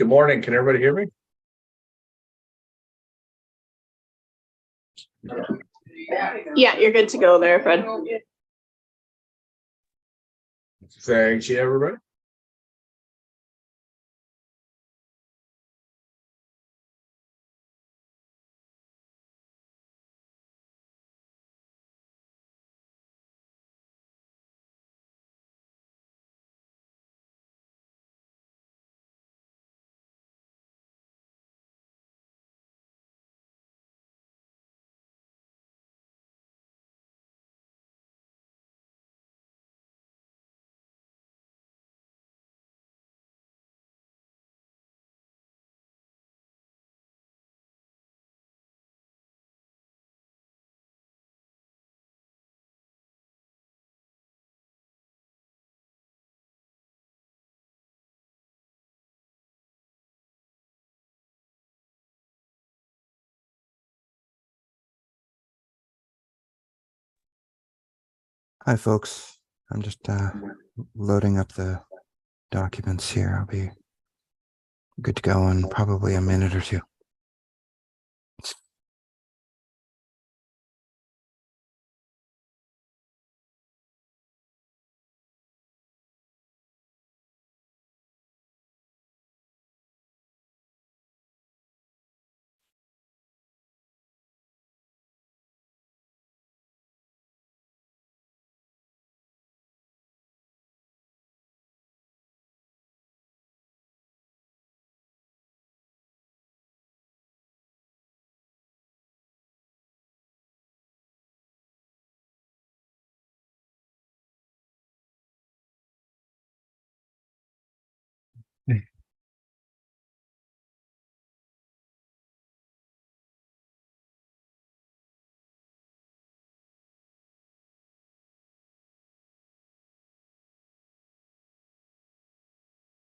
Good morning. Can everybody hear me? Yeah, you're good to go there, Fred. Thanks, everybody. Hi, folks. I'm just loading up the documents here. I'll be good to go in probably a minute or two.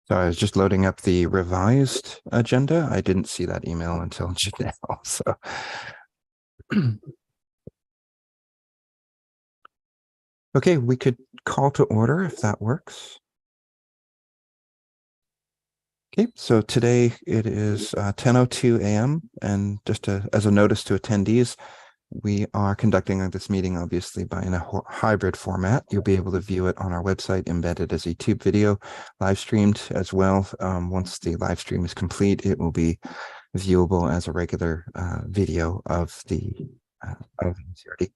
So I was just loading up the revised agenda. I didn't see that email until just now. So okay, we could call to order if that works. Okay, so today it is 10:02 a.m. and just as a notice to attendees, we are conducting this meeting obviously in a hybrid format. You'll be able to view it on our website embedded as a YouTube video, live streamed as well. Once the live stream is complete, it will be viewable as a regular video of the CRD.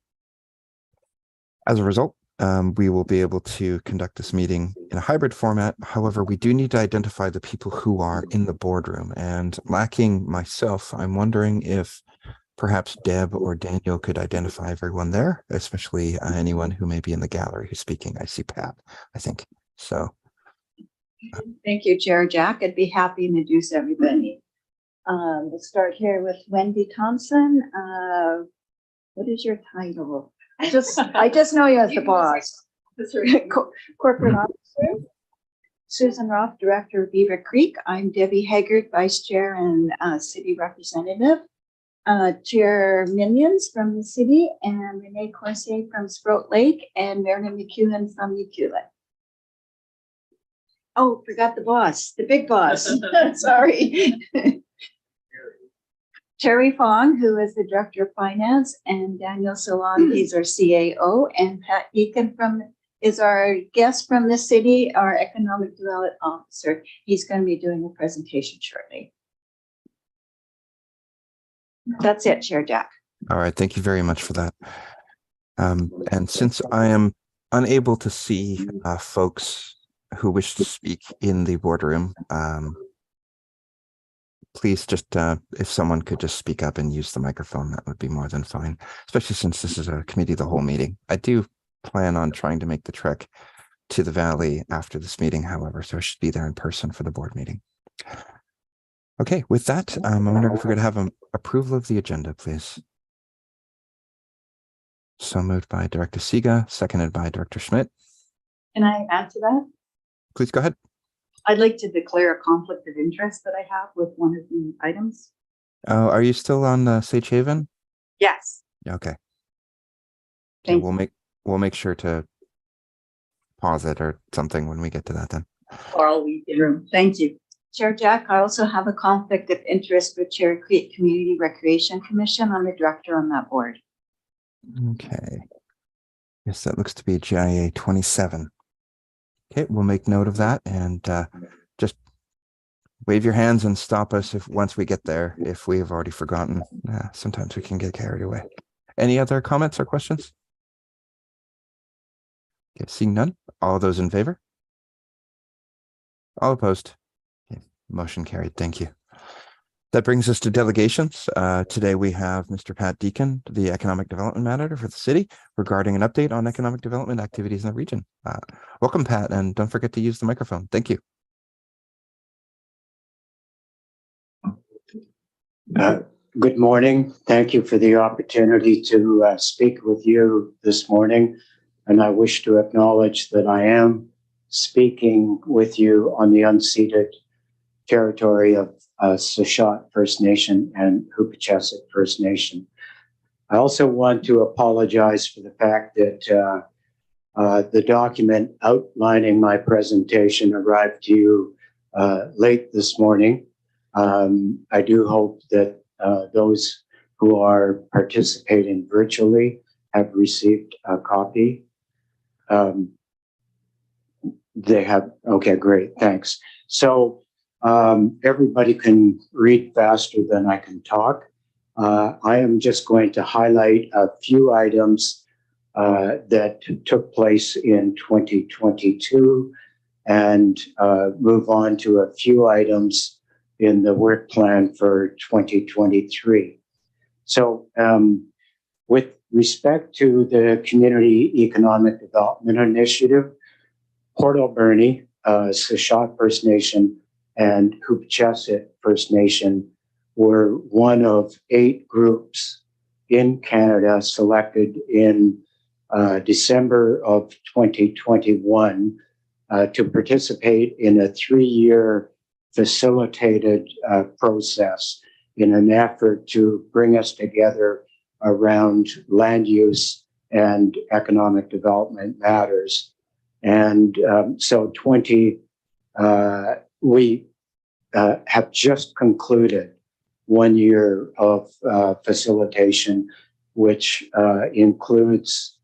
As a result, we will be able to conduct this meeting in a hybrid format. However, we do need to identify the people who are in the boardroom, and lacking myself, I'm wondering if perhaps Deb or Daniel could identify everyone there, especially anyone who may be in the gallery who's speaking. I see Pat, I think. So. Thank you, Chair Jack. I'd be happy to introduce everybody. We'll start here with Wendy Thompson. What is your title? I just know you as the boss. Corporate officer. Susan Roth, Director of Beaver Creek. I'm Debbie Haggard, Vice Chair and City Representative. Chair Minions from the city, and Renee Corsier from Sprout Lake, and Marilyn McEwen from Ucula. Oh, forgot the boss, the big boss. Sorry. Terry Fong, who is the Director of Finance, and Daniel Salon, he's our CAO, and Pat Deacon is our guest from the city, our Economic Development Officer. He's going to be doing a presentation shortly. That's it, Chair Jack. All right, thank you very much for that. And since I am unable to see folks who wish to speak in the boardroom, please just, if someone could just speak up and use the microphone, that would be more than fine, especially since this is a committee of the whole meeting. I do plan on trying to make the trek to the Valley after this meeting, however, so I should be there in person for the board meeting. Okay, with that, I'm wondering if we could have an approval of the agenda, please. So moved by Director Siga, seconded by Director Schmidt. Can I add to that? Please go ahead. I'd like to declare a conflict of interest that I have with one of the items. Are you still on Sage Haven? Yes. Okay. Thank We'll make sure to pause it or something when we get to that then. Or I'll leave the room. Thank you. Chair Jack, I also have a conflict of interest with Cherry Creek Community Recreation Commission. I'm the director on that board. Okay. Yes, that looks to be GIA 27. Okay, we'll make note of that and just wave your hands and stop us if once we get there, if we have already forgotten. Sometimes we can get carried away. Any other comments or questions? Okay, seeing none. All those in favor? All opposed? Okay, motion carried. Thank you. That brings us to delegations. Today we have Mr. Pat Deacon, the Economic Development Manager for the city, regarding an update on economic development activities in the region. Welcome, Pat, and don't forget to use the microphone. Thank you. Good morning. Thank you for the opportunity to speak with you this morning. And I wish to acknowledge that I am speaking with you on the unceded territory of Sashot First Nation and Hoopachesset First Nation. I also want to apologize for the fact that the document outlining my presentation arrived to you late this morning. I do hope that those who are participating virtually have received a copy. They have, okay, great, thanks. So everybody can read faster than I can talk. I am just going to highlight a few items that took place in 2022 and move on to a few items in the work plan for 2023. So with respect to the Community Economic Development Initiative, Port Alberni, Sashot First Nation, and Hoopachesset First Nation were one of 8 groups in Canada selected in December of 2021 to participate in a 3-year facilitated process in an effort to bring us together around land use and economic development matters. And so we have just concluded 1 year of facilitation, which includes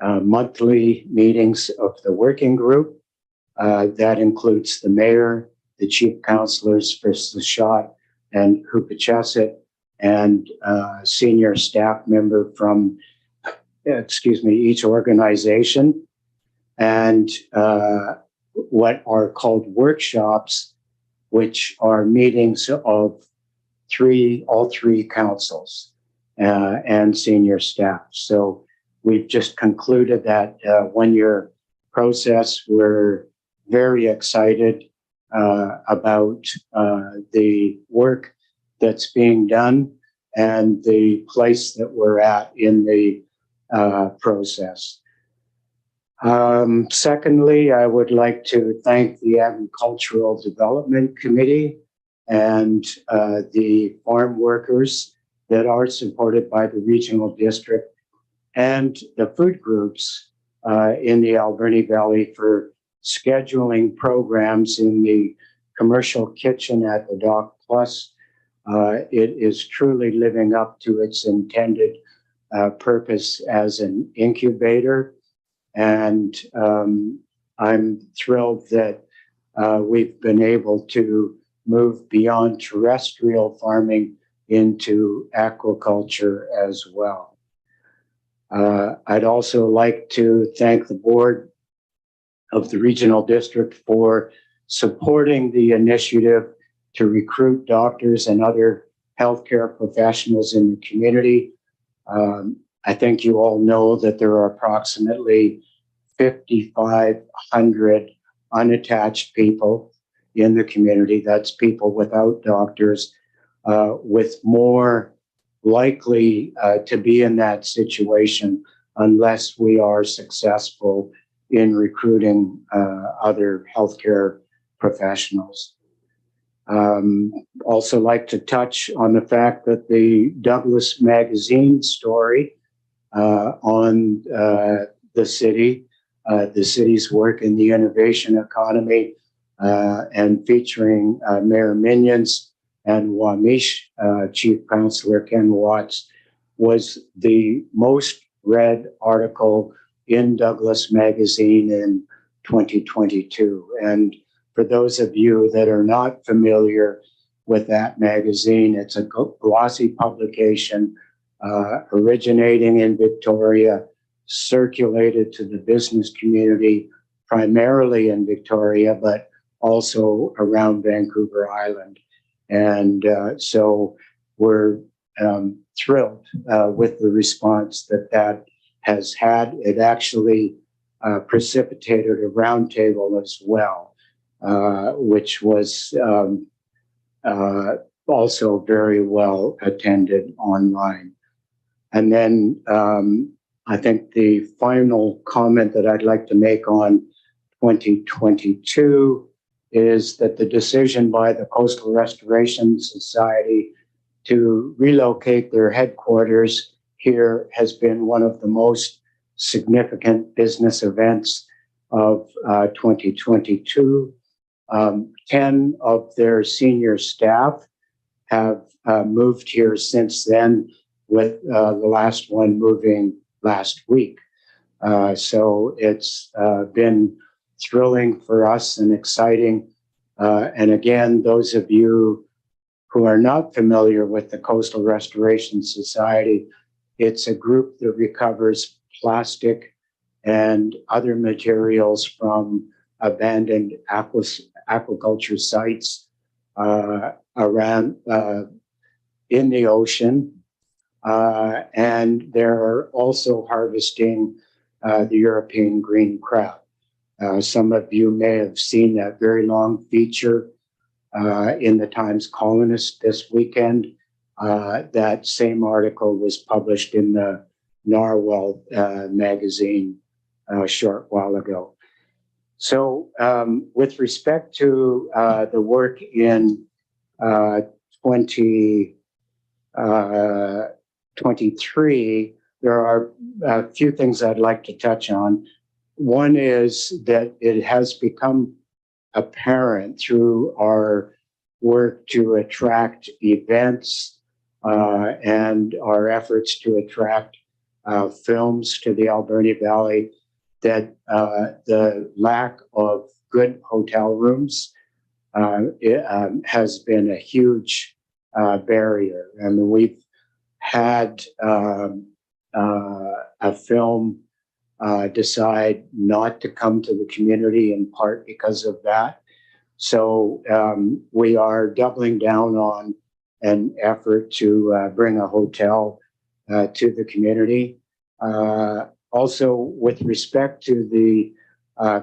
monthly meetings of the working group. That includes the mayor, the chief counselors for Sashot and Hoopachesset, and senior staff member from, each organization, and what are called workshops, which are meetings of all three councils and senior staff. So we've just concluded that 1-year process. We're very excited about the work that's being done and the place that we're at in the process. Secondly, I would like to thank the Agricultural Development Committee and the farm workers that are supported by the regional district and the food groups in the Alberni Valley for scheduling programs in the commercial kitchen at the Dock Plus. It is truly living up to its intended purpose as an incubator. And I'm thrilled that we've been able to move beyond terrestrial farming into aquaculture as well. I'd also like to thank the board of the regional district for supporting the initiative to recruit doctors and other healthcare professionals in the community. I think you all know that there are approximately 5,500 unattached people in the community. That's people without doctors, with more likely to be in that situation unless we are successful in recruiting other healthcare professionals. Also like to touch on the fact that the Douglas Magazine story on the city's work in the innovation economy and featuring Mayor Minions and Wamish Chief Councillor Ken Watts, was the most read article in Douglas Magazine in 2022. And for those of you that are not familiar with that magazine, it's a glossy publication originating in Victoria, circulated to the business community, primarily in Victoria, but also around Vancouver Island. And so we're thrilled with the response that has had. It actually precipitated a roundtable as well, which was also very well attended online. And then I think the final comment that I'd like to make on 2022 is that the decision by the Coastal Restoration Society to relocate their headquarters here has been one of the most significant business events of 2022. 10 of their senior staff have moved here since then, with the last one moving last week. So it's been thrilling for us and exciting. And again, those of you who are not familiar with the Coastal Restoration Society, it's a group that recovers plastic and other materials from abandoned aquaculture sites around in the ocean. And they're also harvesting the European green crab. Some of you may have seen that very long feature in the Times Colonist this weekend. That same article was published in the Narwhal magazine a short while ago. So with respect to the work in 2023, there are a few things I'd like to touch on. One is that it has become apparent through our work to attract events and our efforts to attract films to the Alberni Valley that the lack of good hotel rooms has been a huge barrier. I mean, we've had a film decide not to come to the community in part because of that. So we are doubling down on an effort to bring a hotel to the community. Also, with respect to the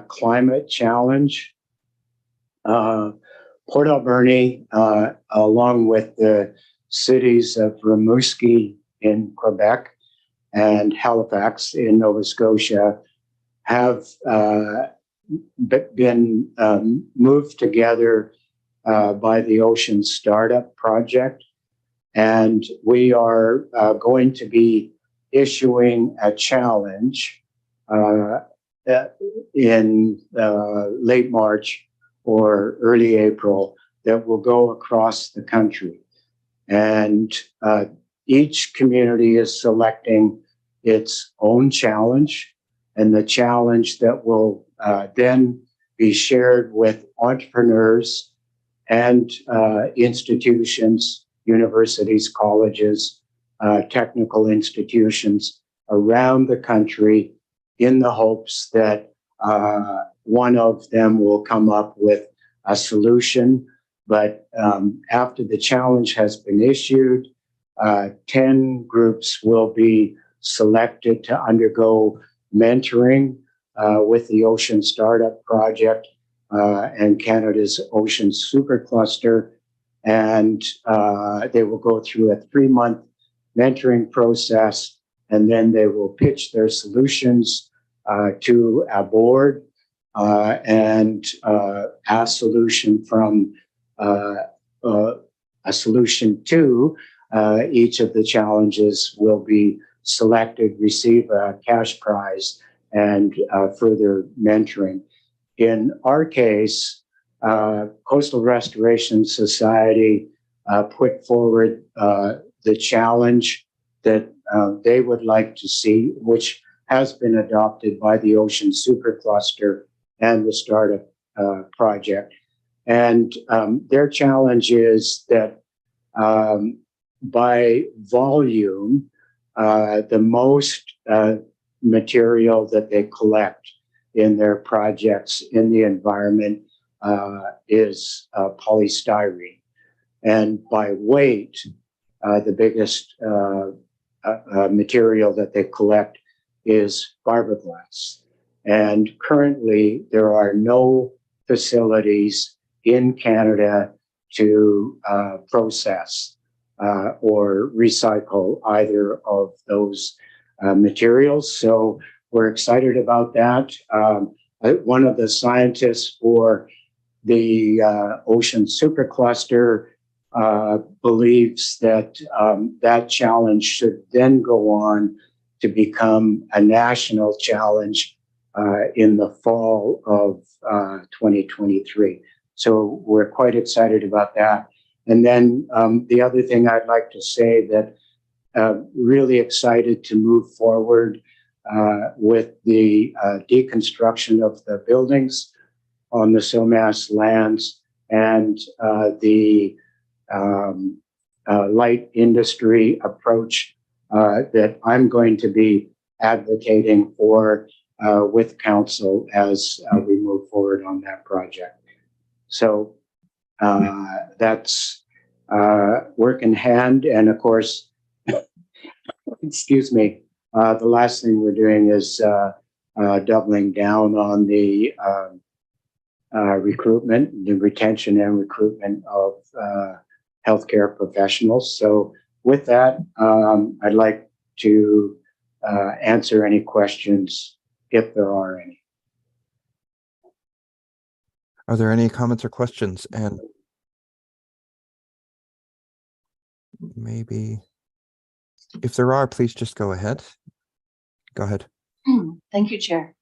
climate challenge, Port Alberni, along with the cities of Rimouski in Quebec and Halifax in Nova Scotia, have been moved together by the Ocean Startup Project. And we are going to be issuing a challenge in late March or early April that will go across the country. And each community is selecting its own challenge, and the challenge that will then be shared with entrepreneurs and institutions, universities, colleges, technical institutions around the country, in the hopes that one of them will come up with a solution. But after the challenge has been issued, 10 groups will be selected to undergo mentoring with the Ocean Startup Project and Canada's Ocean Supercluster. And they will go through a 3-month mentoring process, and then they will pitch their solutions to a board, and a solution from a solution to each of the challenges will be selected, receive a cash prize, and further mentoring. In our case, Coastal Restoration Society put forward the challenge that they would like to see, which has been adopted by the Ocean Supercluster and the Startup Project. And their challenge is that by volume, the most material that they collect in their projects in the environment is polystyrene. And by weight, the biggest material that they collect is fiberglass. And currently, there are no facilities in Canada to process or recycle either of those materials. So we're excited about that. One of the scientists for the Ocean Supercluster believes that that challenge should then go on to become a national challenge in the fall of 2023. So we're quite excited about that. And then the other thing I'd like to say that really excited to move forward with the deconstruction of the buildings on the Silmas lands and the light industry approach that I'm going to be advocating for with council as we move forward on that project. So that's work in hand. And of course, excuse me, the last thing we're doing is doubling down on the recruitment, the retention and recruitment of healthcare professionals. So with that, I'd like to answer any questions if there are any. Are there any comments or questions? And maybe if there are, please just go ahead. Go ahead. Thank you, Chair.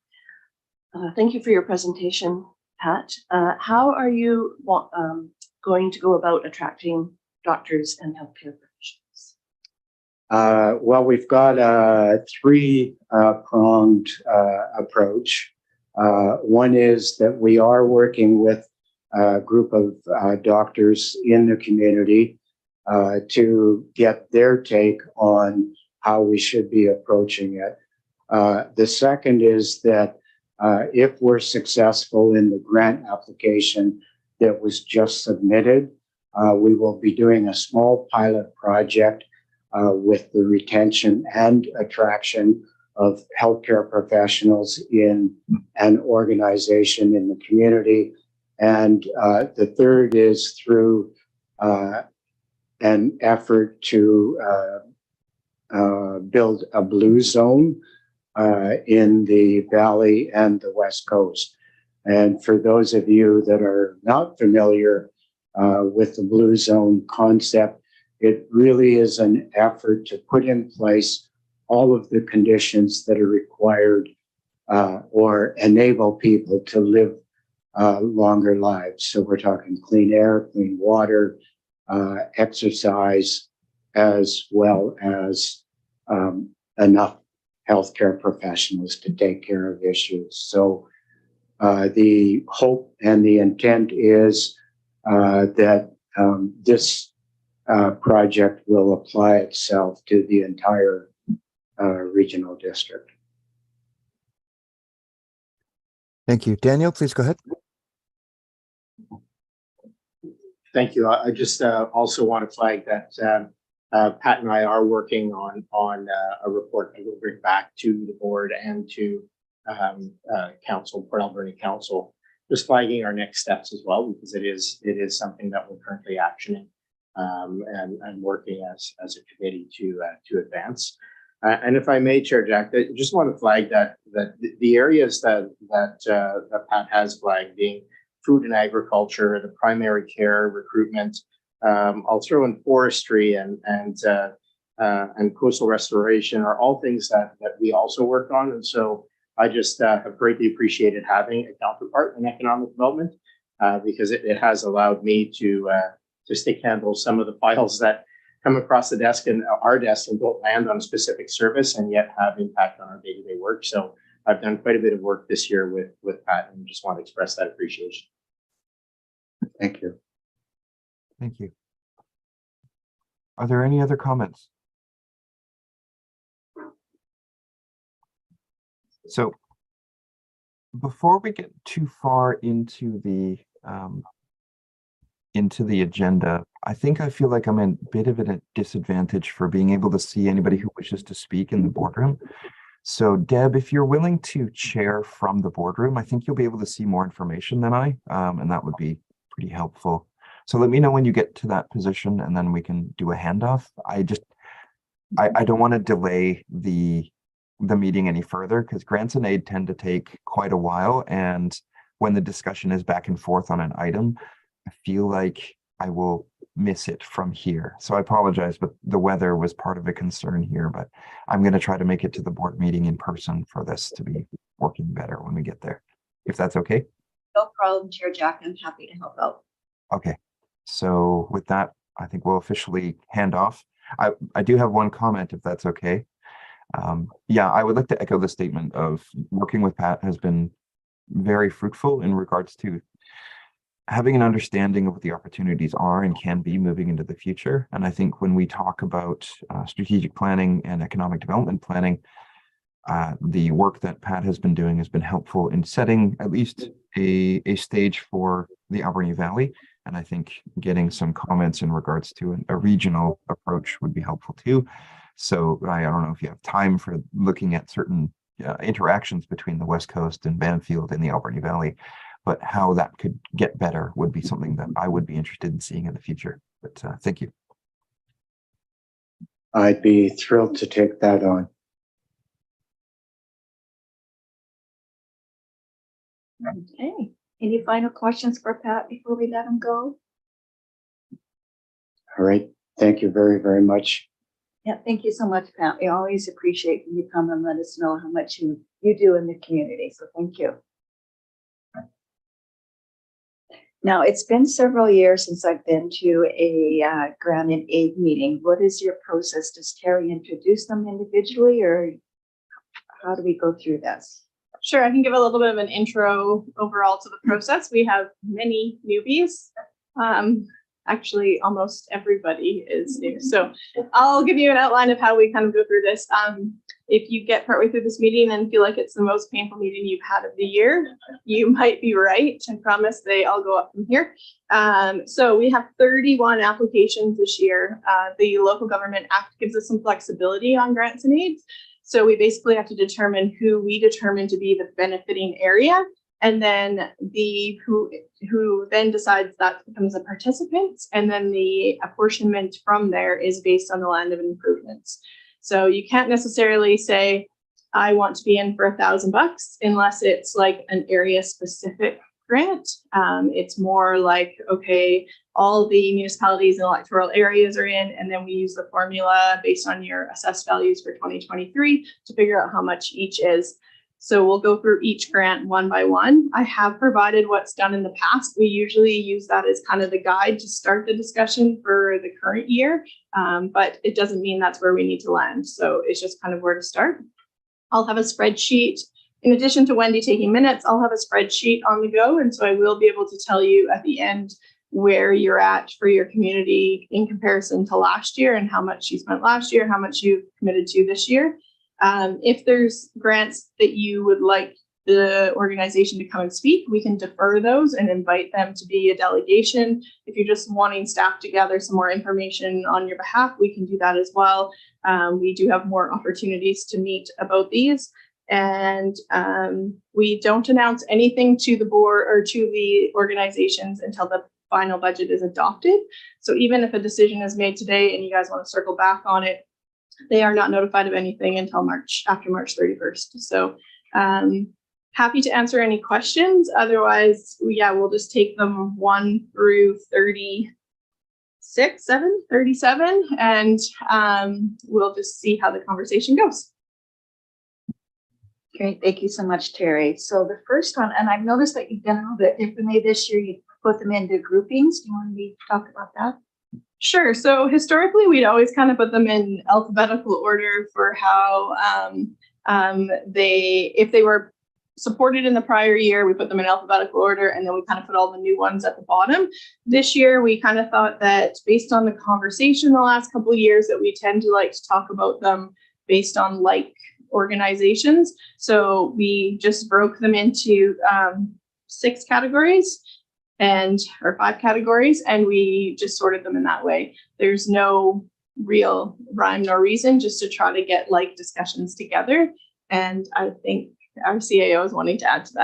Thank you for your presentation, Pat. How are you going to go about attracting doctors and healthcare professionals? Well, we've got a three-pronged approach. One is that we are working with a group of doctors in the community to get their take on how we should be approaching it. The second is that if we're successful in the grant application that was just submitted, we will be doing a small pilot project with the retention and attraction of healthcare professionals in an organization in the community. And the third is through an effort to build a blue zone in the Valley and the West Coast. And for those of you that are not familiar with the blue zone concept, it really is an effort to put in place all of the conditions that are required or enable people to live longer lives. So we're talking clean air, clean water, exercise, as well as enough healthcare professionals to take care of issues. So the hope and the intent is that this project will apply itself to the entire regional district. Thank you. Daniel, please go ahead. Thank you. I just also want to flag that Pat and I are working on a report that we'll bring back to the board and to Council, Port Alberni Council, just flagging our next steps as well, because it is something that we're currently actioning and working as a committee to advance. And if I may, Chair Jack, I just want to flag that the areas that Pat has flagged, being food and agriculture, the primary care, recruitment, I'll throw in forestry and coastal restoration are all things that we also work on. And so I just have greatly appreciated having a counterpart in economic development because it has allowed me to stick handle some of the files that come across the desk and our desk and don't land on a specific service and yet have impact on our day-to-day work. So I've done quite a bit of work this year with Pat, and just want to express that appreciation. Thank you. Thank you. Are there any other comments? So before we get too far into the agenda, I feel like I'm in a bit of a disadvantage for being able to see anybody who wishes to speak in the boardroom. So Deb, if you're willing to chair from the boardroom, I think you'll be able to see more information than I, and that would be pretty helpful. So let me know when you get to that position, and then we can do a handoff. I don't want to delay the meeting any further, because grants and aid tend to take quite a while, and when the discussion is back and forth on an item, I feel like I will miss it from here. So I apologize, but the weather was part of a concern here, but I'm going to try to make it to the board meeting in person for this to be working better when we get there, if that's okay. No problem, Chair Jack. I'm happy to help out. Okay, so with that, I think we'll officially hand off. I do have one comment, if that's okay. Yeah, I would like to echo the statement of working with Pat has been very fruitful in regards to having an understanding of what the opportunities are and can be moving into the future. And I think when we talk about strategic planning and economic development planning, the work that Pat has been doing has been helpful in setting at least a stage for the Alberni Valley. And I think getting some comments in regards to a regional approach would be helpful too. So I don't know if you have time for looking at certain interactions between the West Coast and Banfield and the Alberni Valley, but how that could get better would be something that I would be interested in seeing in the future. But thank you. I'd be thrilled to take that on. Okay. Any final questions for Pat before we let him go? All right. Thank you very, very much. Yeah, thank you so much, Pat. We always appreciate when you come and let us know how much you do in the community. So thank you. Now, it's been several years since I've been to a grant and aid meeting. What is your process? Does Terry introduce them individually, or how do we go through this? Sure, I can give a little bit of an intro overall to the process. We have many newbies. Actually, almost everybody is new. So I'll give you an outline of how we kind of go through this. If you get partway through this meeting and feel like it's the most painful meeting you've had of the year, you might be right. I promise they all go up from here. So we have 31 applications this year. The Local Government Act gives us some flexibility on grants and aids. So we basically have to determine who we determine to be the benefiting area, and then who then decides that becomes a participant, and then the apportionment from there is based on the land of improvements. So you can't necessarily say, I want to be in for $1,000 unless it's like an area specific grant. It's more like, okay, all the municipalities and electoral areas are in, and then we use the formula based on your assessed values for 2023 to figure out how much each is. So we'll go through each grant one by one. I have provided what's done in the past. We usually use that as kind of the guide to start the discussion for the current year, but it doesn't mean that's where we need to land. So it's just kind of where to start. I'll have a spreadsheet. In addition to Wendy taking minutes, I'll have a spreadsheet on the go. And so I will be able to tell you at the end where you're at for your community in comparison to last year and how much you spent last year, how much you've committed to this year. If there's grants that you would like the organization to come and speak, we can defer those and invite them to be a delegation. If you're just wanting staff to gather some more information on your behalf, we can do that as well. We do have more opportunities to meet about these. And we don't announce anything to the board or to the organizations until the final budget is adopted. So even if a decision is made today and you guys want to circle back on it, they are not notified of anything until after March 31st. So happy to answer any questions. Otherwise, yeah, we'll just take them 1 through 37, and we'll just see how the conversation goes. Great, thank you so much, Terry. So the first one, and I've noticed that you've done a little bit differently this year. You put them into groupings. Do you want me to talk about that? Sure. So historically, we'd always kind of put them in alphabetical order for how if they were supported in the prior year, we put them in alphabetical order, and then we kind of put all the new ones at the bottom. This year, we kind of thought that based on the conversation the last couple of years, that we tend to like to talk about them based on like organizations. So we just broke them into 6 categories or 5 categories, and we just sorted them in that way. There's no real rhyme nor reason, just to try to get like discussions together. And I think our CAO is wanting to add to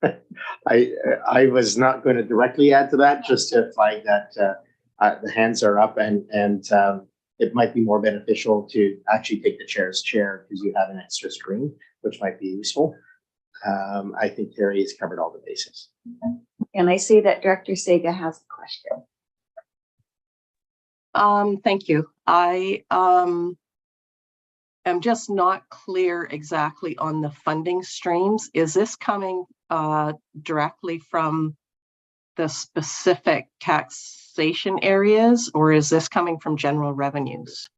that. I was not going to directly add to that, just to flag that the hands are up, and it might be more beneficial to actually take the chair's chair because you have an extra screen, which might be useful. I think Terry has covered all the bases. And I see that Director Sega has a question. Thank you. I am just not clear exactly on the funding streams. Is this coming directly from the specific taxation areas, or is this coming from general revenues?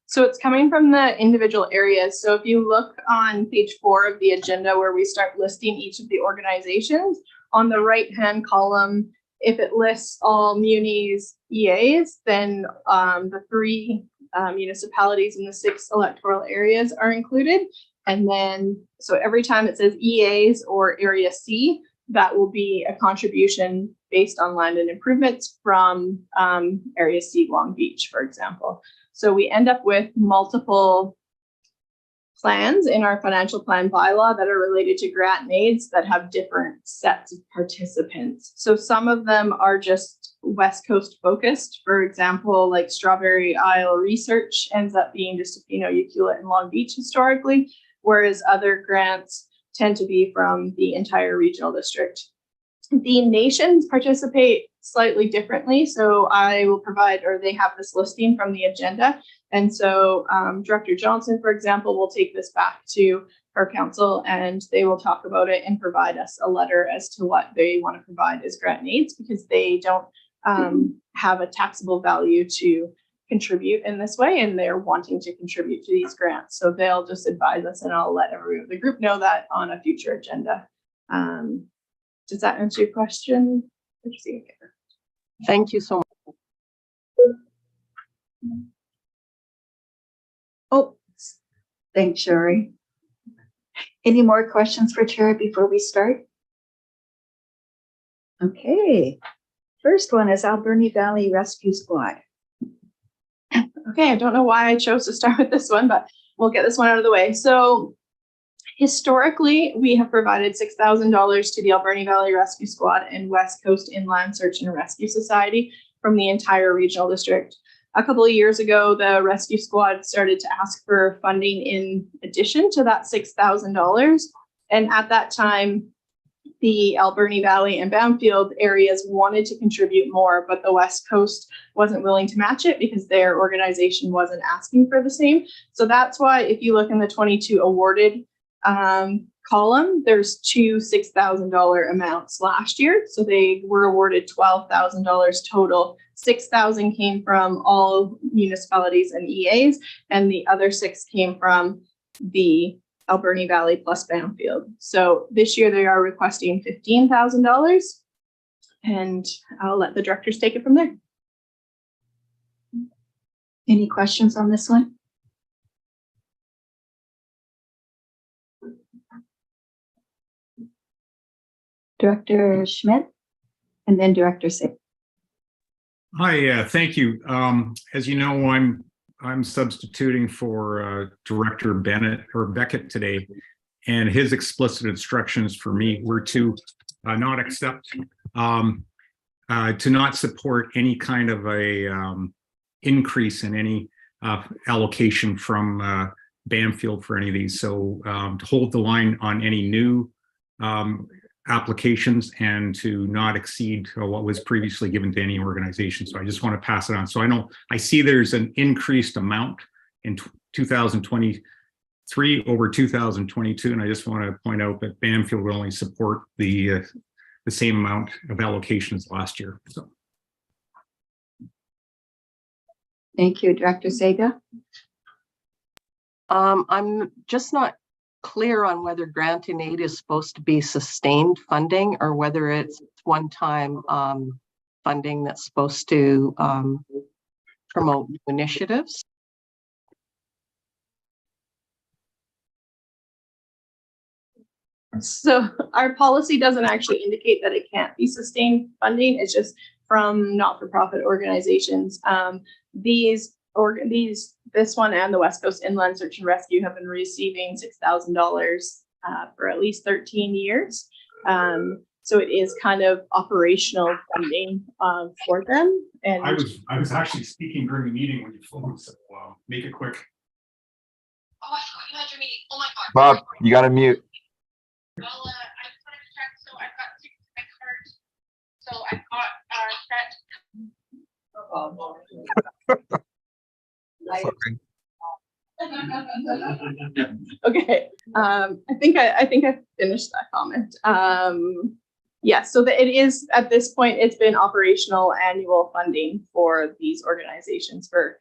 So it's coming from the individual areas. So if you look on page 4 of the agenda, where we start listing each of the organizations, on the right-hand column, if it lists all munis EAs, then the 3 municipalities in the 6 electoral areas are included. And then, so every time it says EAs or Area C, that will be a contribution based on land and improvements from Area C, Long Beach, for example. So we end up with multiple plans in our financial plan bylaw that are related to grant and aids that have different sets of participants. So some of them are just West Coast focused. For example, like Strawberry Isle Research ends up being just, Ucluelet and Long Beach historically, whereas other grants tend to be from the entire regional district. The nations participate slightly differently. So I will provide, or they have this listing from the agenda. And so Director Johnson, for example, will take this back to our council, and they will talk about it and provide us a letter as to what they want to provide as grant needs, because they don't have a taxable value to contribute in this way, and they're wanting to contribute to these grants. So they'll just advise us, and I'll let the group know that on a future agenda. Does that answer your question? Thank you so much. Oh, thanks, Sherry. Any more questions for Chair before we start? Okay. First one is Alberni Valley Rescue Squad. Okay, I don't know why I chose to start with this one, but we'll get this one out of the way. So historically, we have provided $6,000 to the Alberni Valley Rescue Squad and West Coast Inland Search and Rescue Society from the entire regional district. A couple of years ago, the rescue squad started to ask for funding in addition to that $6,000. And at that time, the Alberni Valley and Bamfield areas wanted to contribute more, but the West Coast wasn't willing to match it because their organization wasn't asking for the same. So that's why if you look in the 22 awarded column, there's 2 $6,000 amounts last year. So they were awarded $12,000 total. 6,000 came from all municipalities and EAs, and the other 6 came from the Alberni Valley plus Bamfield. So this year they are requesting $15,000, and I'll let the directors take it from there. Any questions on this one? Director Schmidt, and then Director Sig. Hi, thank you. As you know, I'm substituting for Director Beckett today, and his explicit instructions for me were to not accept, to not support any kind of a increase in any allocation from Bamfield for any of these. So to hold the line on any new applications and to not exceed what was previously given to any organization. So I just want to pass it on. So I see there's an increased amount in 2023 over 2022. And I just want to point out that Banfield will only support the same amount of allocations last year. So. Thank you, Director Sega. I'm just not clear on whether grant and aid is supposed to be sustained funding or whether it's one-time funding that's supposed to promote new initiatives. So our policy doesn't actually indicate that it can't be sustained funding. It's just from not-for-profit organizations. This one and the West Coast Inland Search and Rescue have been receiving $6,000 for at least 13 years. So it is kind of operational funding for them. And I was actually speaking during the meeting when you phoned, so make it quick. Oh, I thought you had your meeting. Oh my God. Bob, you got to mute. Well, I just wanted to check. So I've got 6 experts. So I've got okay. I think I finished that comment. Yes, so it is at this point, it's been operational annual funding for these organizations for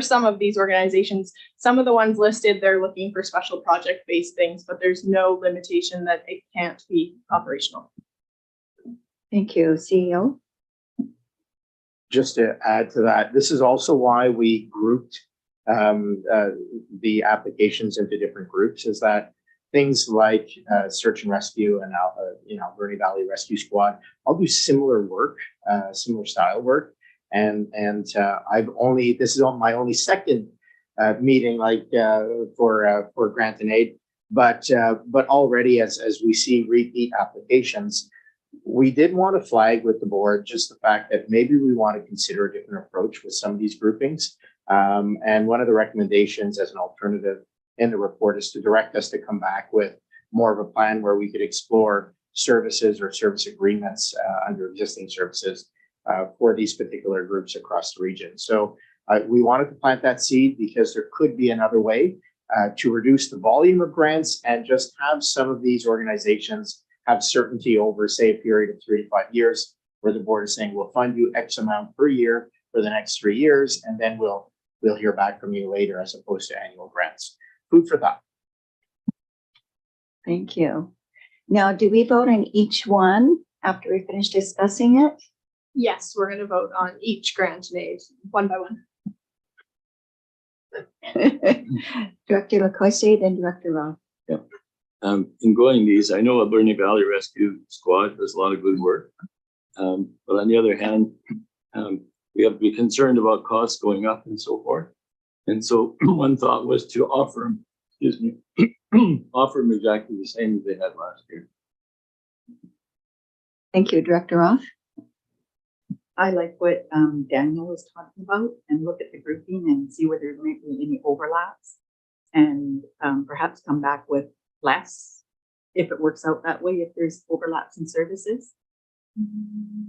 some of these organizations. Some of the ones listed, they're looking for special project-based things, but there's no limitation that it can't be operational. Thank you, CEO. Just to add to that, this is also why we grouped the applications into different groups, is that things like search and rescue and Alberni Valley Rescue Squad all do similar work, similar style work. And this is my only second meeting for grant and aid, but already as we see repeat applications, we did want to flag with the board just the fact that maybe we want to consider a different approach with some of these groupings. And one of the recommendations as an alternative in the report is to direct us to come back with more of a plan where we could explore services or service agreements under existing services for these particular groups across the region. So we wanted to plant that seed because there could be another way to reduce the volume of grants and just have some of these organizations have certainty over, say, a period of 3 to 5 years, where the board is saying, we'll fund you X amount per year for the next 3 years, and then we'll hear back from you later, as opposed to annual grants. Food for thought. Thank you. Now, do we vote on each one after we finish discussing it? Yes, we're going to vote on each grant and aid one by one. Director Lacoste, then Director Roth. Yep. In going these, I know Alberni Valley Rescue Squad does a lot of good work. But on the other hand, we have to be concerned about costs going up and so forth. And so one thought was to offer them, offer them exactly the same as they had last year. Thank you, Director Roth. I like what Daniel was talking about, and look at the grouping and see whether there might be any overlaps, and perhaps come back with less if it works out that way, if there's overlaps in services.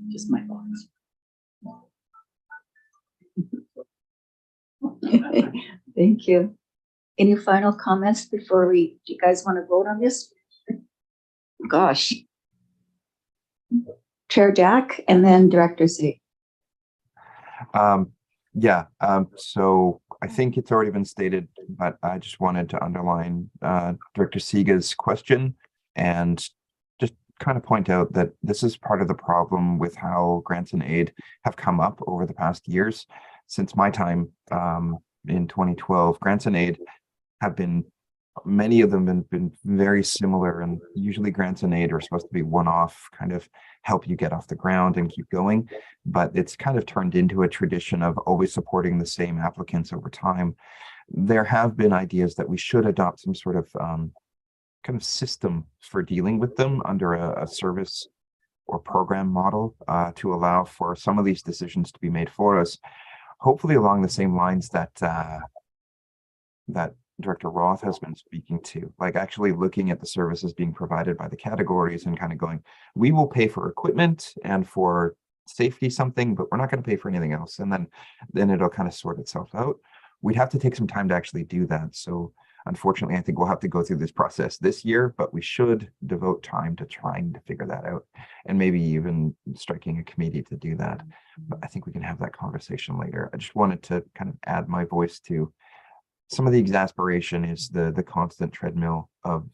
Just my thoughts. Thank you. Any final comments before do you guys want to vote on this? Gosh. Chair Jack and then Director C. So I think it's already been stated, but I just wanted to underline Director Sega's question and just kind of point out that this is part of the problem with how grants and aid have come up over the past years. Since my time in 2012, grants and aid have been, many of them have been very similar, and usually grants and aid are supposed to be one-off, kind of help you get off the ground and keep going, but it's kind of turned into a tradition of always supporting the same applicants over time. There have been ideas that we should adopt some sort of kind of system for dealing with them under a service or program model to allow for some of these decisions to be made for us, hopefully along the same lines that that Director Roth has been speaking to, like actually looking at the services being provided by the categories and kind of going, we will pay for equipment and for safety something, but we're not going to pay for anything else. And then it'll kind of sort itself out. we'd have to take some time to actually do that. So unfortunately, I think we'll have to go through this process this year, but we should devote time to trying to figure that out and maybe even striking a committee to do that. But I think we can have that conversation later. I just wanted to kind of add my voice to some of the exasperation is the constant treadmill of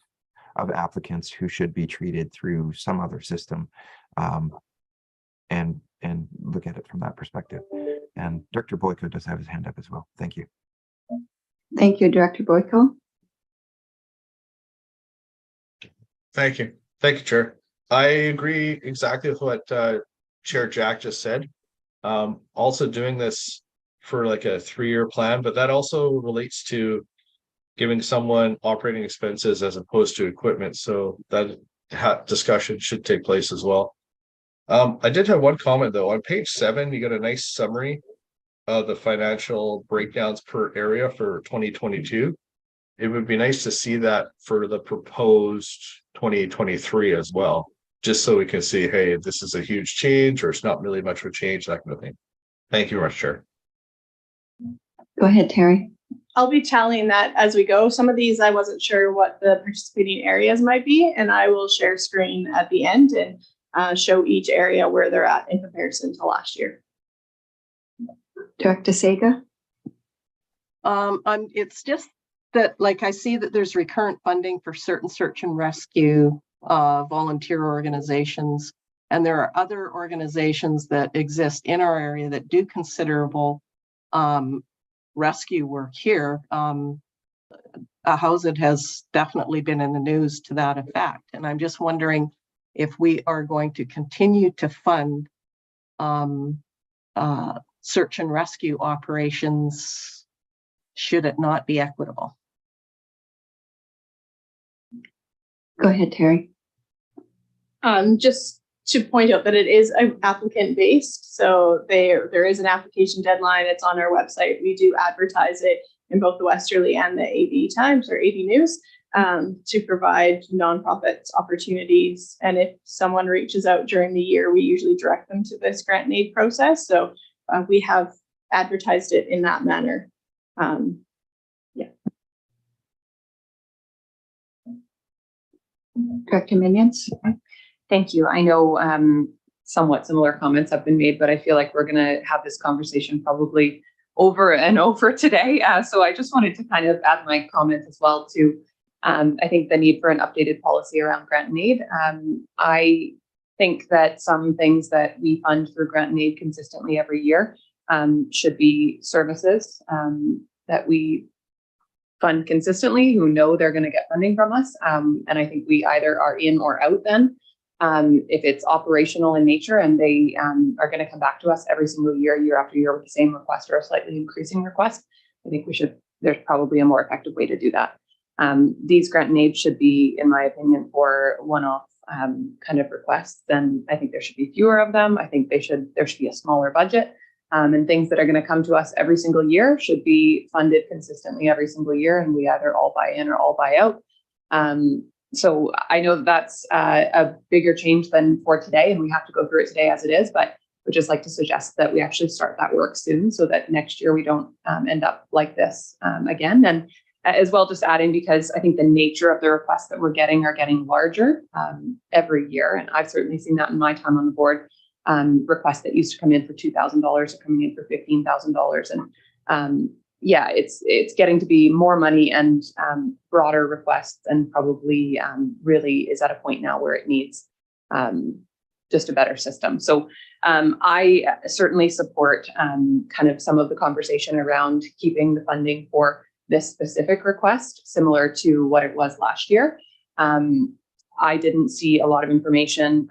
applicants who should be treated through some other system, and look at it from that perspective. And Director Boyko does have his hand up as well. Thank you. Thank you, Director Boyko. Thank you. Thank you, Chair. I agree exactly with what Chair Jack just said. Also doing this for like a 3-year plan, but that also relates to giving someone operating expenses as opposed to equipment. So that discussion should take place as well. I did have one comment though. On page 7, you got a nice summary of the financial breakdowns per area for 2022. It would be nice to see that for the proposed 2023 as well, just so we can see, hey, this is a huge change or it's not really much of a change, that kind of thing. Thank you very much, Chair. Go ahead, Terry. I'll be tallying that as we go. Some of these I wasn't sure what the participating areas might be, and I will share screen at the end and show each area where they're at in comparison to last year. Director Sega. It's just that, like, I see that there's recurrent funding for certain search and rescue volunteer organizations, and there are other organizations that exist in our area that do considerable rescue work here. Housed has definitely been in the news to that effect, and I'm just wondering if we are going to continue to fund search and rescue operations, should it not be equitable? Go ahead, Terry. Just to point out that it is applicant based. So there is an application deadline. It's on our website. We do advertise it in both the Westerly and the AV Times or AV News to provide nonprofits opportunities. And if someone reaches out during the year, we usually direct them to this grant and aid process. So we have advertised it in that manner. Yeah. Director Minions. Thank you. I know somewhat similar comments have been made, but I feel like we're going to have this conversation probably over and over today. So I just wanted to kind of add my comments as well to, I think, the need for an updated policy around grant and aid. I think that some things that we fund through grant and aid consistently every year should be services that we fund consistently, who know they're going to get funding from us. And I think we either are in or out then. If it's operational in nature and they are going to come back to us every single year, year after year with the same request or a slightly increasing request, I think there's probably a more effective way to do that. These grant and aid should be, in my opinion, for one-off kind of requests. And I think there should be fewer of them. I think there should be a smaller budget. And things that are going to come to us every single year should be funded consistently every single year, and we either all buy in or all buy out. So I know that's a bigger change than for today, and we have to go through it today as it is, but I would just like to suggest that we actually start that work soon so that next year we don't end up like this again. And as well, just adding, because I think the nature of the requests that we're getting are getting larger every year. And I've certainly seen that in my time on the board. Requests that used to come in for $2,000 are coming in for $15,000. And yeah, it's getting to be more money and broader requests, and probably really is at a point now where it needs just a better system. So I certainly support kind of some of the conversation around keeping the funding for this specific request similar to what it was last year. I didn't see a lot of information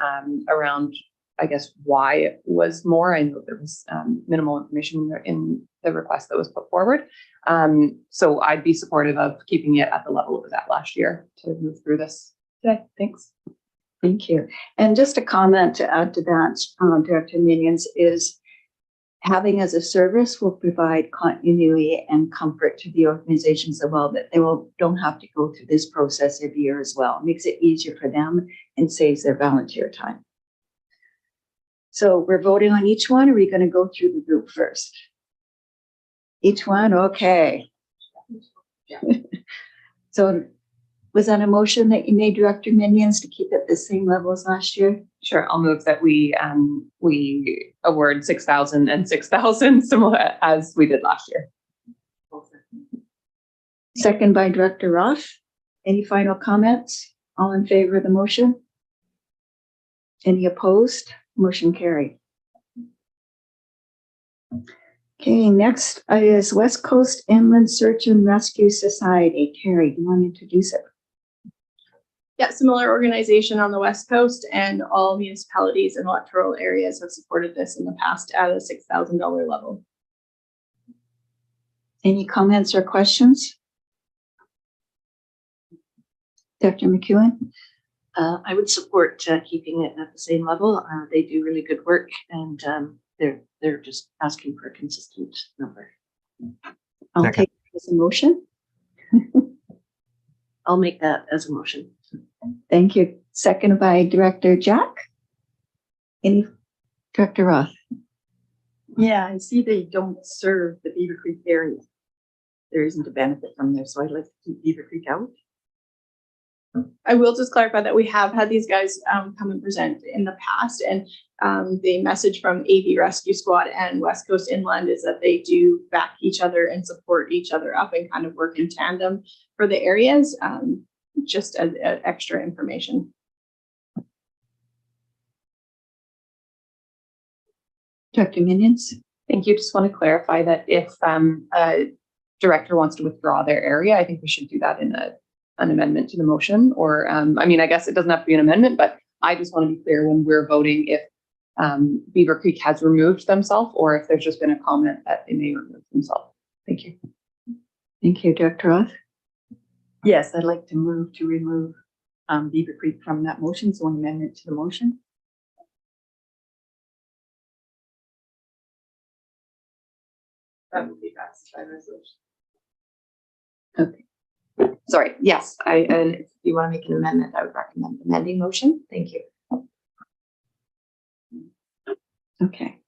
around, I guess, why it was more. I know there was minimal information in the request that was put forward. So I'd be supportive of keeping it at the level it was at last year to move through this today. Thanks. Thank you. And just a comment to add to that, Director Minions, is having as a service will provide continuity and comfort to the organizations as well, that they don't have to go through this process every year as well. It makes it easier for them and saves their volunteer time. So we're voting on each one. Or are we going to go through the group first? Each one, okay. So was that a motion that you made, Director Minions, to keep it the same level as last year? Sure, I'll move that we award 6,000 and 6,000 similar as we did last year. Second by Director Roth. Any final comments? All in favor of the motion? Any opposed? Motion carried. Okay, next is West Coast Inland Search and Rescue Society. Terry, do you want to introduce it? Yeah, similar organization on the West Coast, and all municipalities and electoral areas have supported this in the past at a $6,000 level. Any comments or questions? Dr. McEwen? I would support keeping it at the same level. They do really good work, and they're just asking for a consistent number. I'll Second. take it as a motion. I'll make that as a motion. Thank you. Second by Director Jack. Any, Director Roth? Yeah, I see they don't serve the Beaver Creek area. There isn't a benefit from there, so I'd like to keep Beaver Creek out. I will just clarify that we have had these guys come and present in the past, and the message from AV Rescue Squad and West Coast Inland is that they do back each other and support each other up and kind of work in tandem for the areas, just as extra information. Director Minions? Thank you. Just want to clarify that if a director wants to withdraw their area, I think we should do that in an amendment to the motion, or I mean, I guess it doesn't have to be an amendment, but I just want to be clear when we're voting if Beaver Creek has removed themselves or if there's just been a comment that they may remove themselves. Thank you. Thank you, Director Roth. Yes, I'd like to move to remove Beaver Creek from that motion, so an amendment to the motion. That would be passed by resolution. Okay. Sorry. Yes, and if you want to make an amendment, I would recommend amending motion. Thank you. Okay.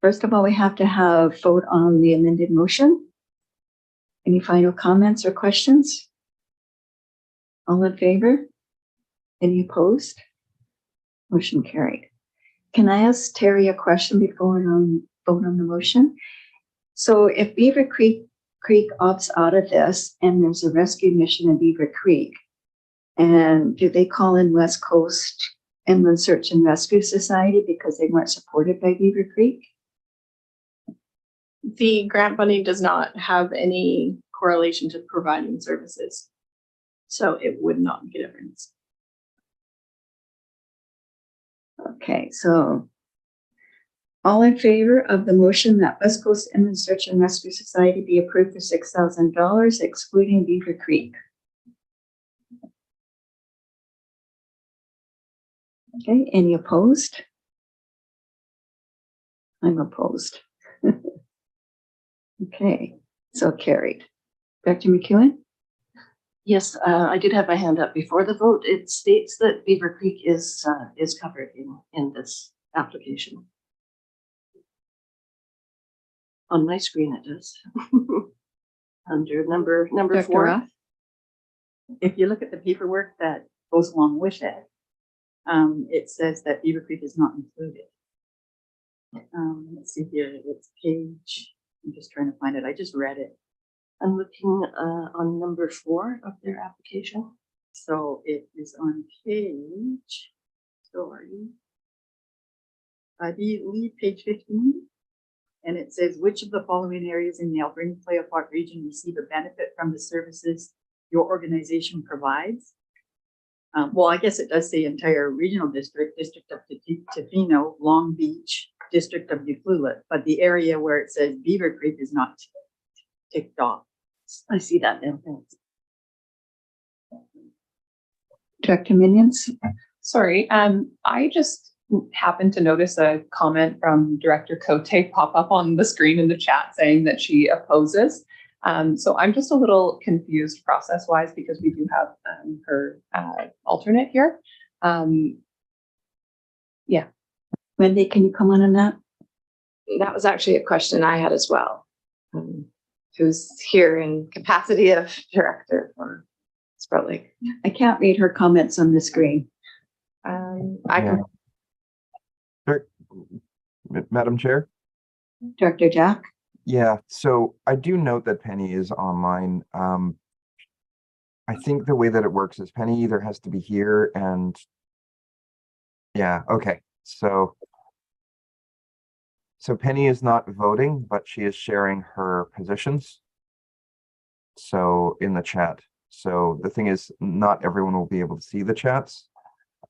First of all, we have to have vote on the amended motion. Any final comments or questions? All in favor? Any opposed? Motion carried. Can I ask Terry a question before we vote on the motion? So if Beaver Creek opts out of this and there's a rescue mission in Beaver Creek, and do they call in West Coast Inland Search and Rescue Society because they weren't supported by Beaver Creek? The grant funding does not have any correlation to providing services, so it would not make a difference. Okay, so all in favor of the motion that West Coast Inland Search and Rescue Society be approved for $6,000, excluding Beaver Creek? Okay, any opposed? I'm opposed. Okay, so carried. Dr. McEwen? Yes, I did have my hand up before the vote. It states that Beaver Creek is covered in this application. On my screen, it does. Under number Dr. 4. Roth? If you look at the paperwork that goes along with it, it says that Beaver Creek is not included. Let's see here, it's page, I'm just trying to find it. I just read it. I'm looking on number 4 of their application. So it is on page, sorry, I believe page 15. And it says, which of the following areas in the Alberni Playoff region receive a benefit from the services your organization provides? Well, I guess it does say entire regional district, District of Tofino, Long Beach, District of Ucluelet, but the area where it says Beaver Creek is not ticked off. I see that now. Thanks. Director Minions? Sorry, I just happened to notice a comment from Director Cote pop up on the screen in the chat saying that she opposes. So I'm just a little confused process-wise because we do have her alternate here. Yeah. Wendy, can you come on that? That was actually a question I had as well. who's here in capacity of director for Sprout Lake. I can't read her comments on the screen. I can, Madam Chair? Director Jack? Yeah, so I do note that Penny is online. I think the way that it works is Penny either has to be here and yeah, okay. So Penny is not voting, but she is sharing her positions. So in the chat. So the thing is, not everyone will be able to see the chats.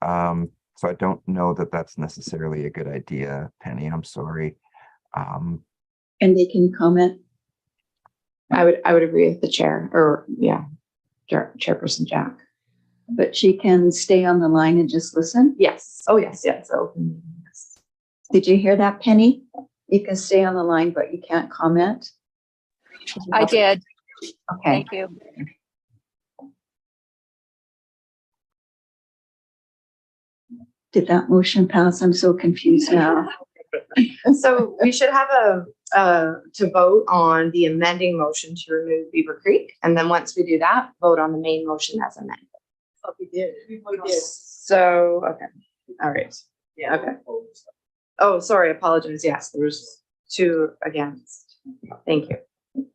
So I don't know that that's necessarily a good idea, Penny. I'm sorry. And they can comment. I would agree with the chair, or yeah, Chairperson Jack. But she can stay on the line and just listen. Yes. Oh, yes. So yes. Did you hear that, Penny? You can stay on the line, but you can't comment. I did. Okay. Thank you. Did that motion pass? I'm so confused now. So we should have to vote on the amending motion to remove Beaver Creek. And then once we do that, vote on the main motion as amended. Oh, we did. So, okay. All right. Yeah. Okay. Oh, sorry. Apologies. Yes, there was 2 against. Thank you.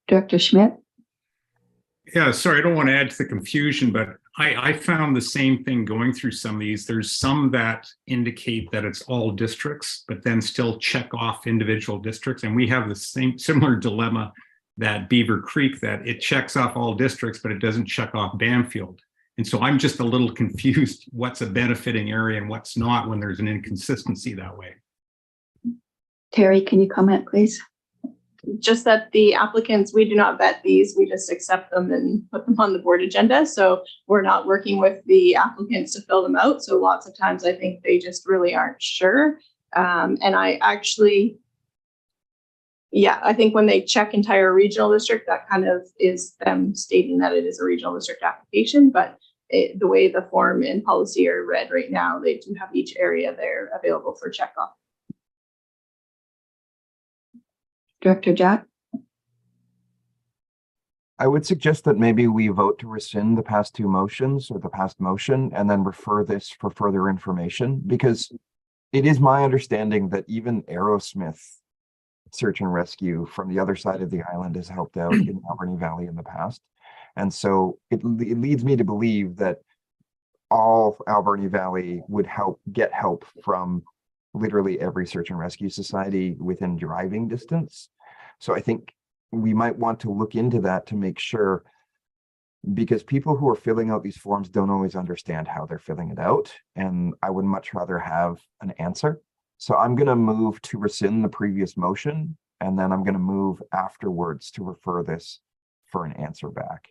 Director Schmidt? Yeah, sorry, I don't want to add to the confusion, but I found the same thing going through some of these. There's some that indicate that it's all districts, but then still check off individual districts. And we have the similar dilemma that Beaver Creek, that it checks off all districts, but it doesn't check off Banfield. And so I'm just a little confused what's a benefiting area and what's not when there's an inconsistency that way. Terry, can you comment, please? Just that the applicants, we do not vet these, we just accept them and put them on the board agenda. So we're not working with the applicants to fill them out. So lots of times I think they just really aren't sure. And I actually, yeah, I think when they check entire regional district, that kind of is them stating that it is a regional district application. But the way the form and policy are read right now, they do have each area there available for check off. Director Jack? I would suggest that maybe we vote to rescind the past 2 motions or the past motion and then refer this for further information, because it is my understanding that even Aerosmith Search and Rescue from the other side of the island has helped out in Alberni Valley in the past. And so it leads me to believe that all Alberni Valley would get help from literally every search and rescue society within driving distance. So I think we might want to look into that to make sure, because people who are filling out these forms don't always understand how they're filling it out. And I would much rather have an answer. So I'm going to move to rescind the previous motion, and then I'm going to move afterwards to refer this for an answer back.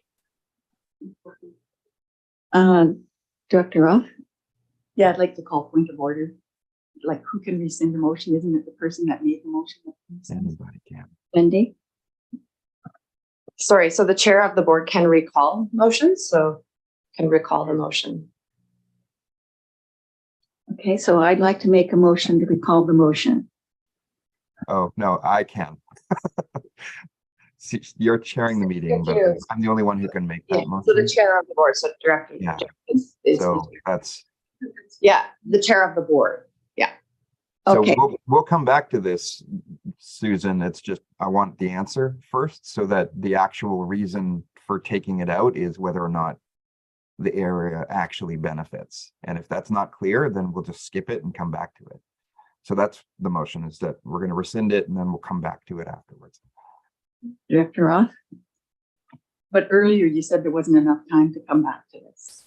Director Roth? Yeah, I'd like to call point of order. Like, who can rescind the motion? Isn't it the person that made the motion? Anybody can. Wendy? Sorry, so the chair of the board can recall motions, so can recall the motion. Okay, so I'd like to make a motion to recall the motion. Oh, no, I can. See, you're chairing the meeting, but I'm the only one who can make that Yeah, motion. so the chair of the board, so director. Yeah. Is So that's, yeah, the chair of the board. so Okay. we'll come back to this, Susan. It's just, I want the answer first so that the actual reason for taking it out is whether or not the area actually benefits. And if that's not clear, then we'll just skip it and come back to it. So that's the motion, is that we're going to rescind it and then we'll come back to it afterwards. Director Roth? But earlier you said there wasn't enough time to come back to this.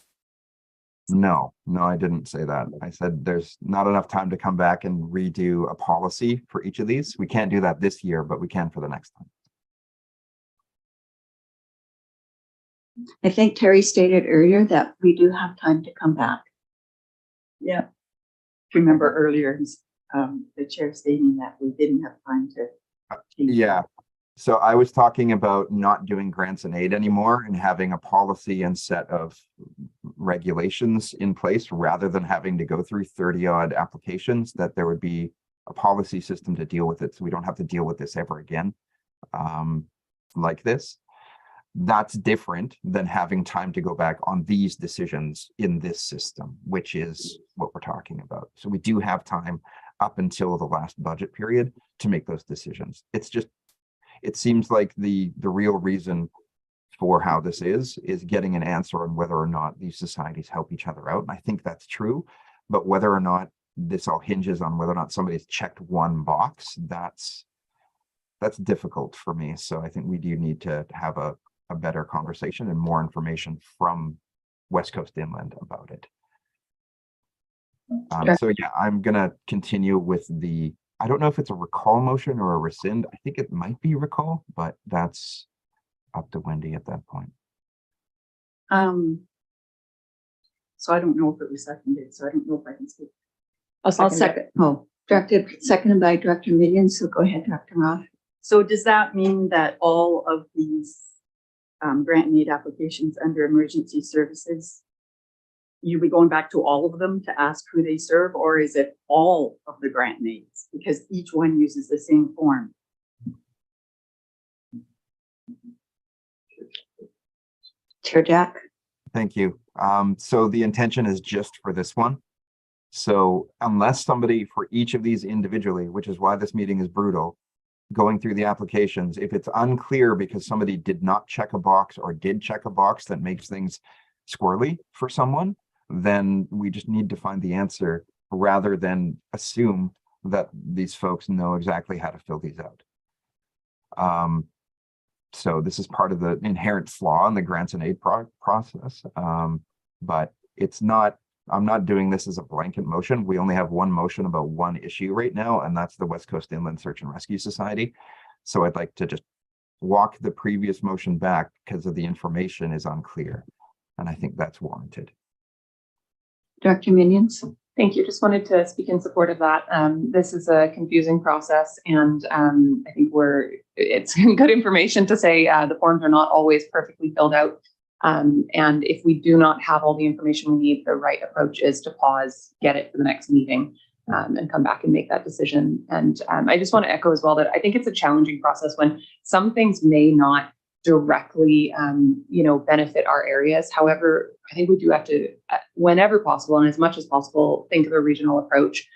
No, I didn't say that. I said there's not enough time to come back and redo a policy for each of these. We can't do that this year, but we can for the next time. I think Terry stated earlier that we do have time to come back. Yeah. Remember earlier, the chair stating that we didn't have time to. Yeah. So I was talking about not doing grants and aid anymore and having a policy and set of regulations in place rather than having to go through 30 odd applications, that there would be a policy system to deal with it. So we don't have to deal with this ever again. like this. That's different than having time to go back on these decisions in this system, which is what we're talking about. So we do have time up until the last budget period to make those decisions. It's just, it seems like the real reason for how this is getting an answer on whether or not these societies help each other out. And I think that's true, but whether or not this all hinges on whether or not somebody's checked one box, that's difficult for me. So I think we do need to have a better conversation and more information from West Coast Inland about it. So yeah, I'm gonna continue with the, I don't know if it's a recall motion or a rescind. I think it might be recall, but that's up to Wendy at that point. So I don't know if it was seconded, so I don't know if I can speak. I'll second. Oh, seconded by Director Millian. So go ahead, Dr. Roth. So does that mean that all of these grant and aid applications under emergency services, you'll be going back to all of them to ask who they serve, or is it all of the grant and aids? Because each one uses the same form. Chair Jack. Thank you. So the intention is just for this one. So unless somebody for each of these individually, which is why this meeting is brutal, going through the applications, if it's unclear because somebody did not check a box or did check a box that makes things squirrely for someone, then we just need to find the answer rather than assume that these folks know exactly how to fill these out. So this is part of the inherent flaw in the grants and aid process. But it's not, I'm not doing this as a blanket motion. We only have one motion about one issue right now, and that's the West Coast Inland Search and Rescue Society. So I'd like to just walk the previous motion back because of the information is unclear. And I think that's warranted. Director Minions. Thank you. Just wanted to speak in support of that. This is a confusing process, and I think it's good information to say the forms are not always perfectly filled out. And if we do not have all the information we need, the right approach is to pause, get it for the next meeting, and come back and make that decision. And I just want to echo as well that I think it's a challenging process when some things may not directly, benefit our areas. However, I think we do have to, whenever possible and as much as possible, think of a regional approach.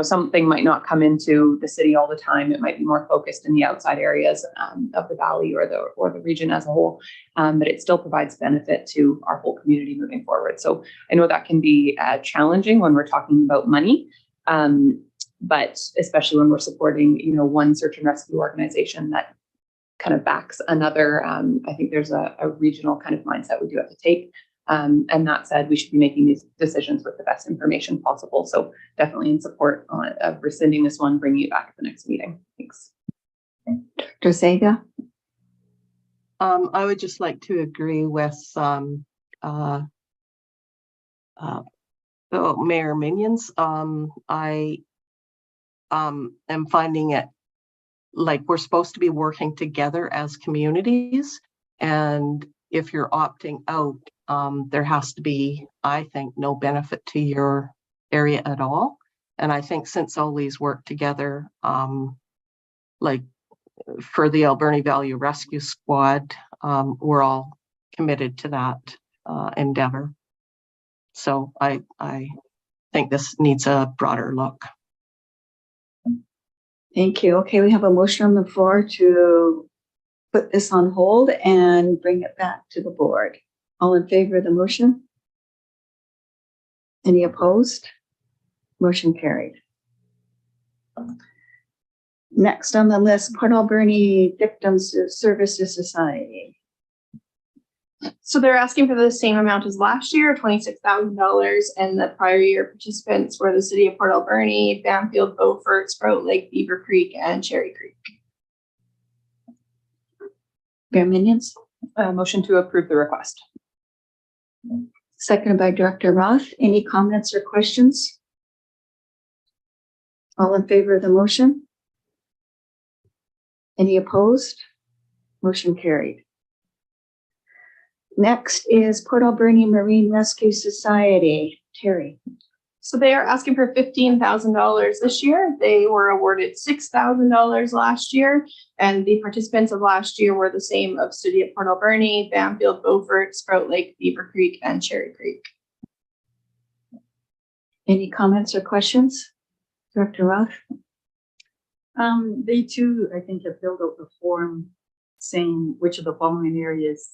Something might not come into the city all the time. It might be more focused in the outside areas of the valley or the region as a whole, but it still provides benefit to our whole community moving forward. So I know that can be challenging when we're talking about money, but especially when we're supporting, one search and rescue organization that kind of backs another. I think there's a regional kind of mindset we do have to take. And that said, we should be making these decisions with the best information possible. So definitely in support of rescinding this one, bringing it back at the next meeting. Thanks. Dr. Sega. I would just like to agree with Mayor Minions. I am finding it like we're supposed to be working together as communities, and if you're opting out, there has to be, I think, no benefit to your area at all. And I think since all these work together, like for the Alberni Valley Rescue Squad, we're all committed to that endeavor. So I think this needs a broader look. Thank you. Okay, we have a motion on the floor to put this on hold and bring it back to the board. All in favor of the motion? Any opposed? Motion carried. Next on the list, Port Alberni Victims Services Society. So they're asking for the same amount as last year, $26,000, and the prior year participants were the city of Port Alberni, Bamfield, Beaufort, Sprout Lake, Beaver Creek, and Cherry Creek. Mayor Minions. Motion to approve the request. Seconded by Director Roth. Any comments or questions? All in favor of the motion? Any opposed? Motion carried. Next is Port Alberni Marine Rescue Society. Terry. So they are asking for $15,000 this year. They were awarded $6,000 last year, and the participants of last year were the same of City of Port Alberni, Bamfield, Beaufort, Sprout Lake, Beaver Creek, and Cherry Creek. Any comments or questions? Director Roth? They too, I think, have filled out the form saying which of the following areas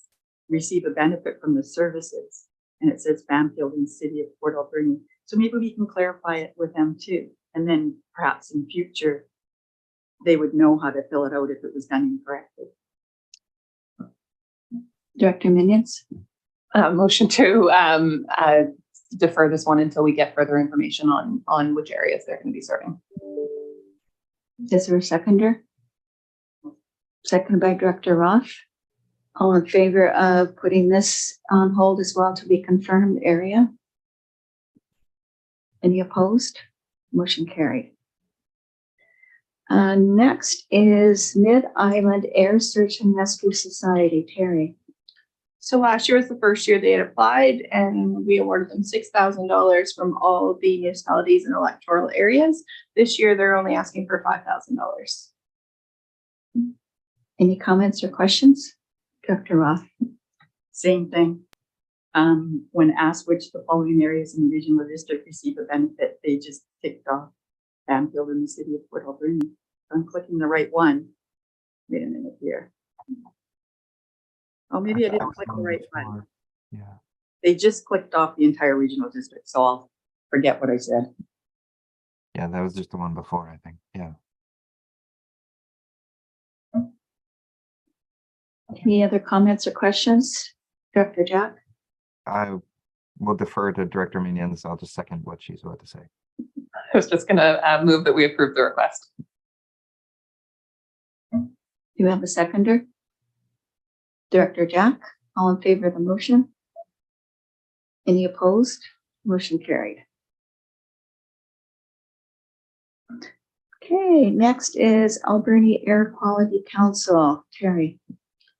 receive a benefit from the services. And it says Bamfield and City of Port Alberni. So maybe we can clarify it with them too. And then perhaps in future, they would know how to fill it out if it was done incorrectly. Director Minions? Motion to defer this one until we get further information on which areas they're going to be serving. Is there a seconder? Seconded by Director Roth. All in favor of putting this on hold as well to be confirmed area? Any opposed? Motion carried. Next is Mid-Island Air Search and Rescue Society. Terry. So last year was the first year they had applied, and we awarded them $6,000 from all the municipalities and electoral areas. This year, they're only asking for $5,000. Any comments or questions? Director Roth. Same thing. When asked which of the following areas in the regional district receive a benefit, they just ticked off Bamfield and the City of Port Alberni. I'm clicking the right one. Wait a minute here. Oh, maybe I didn't click the right one. Yeah. They just clicked off the entire regional district, so I'll forget what I said. Yeah, that was just the one before, I think. Yeah. Any other comments or questions? Director Jack? I will defer to Director Minions. I'll just second what she's about to say. I was just going to move that we approve the request. Do you have a seconder? Director Jack, all in favor of the motion? Any opposed? Motion carried. Okay, next is Alberni Air Quality Council. Terry.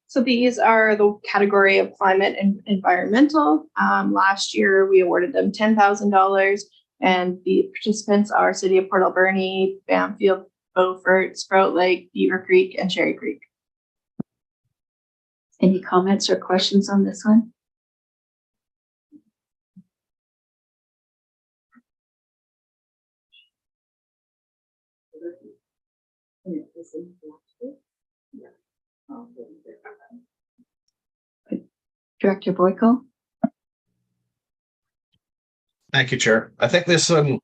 So these are the category of climate and environmental. Last year, we awarded them $10,000, and the participants are City of Port Alberni, Bamfield, Beaufort, Sprout Lake, Beaver Creek, and Cherry Creek. Any comments or questions on this one? Director Boyko? Thank you, Chair. I think this one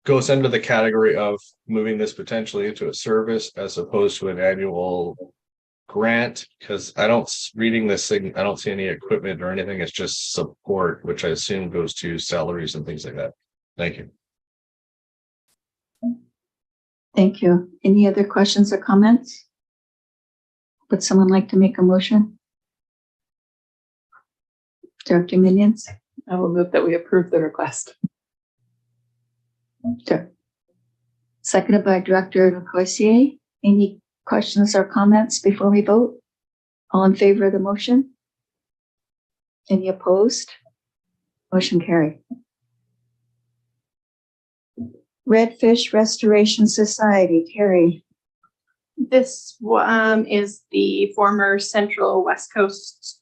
goes into the category of moving this potentially into a service as opposed to an annual grant, because reading this thing, I don't see any equipment or anything. It's just support, which I assume goes to salaries and things like that. Thank you. Thank you. Any other questions or comments? Would someone like to make a motion? Director Minions? I will move that we approve the request. Sure. Seconded by Director Lecourcier. Any questions or comments before we vote? All in favor of the motion? Any opposed? Motion carried. Redfish Restoration Society. Terry. This is the former Central West Coast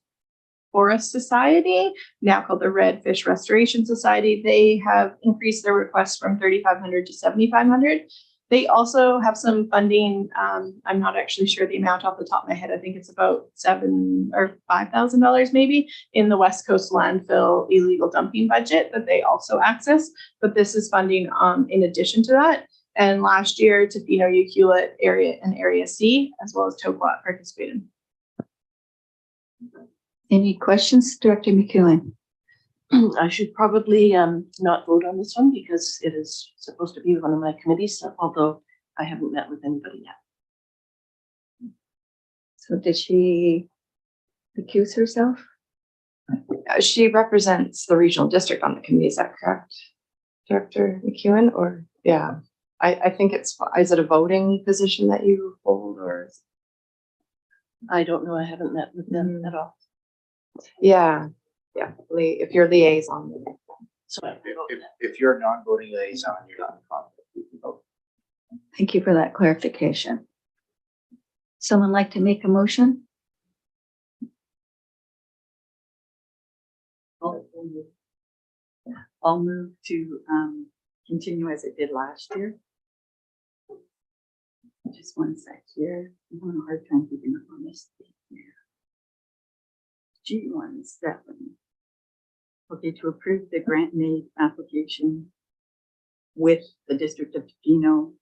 Forest Society, now called the Redfish Restoration Society. They have increased their request from $3,500 to $7,500. They also have some funding. I'm not actually sure the amount off the top of my head. I think it's about $7,000 or $5,000 maybe in the West Coast landfill illegal dumping budget that they also access. But this is funding in addition to that. And last year, Tofino, Ucluelet area and Area C, as well as Toquat, participated. Any questions, Director McEwen? I should probably not vote on this one because it is supposed to be one of my committees, although I haven't met with anybody yet. So did she recuse herself? She represents the regional district on the committee. Is that correct, Director McEwen? Or yeah, I think is it a voting position that you hold, or? I don't know. I haven't met with them at all. Yeah. If you're liaison. So I will vote. If you're a non-voting liaison, you're not in conflict, you can vote. Thank you for that clarification. Someone like to make a motion? I'll move to continue as it did last year. Just one sec here. I'm having a hard time keeping up on this thing here. G17. Okay, to approve the grant made application with the District of Tofino,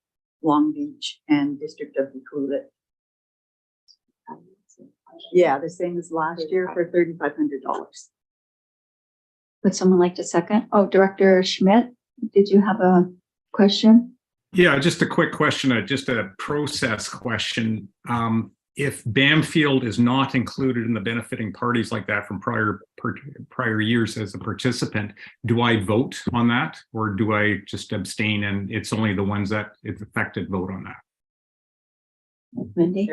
Long Beach, and District of Decollete. Yeah, the same as last year for $3,500. Would someone like to second? Oh, Director Schmidt, did you have a question? Yeah, just a quick question, just a process question. If Bamfield is not included in the benefiting parties like that from prior years as a participant, do I vote on that, or do I just abstain and it's only the ones that it's affected vote on that? Wendy?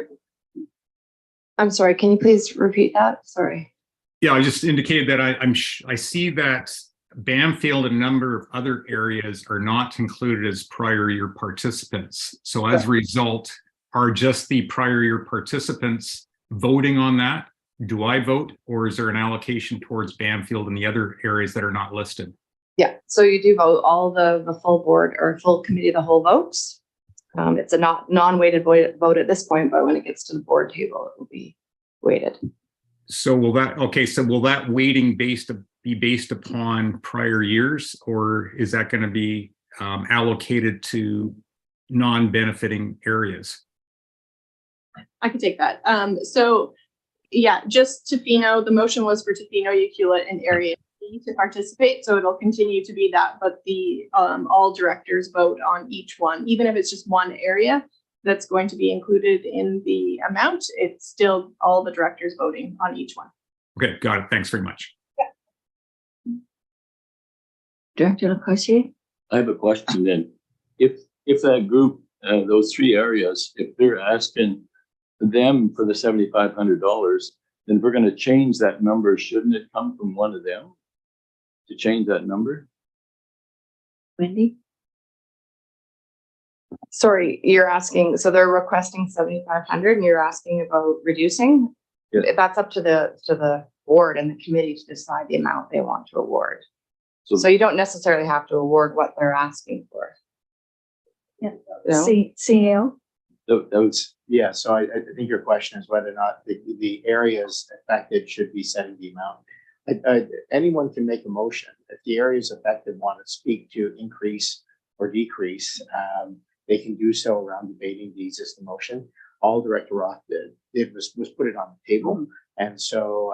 I'm sorry, can you please repeat that? Sorry. Yeah, I just indicated that I see that Bamfield and a number of other areas are not included as prior year participants. So as a result, are just the prior year participants voting on that? Do I vote, or is there an allocation towards Bamfield and the other areas that are not listed? Yeah, so you do vote. All the full board or full committee of the whole votes. It's a non-weighted vote at this point, but when it gets to the board table, it will be weighted. So will that weighting be based upon prior years, or is that going to be allocated to non-benefiting areas? I could take that. So yeah, just Tofino, the motion was for Tofino, Ucluelet, and Area C to participate. So it'll continue to be that, but the all directors vote on each one, even if it's just one area that's going to be included in the amount, it's still all the directors voting on each one. Okay, got it. Thanks very much. Director Lacourcier? I have a question then. If that group, those three areas, if they're asking them for the $7,500, then we're going to change that number. Shouldn't it come from one of them to change that number? Wendy? Sorry, you're asking, so they're requesting 7,500 and you're asking about reducing? Yeah. That's up to the board and the committee to decide the amount they want to award. So You don't necessarily have to award what they're asking for. Yeah. No? CEO? That was, yeah, so I think your question is whether or not the areas affected should be setting the amount. Anyone can make a motion. If the areas affected want to speak to increase or decrease, they can do so around debating the existing motion. All Director Roth did was put it on the table. And so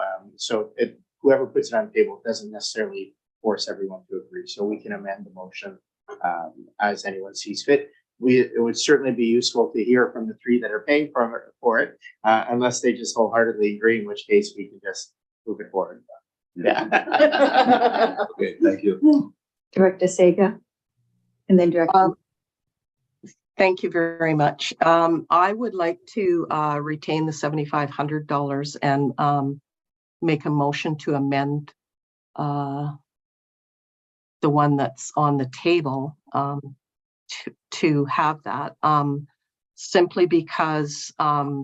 whoever puts it on the table doesn't necessarily force everyone to agree. So we can amend the motion as anyone sees fit. It would certainly be useful to hear from the three that are paying for it, unless they just wholeheartedly agree, in which case we can just move it forward. Yeah. okay, thank you. Director Sega? And then Director. Thank you very much. I would like to retain the $7,500 and make a motion to amend the one that's on the table to have that, simply because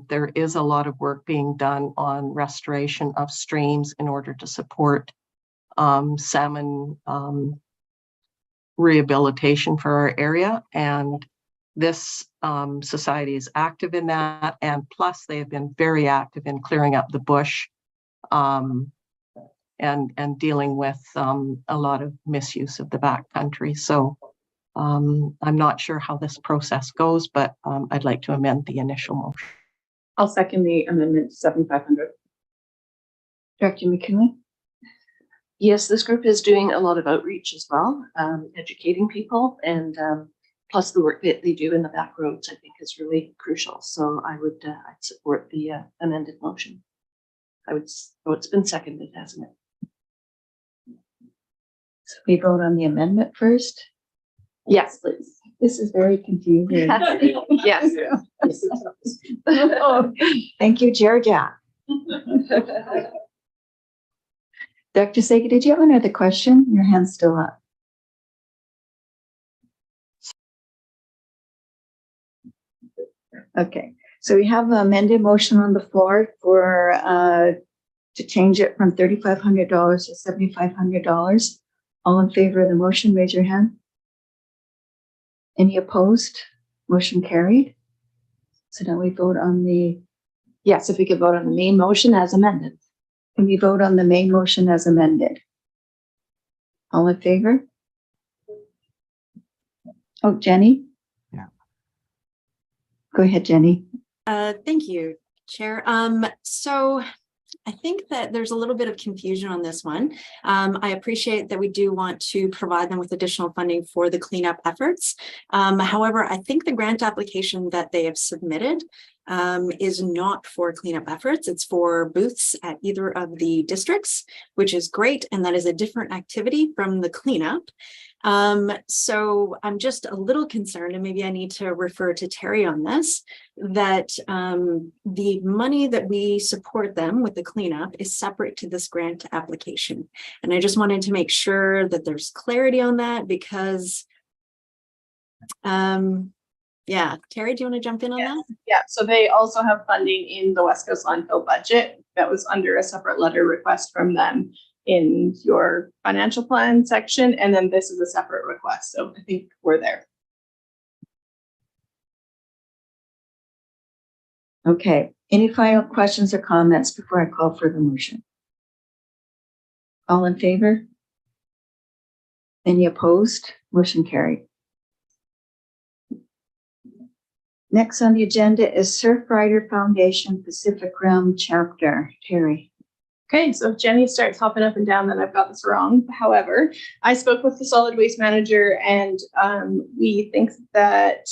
there is a lot of work being done on restoration of streams in order to support salmon rehabilitation for our area. And this society is active in that, and plus they have been very active in clearing up the bush and dealing with a lot of misuse of the backcountry. So I'm not sure how this process goes, but I'd like to amend the initial motion. I'll second the amendment to 7,500. Director McKinley? Yes, this group is doing a lot of outreach as well, educating people, and plus the work that they do in the back roads, I think, is really crucial. So I'd support the amended motion. It's been seconded, hasn't it? So we vote on the amendment first? Yes, please. This is very confusing. Yes. Oh, thank you, Chair Jack. Dr. Sega, did you have another question? Your hand's still up. Okay, so we have an amended motion on the floor for, to change it from $3,500 to $7,500. All in favor of the motion, raise your hand. Any opposed? Motion carried. So now we vote on the, Yes, if we could vote on the main motion as amended. can we vote on the main motion as amended? All in favor? Oh, Jenny? Yeah. Go ahead, Jenny. Thank you, Chair. So I think that there's a little bit of confusion on this one. I appreciate that we do want to provide them with additional funding for the cleanup efforts. However, I think the grant application that they have submitted is not for cleanup efforts. It's for booths at either of the districts, which is great. And that is a different activity from the cleanup. So I'm just a little concerned, and maybe I need to refer to Terry on this, that the money that we support them with the cleanup is separate to this grant application. And I just wanted to make sure that there's clarity on that because, yeah, Terry, do you want to jump in on that? Yeah, so they also have funding in the West Coast landfill budget that was under a separate letter request from them in your financial plan section, and then this is a separate request. So I think we're there. Okay, any final questions or comments before I call for the motion? All in favor? Any opposed? Motion carried. Next on the agenda is Surfrider Foundation Pacific Rim Chapter. Terry. Okay, so if Jenny starts hopping up and down, then I've got this wrong. However, I spoke with the solid waste manager, and we think that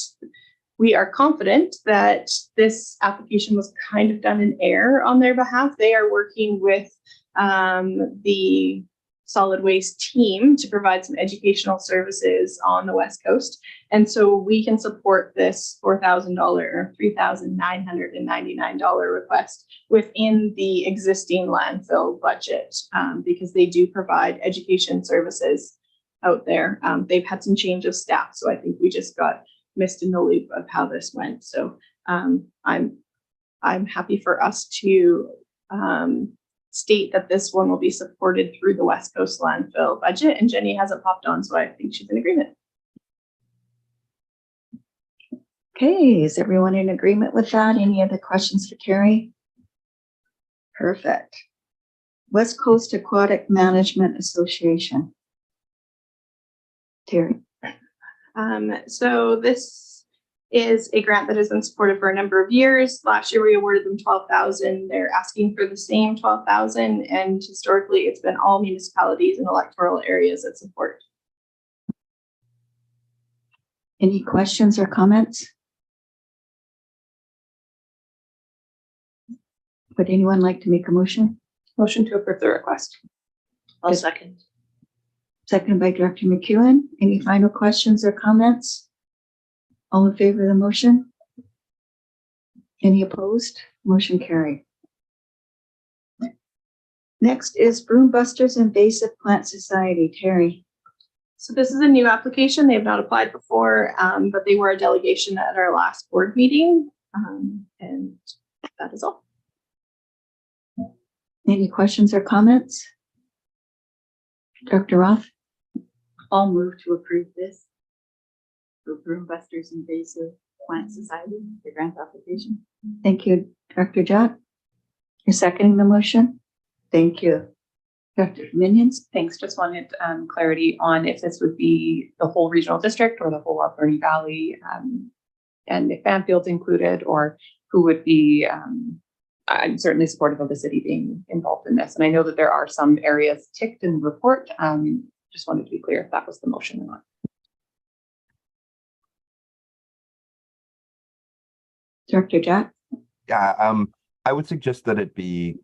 we are confident that this application was kind of done in error on their behalf. They are working with the solid waste team to provide some educational services on the West Coast. And so we can support this $4,000 or $3,999 request within the existing landfill budget because they do provide education services out there. They've had some change of staff, so I think we just got missed in the loop of how this went. So I'm happy for us to state that this one will be supported through the West Coast landfill budget, and Jenny hasn't popped on, so I think she's in agreement. Okay, is everyone in agreement with that? Any other questions for Terry? Perfect. West Coast Aquatic Management Association. Terry. So this is a grant that has been supported for a number of years. Last year, we awarded them $12,000. They're asking for the same $12,000, and historically, it's been all municipalities and electoral areas that support. Any questions or comments? Would anyone like to make a motion? Motion to approve the request. I'll second. Seconded by Director McEwen. Any final questions or comments? All in favor of the motion? Any opposed? Motion carried. Next is Broom Busters Invasive Plant Society. Terry. So this is a new application. They have not applied before, but they were a delegation at our last board meeting, and that is all. Any questions or comments? Dr. Roth? I'll move to approve this for Broom Busters Invasive Plant Society, the grant application. Thank you, Dr. Jott. You're seconding the motion? Thank you. Dr. Minions? Thanks. Just wanted clarity on if this would be the whole regional district or the whole Alberni Valley, and if Banfield's included, or who would be. I'm certainly supportive of the city being involved in this, and I know that there are some areas ticked in the report. Just wanted to be clear if that was the motion or not. Dr. Jott? Yeah, I would suggest that it be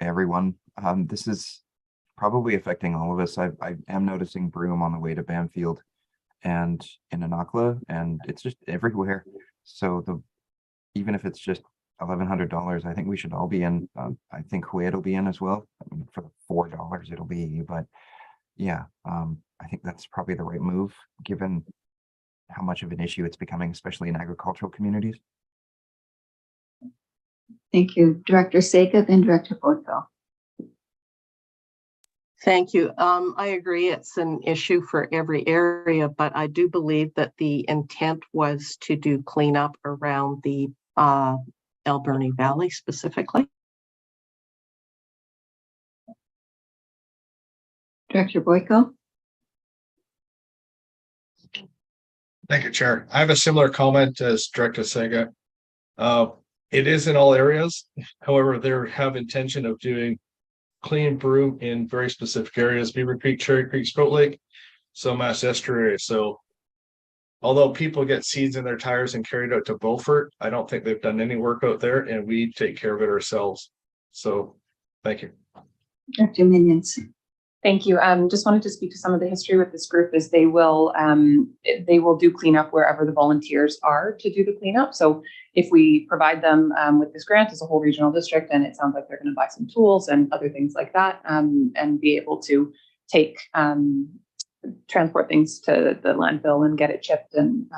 everyone. This is probably affecting all of us. I am noticing broom on the way to Banfield and in Anakla, and it's just everywhere. So even if it's just $1,100, I think we should all be in. I think Huet will be in as well. I mean, for the $4 it'll be, but yeah, I think that's probably the right move given how much of an issue it's becoming, especially in agricultural communities. Thank you. Director Sega, then Director Boyko. Thank you. I agree it's an issue for every area, but I do believe that the intent was to do cleanup around the Alberni Valley specifically. Director Boyko. Thank you, Chair. I have a similar comment as Director Sega. It is in all areas. However, they have intention of doing clean broom in very specific areas, Beaver Creek, Cherry Creek, Sprout Lake, so Mass Estuary. So although people get seeds in their tires and carried out to Beaufort, I don't think they've done any work out there, and we take care of it ourselves. So thank you. Director Minions. Thank you. Just wanted to speak to some of the history with this group is they will do cleanup wherever the volunteers are to do the cleanup. So if we provide them with this grant as a whole regional district, and it sounds like they're going to buy some tools and other things like that, and be able to take transport things to the landfill and get it chipped. And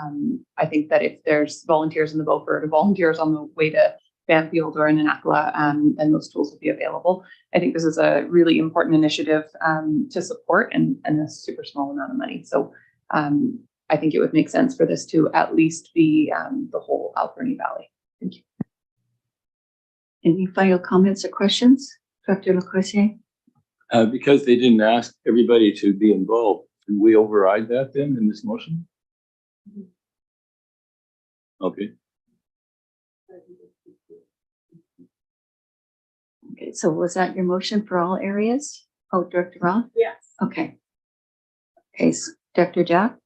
I think that if there's volunteers in the Beaufort or volunteers on the way to Banfield or in Anakla, and those tools will be available. I think this is a really important initiative to support and a super small amount of money. So I think it would make sense for this to at least be the whole Alberni Valley. Thank you. Any final comments or questions? Dr. Lecourcier? Because they didn't ask everybody to be involved, can we override that then in this motion? Okay. Okay, so was that your motion for all areas? Oh, Director Roth? Yes. Okay. Okay, so Dr. Jack?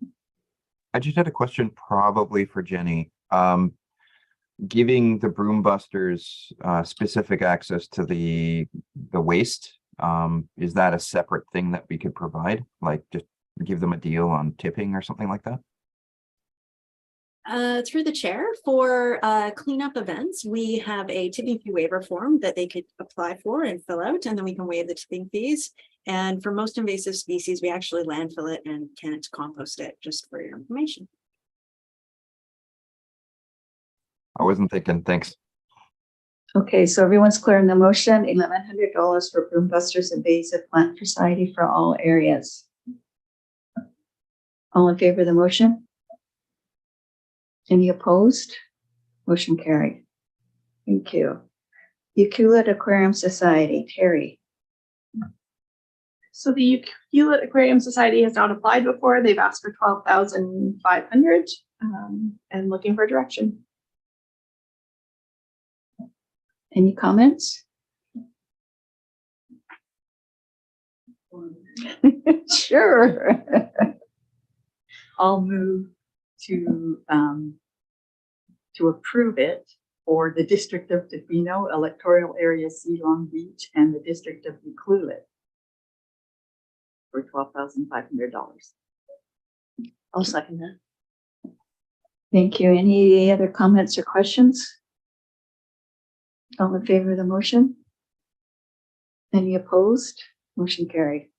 I just had a question probably for Jenny. Giving the broom busters specific access to the waste, is that a separate thing that we could provide? Like just give them a deal on tipping or something like that? Through the chair for cleanup events, we have a tipping fee waiver form that they could apply for and fill out, and then we can waive the tipping fees. And for most invasive species, we actually landfill it and can't compost it, just for your information. I wasn't thinking, thanks. Okay, so everyone's clear on the motion, $1,100 for Broom Busters Invasive Plant Society for all areas. All in favor of the motion? Any opposed? Motion carried. Thank you. Ucluelet Aquarium Society, Terry. So the Ucluelet Aquarium Society has not applied before. They've asked for 12,500 and looking for direction. Any comments? Sure. I'll move to approve it for the District of Tofino, Electoral Area C Long Beach, and the District of Ucluelet for $12,500. I'll second that. Thank you. Any other comments or questions? All in favor of the motion? Any opposed? Motion carried.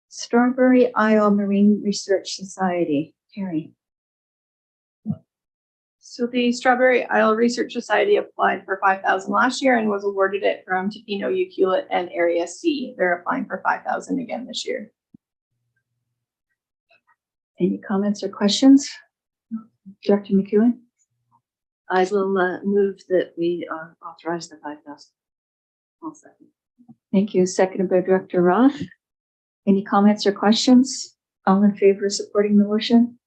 Strawberry Isle Marine Research Society, Terry. So the Strawberry Isle Research Society applied for 5,000 last year and was awarded it from Tofino, Ucluelet, and Area C. They're applying for 5,000 again this year. Any comments or questions? Director McEwen? I will move that we authorize the 5,000. I'll second. Thank you. Seconded by Director Roth. Any comments or questions? All in favor of supporting the motion?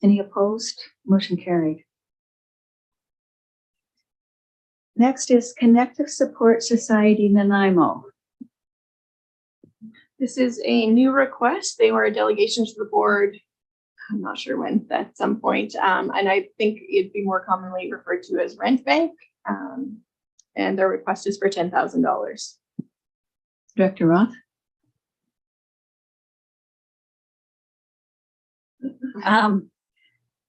Any opposed? Motion carried. Next is Connective Support Society, Nanaimo. This is a new request. They were a delegation to the board. I'm not sure when, at some point. And I think it'd be more commonly referred to as Rent Bank. And their request is for $10,000. Director Roth?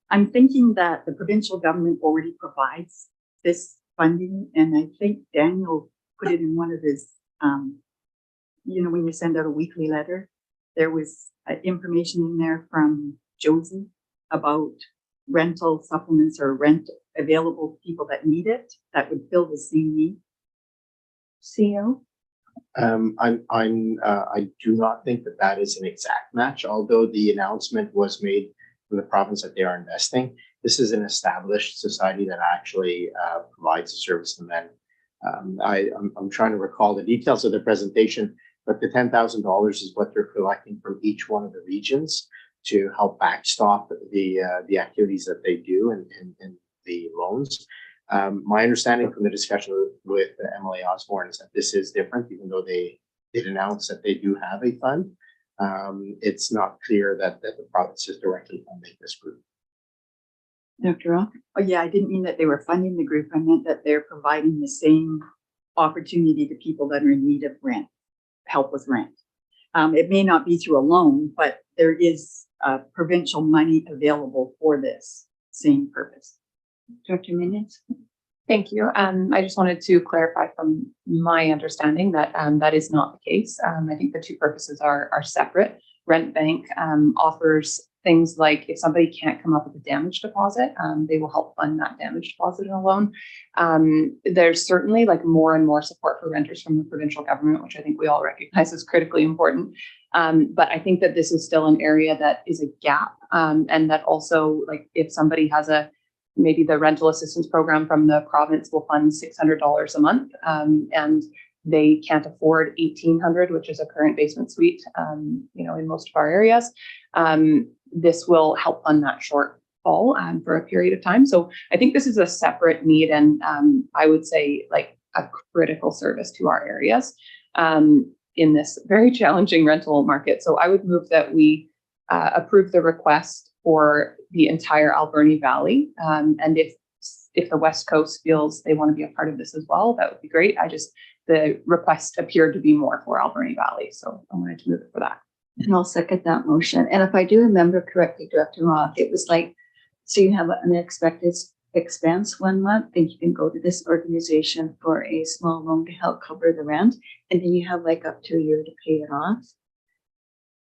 I'm thinking that the provincial government already provides this funding, and I think Daniel put it in one of his, when you send out a weekly letter, there was information in there from Josie about rental supplements or rent available to people that need it, that would fill the same need? CEO? I do not think that that is an exact match, although the announcement was made from the province that they are investing. This is an established society that actually provides a service to men. I'm trying to recall the details of the presentation, but the $10,000 is what they're collecting from each one of the regions to help backstop the activities that they do and the loans. My understanding from the discussion with Emily Osborne is that this is different, even though they did announce that they do have a fund. It's not clear that the province is directly funding this group. Dr. Rock? Oh, yeah, I didn't mean that they were funding the group. I meant that they're providing the same opportunity to people that are in need of rent, help with rent. It may not be through a loan, but there is provincial money available for this same purpose. Dr. Minions? Thank you. I just wanted to clarify from my understanding that that is not the case. I think the two purposes are separate. Rent Bank offers things like if somebody can't come up with a damage deposit, they will help fund that damage deposit in a loan. There's certainly like more and more support for renters from the provincial government, which I think we all recognize is critically important. But I think that this is still an area that is a gap, and that also like if somebody has maybe the rental assistance program from the province will fund $600 a month, and they can't afford $1,800, which is a current basement suite, in most of our areas. This will help fund that shortfall for a period of time. So I think this is a separate need, and I would say like a critical service to our areas in this very challenging rental market. So I would move that we approve the request for the entire Alberni Valley. And if the West Coast feels they want to be a part of this as well, that would be great. The request appeared to be more for Alberni Valley. So I wanted to move it for that. And I'll second that motion. And if I do remember correctly, Dr. Roth, it was like, so you have an unexpected expense 1 month, then you can go to this organization for a small loan to help cover the rent. And then you have like up to a year to pay it off.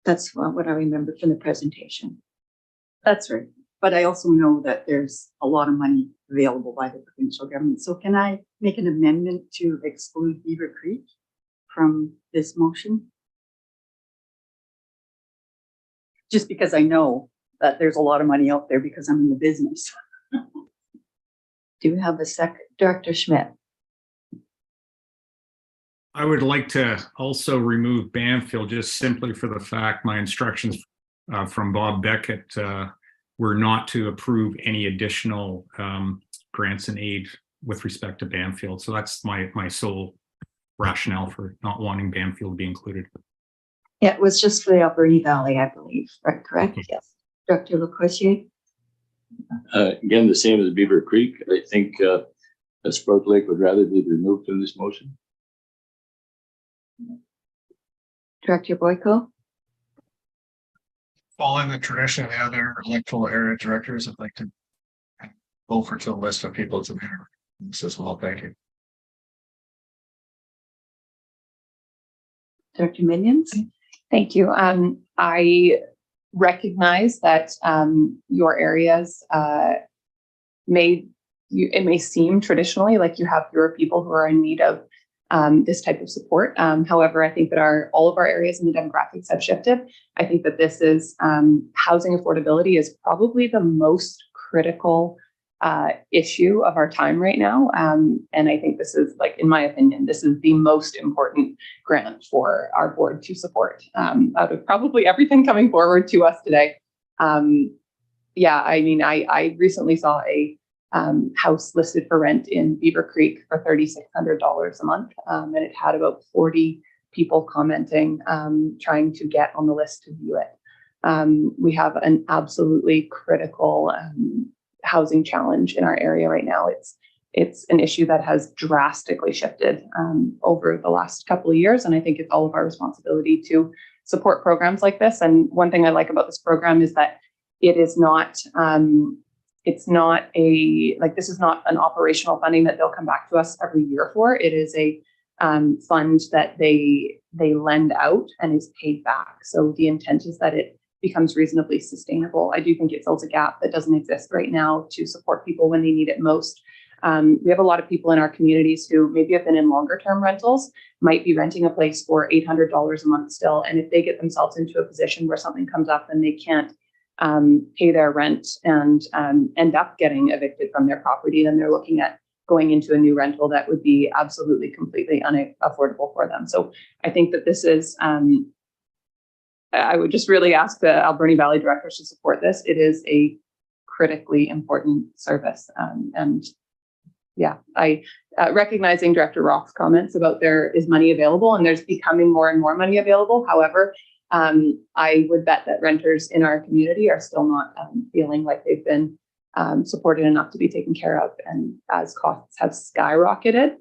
That's what I remember from the presentation. That's right. But I also know that there's a lot of money available by the provincial government. So can I make an amendment to exclude Beaver Creek from this motion? Just because I know that there's a lot of money out there because I'm in the business. Do you have a second, Director Schmidt? I would like to also remove Banfield just simply for the fact my instructions from Bob Beckett were not to approve any additional grants and aid with respect to Banfield. So that's my sole rationale for not wanting Banfield to be included. Yeah, it was just for the Alberni Valley, I believe, right? Correct? Yes. Dr. LeCourcier? Again, the same as Beaver Creek. I think Sprout Lake would rather be removed from this motion. Director Boyko? Following the tradition of the other electoral area directors, I'd like to go for to a list of people to this as well. Thank you. Dr. Minions? Thank you. I recognize that your areas it may seem traditionally like you have fewer people who are in need of this type of support. However, I think that all of our areas and the demographics have shifted. I think that this is housing affordability is probably the most critical issue of our time right now. And I think this is, like, in my opinion, this is the most important grant for our board to support out of probably everything coming forward to us today. Yeah, I mean, I recently saw a house listed for rent in Beaver Creek for $3,600 a month. And it had about 40 people commenting, trying to get on the list to view it. We have an absolutely critical housing challenge in our area right now. It's an issue that has drastically shifted over the last couple of years. And I think it's all of our responsibility to support programs like this. And one thing I like about this program is that it is not, this is not an operational funding that they'll come back to us every year for. It is a fund that they lend out and is paid back. So the intent is that it becomes reasonably sustainable. I do think it fills a gap that doesn't exist right now to support people when they need it most. We have a lot of people in our communities who maybe have been in longer term rentals, might be renting a place for $800 a month still. And if they get themselves into a position where something comes up and they can't pay their rent and end up getting evicted from their property, then they're looking at going into a new rental that would be absolutely completely unaffordable for them. So I think that this is, I would just really ask the Alberni Valley directors to support this. It is a critically important service. And yeah, recognizing Director Roth's comments about there is money available and there's becoming more and more money available. However, I would bet that renters in our community are still not feeling like they've been supported enough to be taken care of. And as costs have skyrocketed,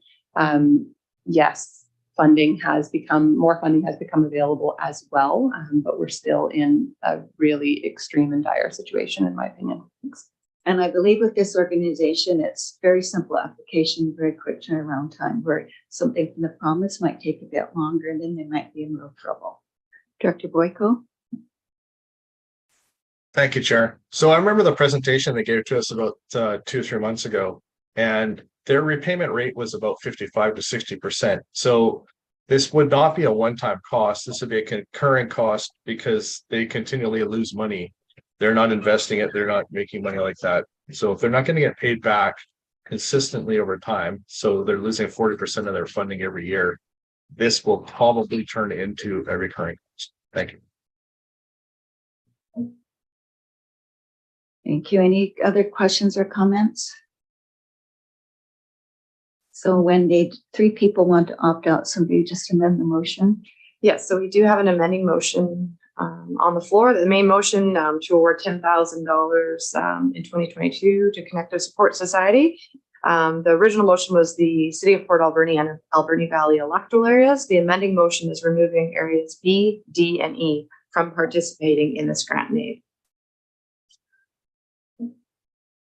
yes, more funding has become available as well, but we're still in a really extreme and dire situation, in my opinion. Thanks. And I believe with this organization, it's very simple application, very quick turnaround time, where something from the promise might take a bit longer and then they might be in real trouble. Director Boyko? Thank you, Chair. So I remember the presentation they gave to us about 2 or 3 months ago, and their repayment rate was about 55 to 60%. So this would not be a one-time cost. This would be a concurrent cost because they continually lose money. They're not investing it. They're not making money like that. So if they're not going to get paid back consistently over time, so they're losing 40% of their funding every year, this will probably turn into a recurring cost. Thank you. Thank you. Any other questions or comments? So when 3 people want to opt out, somebody just amend the motion. Yes, so we do have an amending motion on the floor. The main motion to award $10,000 in 2022 to Connective Support Society. The original motion was the City of Port Alberni and Alberni Valley electoral areas. The amending motion is removing areas B, D, and E from participating in this grant and aid.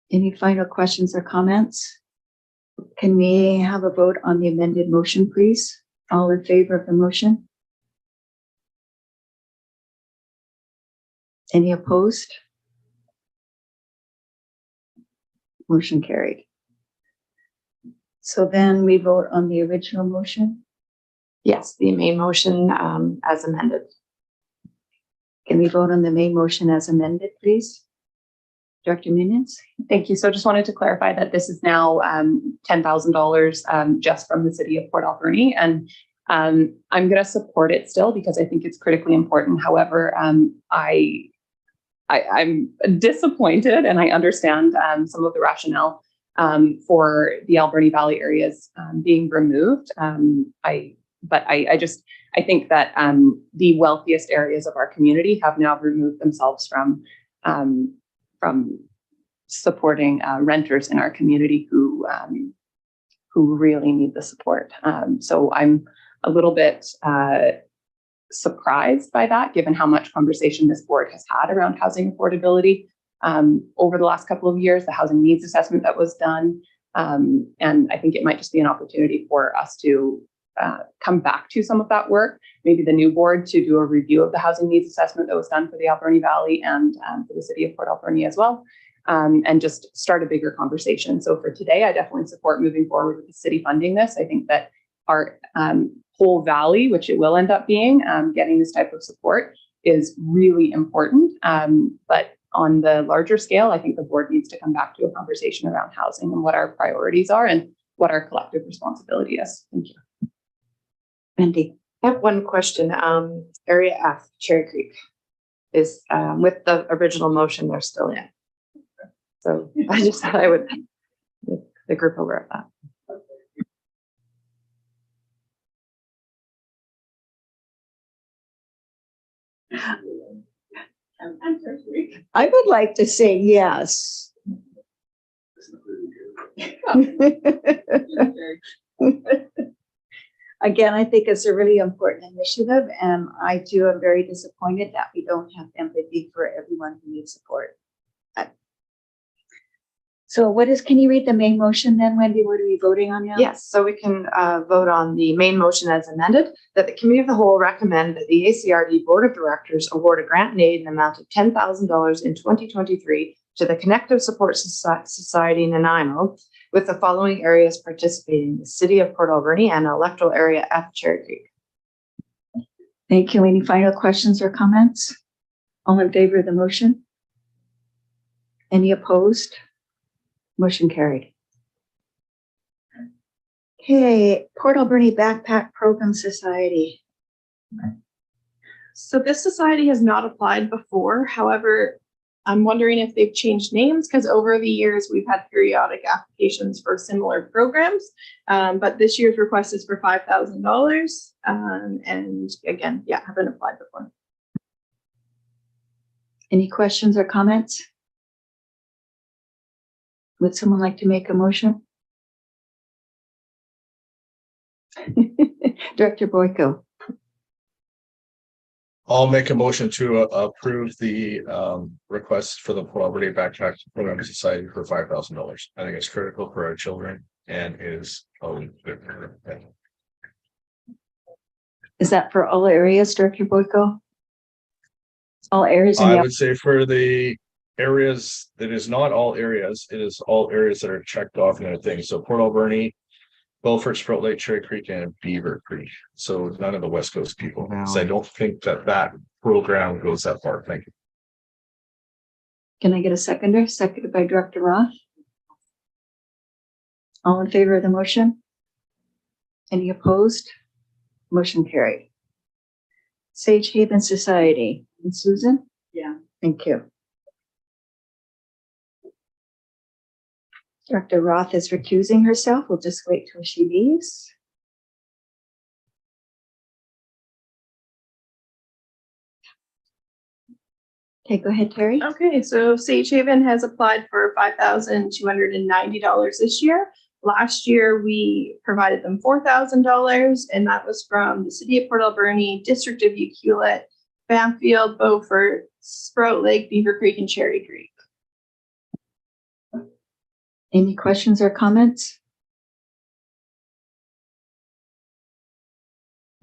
Any final questions or comments? Can we have a vote on the amended motion, please? All in favor of the motion? Any opposed? Motion carried. So then we vote on the original motion. Yes, the main motion as amended. Can we vote on the main motion as amended, please? Director Minions? Thank you. So just wanted to clarify that this is now $10,000 just from the City of Port Alberni. And I'm going to support it still because I think it's critically important. However, I'm disappointed, and I understand some of the rationale for the Alberni Valley areas being removed. I think that the wealthiest areas of our community have now removed themselves from supporting renters in our community who really need the support. So I'm a little bit surprised by that, given how much conversation this board has had around housing affordability over the last couple of years, the housing needs assessment that was done. And I think it might just be an opportunity for us to come back to some of that work, maybe the new board to do a review of the housing needs assessment that was done for the Alberni Valley and for the City of Port Alberni as well, and just start a bigger conversation. So for today, I definitely support moving forward with the city funding this. I think that our whole valley, which it will end up being, getting this type of support is really important. But on the larger scale, I think the board needs to come back to a conversation around housing and what our priorities are and what our collective responsibility is. Thank you. Wendy? I have one question. Area F, Cherry Creek, is with the original motion, they're still in. So I just thought I would make the group aware of that. I would like to say yes. Again, I think it's a really important initiative, and I too am very disappointed that we don't have empathy for everyone who needs support. So can you read the main motion then, Wendy? What are we voting on now? Yes, so we can vote on the main motion as amended, that the Committee of the Whole recommend that the ACRD Board of Directors award a grant and aid in the amount of $10,000 in 2023 to the Connective Support Society Nanaimo, with the following areas participating: the City of Port Alberni and electoral area F Cherry Creek. Thank you. Any final questions or comments? All in favor of the motion? Any opposed? Motion carried. Okay, Port Alberni Backpack Program Society. So this society has not applied before. However, I'm wondering if they've changed names, because over the years we've had periodic applications for similar programs. But this year's request is for $5,000. And again, yeah, haven't applied before. Any questions or comments? Would someone like to make a motion? Director Boyko. I'll make a motion to approve the request for the Port Alberni Backpack Program Society for $5,000. I think it's critical for our children and is Is that for all areas, Director Boyko? All areas? I would say for the areas, that is not all areas, it is all areas that are checked off in a thing. So Port Alberni, Beaufort, Sprout Lake, Cherry Creek, and Beaver Creek. So none of the West Coast people. So I don't think that program goes that far. Thank you. Can I get a seconder? Seconded by Director Roth. All in favor of the motion? Any opposed? Motion carried. Sage Haven Society. And Susan? Yeah. Thank you. Director Roth is recusing herself. We'll just wait till she leaves. Okay, go ahead, Terry. Okay, so Sage Haven has applied for $5,290 this year. Last year, we provided them $4,000, and that was from the City of Port Alberni, District of Ucluelet, Banfield, Beaufort, Sprout Lake, Beaver Creek, and Cherry Creek. Any questions or comments?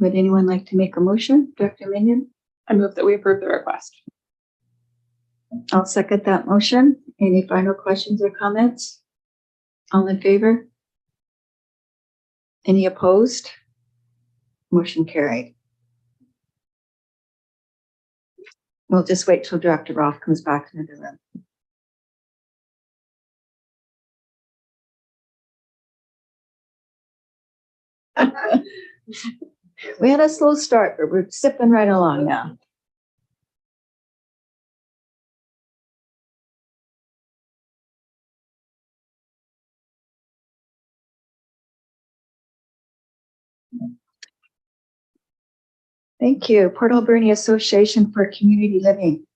Would anyone like to make a motion? Director Minion? I move that we approve the request. I'll second that motion. Any final questions or comments? All in favor? Any opposed? Motion carried. We'll just wait till Director Roth comes back into the room. We had a slow start, but we're sipping right along now. Thank you. Port Alberni Association for Community Living.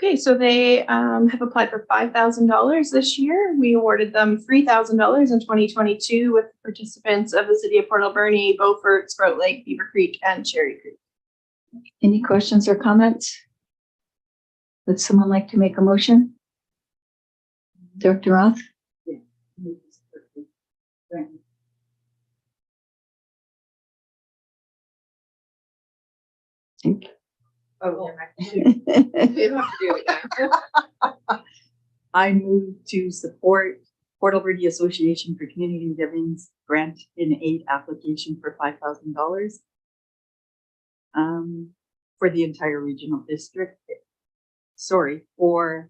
Okay, so they have applied for $5,000 this year. We awarded them $3,000 in 2022 with participants of the City of Port Alberni, Beaufort, Sprout Lake, Beaver Creek, and Cherry Creek. Any questions or comments? Would someone like to make a motion? Director Roth? Thank you. Oh, You have to do it again. I move to support Port Alberni Association for Community Living's grant in aid application for $5,000 for the entire regional district. Sorry, for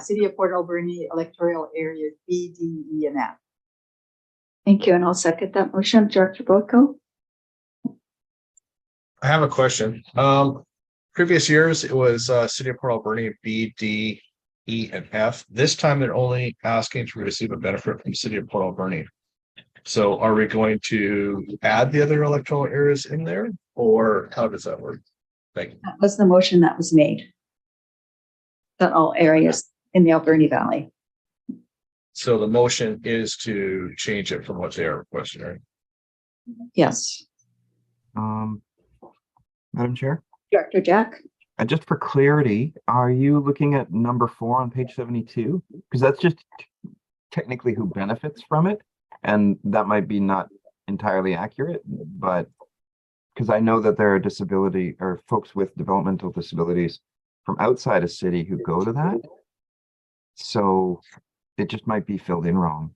City of Port Alberni electoral areas B, D, E, and F. Thank you, and I'll second that motion. Director Boyko? I have a question. Previous years, it was City of Port Alberni, B, D, E, and F. This time, they're only asking to receive a benefit from City of Port Alberni. So are we going to add the other electoral areas in there, or how does that work? Thank you. That was the motion that was made. That all areas in the Alberni Valley. So the motion is to change it from what they are requesting, right? Yes. Madam Chair? Director Jack? And just for clarity, are you looking at number 4 on page 72? Because that's just technically who benefits from it. And that might be not entirely accurate, but because I know that there are disability or folks with developmental disabilities from outside a city who go to that. So it just might be filled in wrong.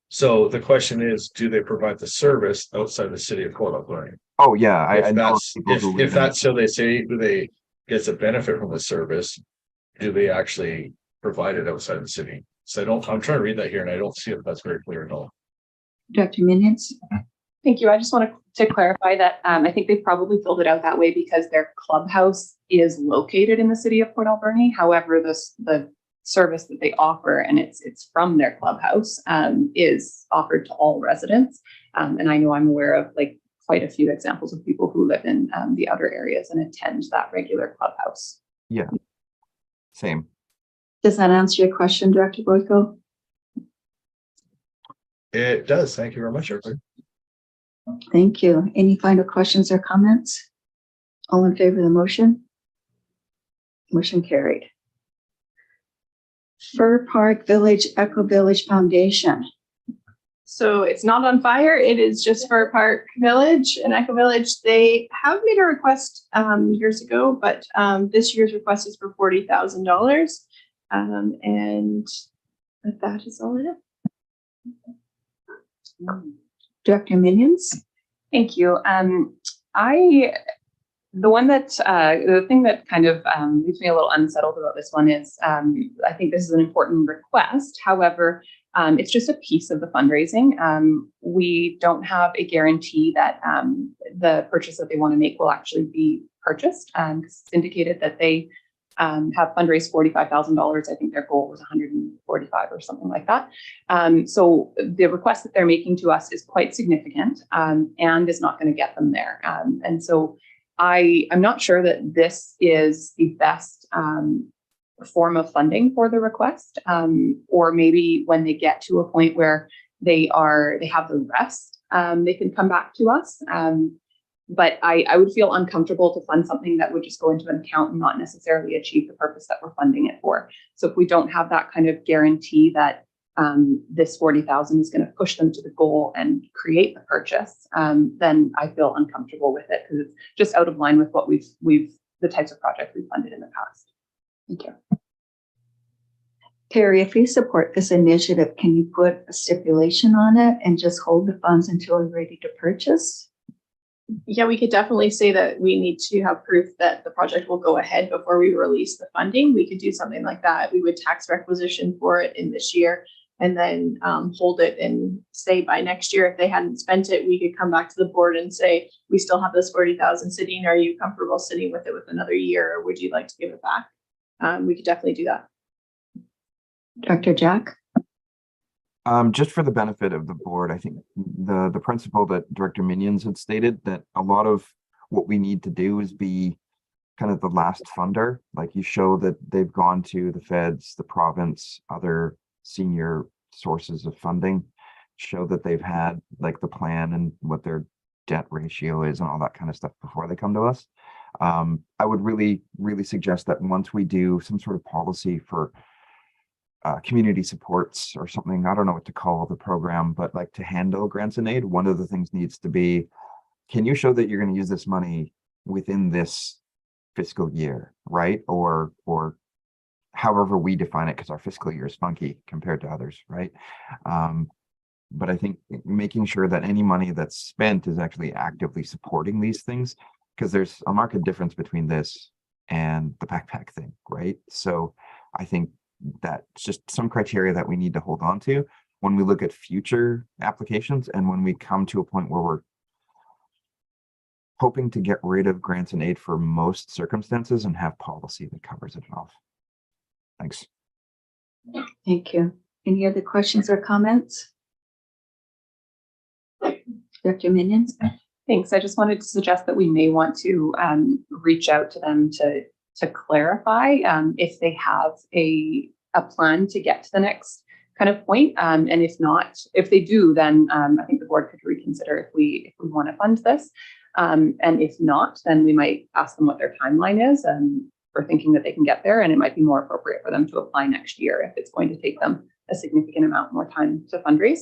So the question is, do they provide the service outside the city of Port Alberni? Oh yeah, I If know that's, people who live if in- that's so they say, do they gets a benefit from the service? Do they actually provide it outside the city? So I'm trying to read that here and I don't see if that's very clear at all. Dr. Minions? Thank you. I just wanted to clarify that I think they probably filled it out that way because their clubhouse is located in the city of Port Alberni. However, the service that they offer, and it's from their clubhouse, is offered to all residents. And I know I'm aware of like quite a few examples of people who live in the outer areas and attend that regular clubhouse. Yeah, same. Does that answer your question, Director Boyko? It does. Thank you very much, everybody. Thank you. Any final questions or comments? All in favor of the motion? Motion carried. Fir Park Village Eco Village Foundation. So it's not on fire. It is just for Park Village and Eco Village. They have made a request years ago, but this year's request is for $40,000. And that is all it is. Director Minions? Thank you. The thing that kind of leaves me a little unsettled about this one is I think this is an important request. However, it's just a piece of the fundraising. We don't have a guarantee that the purchase that they want to make will actually be purchased. It's indicated that they have fundraised $45,000. I think their goal was 145 or something like that. So the request that they're making to us is quite significant and is not going to get them there. And so I'm not sure that this is the best form of funding for the request, or maybe when they get to a point where they have the rest, they can come back to us. But I would feel uncomfortable to fund something that would just go into an account and not necessarily achieve the purpose that we're funding it for. So if we don't have that kind of guarantee that this 40,000 is going to push them to the goal and create the purchase, then I feel uncomfortable with it because it's just out of line with what the types of projects we've funded in the past. Thank you. Terry, if you support this initiative, can you put a stipulation on it and just hold the funds until we're ready to purchase? Yeah, we could definitely say that we need to have proof that the project will go ahead before we release the funding. We could do something like that. We would tax requisition for it in this year and then hold it and say by next year, if they hadn't spent it, we could come back to the board and say, we still have this 40,000 sitting. Are you comfortable sitting with it with another year? Or would you like to give it back? We could definitely do that. Dr. Jack? Just for the benefit of the board, I think the principle that Director Minions had stated, that a lot of what we need to do is be kind of the last funder. Like you show that they've gone to the feds, the province, other senior sources of funding, show that they've had like the plan and what their debt ratio is and all that kind of stuff before they come to us. I would really, really suggest that once we do some sort of policy for community supports or something, I don't know what to call the program, but like to handle grants and aid, one of the things needs to be, can you show that you're going to use this money within this fiscal year, right? Or however we define it, because our fiscal year is funky compared to others, right? But I think making sure that any money that's spent is actually actively supporting these things, because there's a marked difference between this and the backpack thing, right? So I think that's just some criteria that we need to hold on to when we look at future applications and when we come to a point where we're hoping to get rid of grants and aid for most circumstances and have policy that covers it off. Thanks. Thank you. Any other questions or comments? Dr. Minions? Thanks. I just wanted to suggest that we may want to reach out to them to clarify if they have a plan to get to the next kind of point. And if not, if they do, then I think the board could reconsider if we want to fund this. And if not, then we might ask them what their timeline is, and we're thinking that they can get there, and it might be more appropriate for them to apply next year if it's going to take them a significant amount more time to fundraise.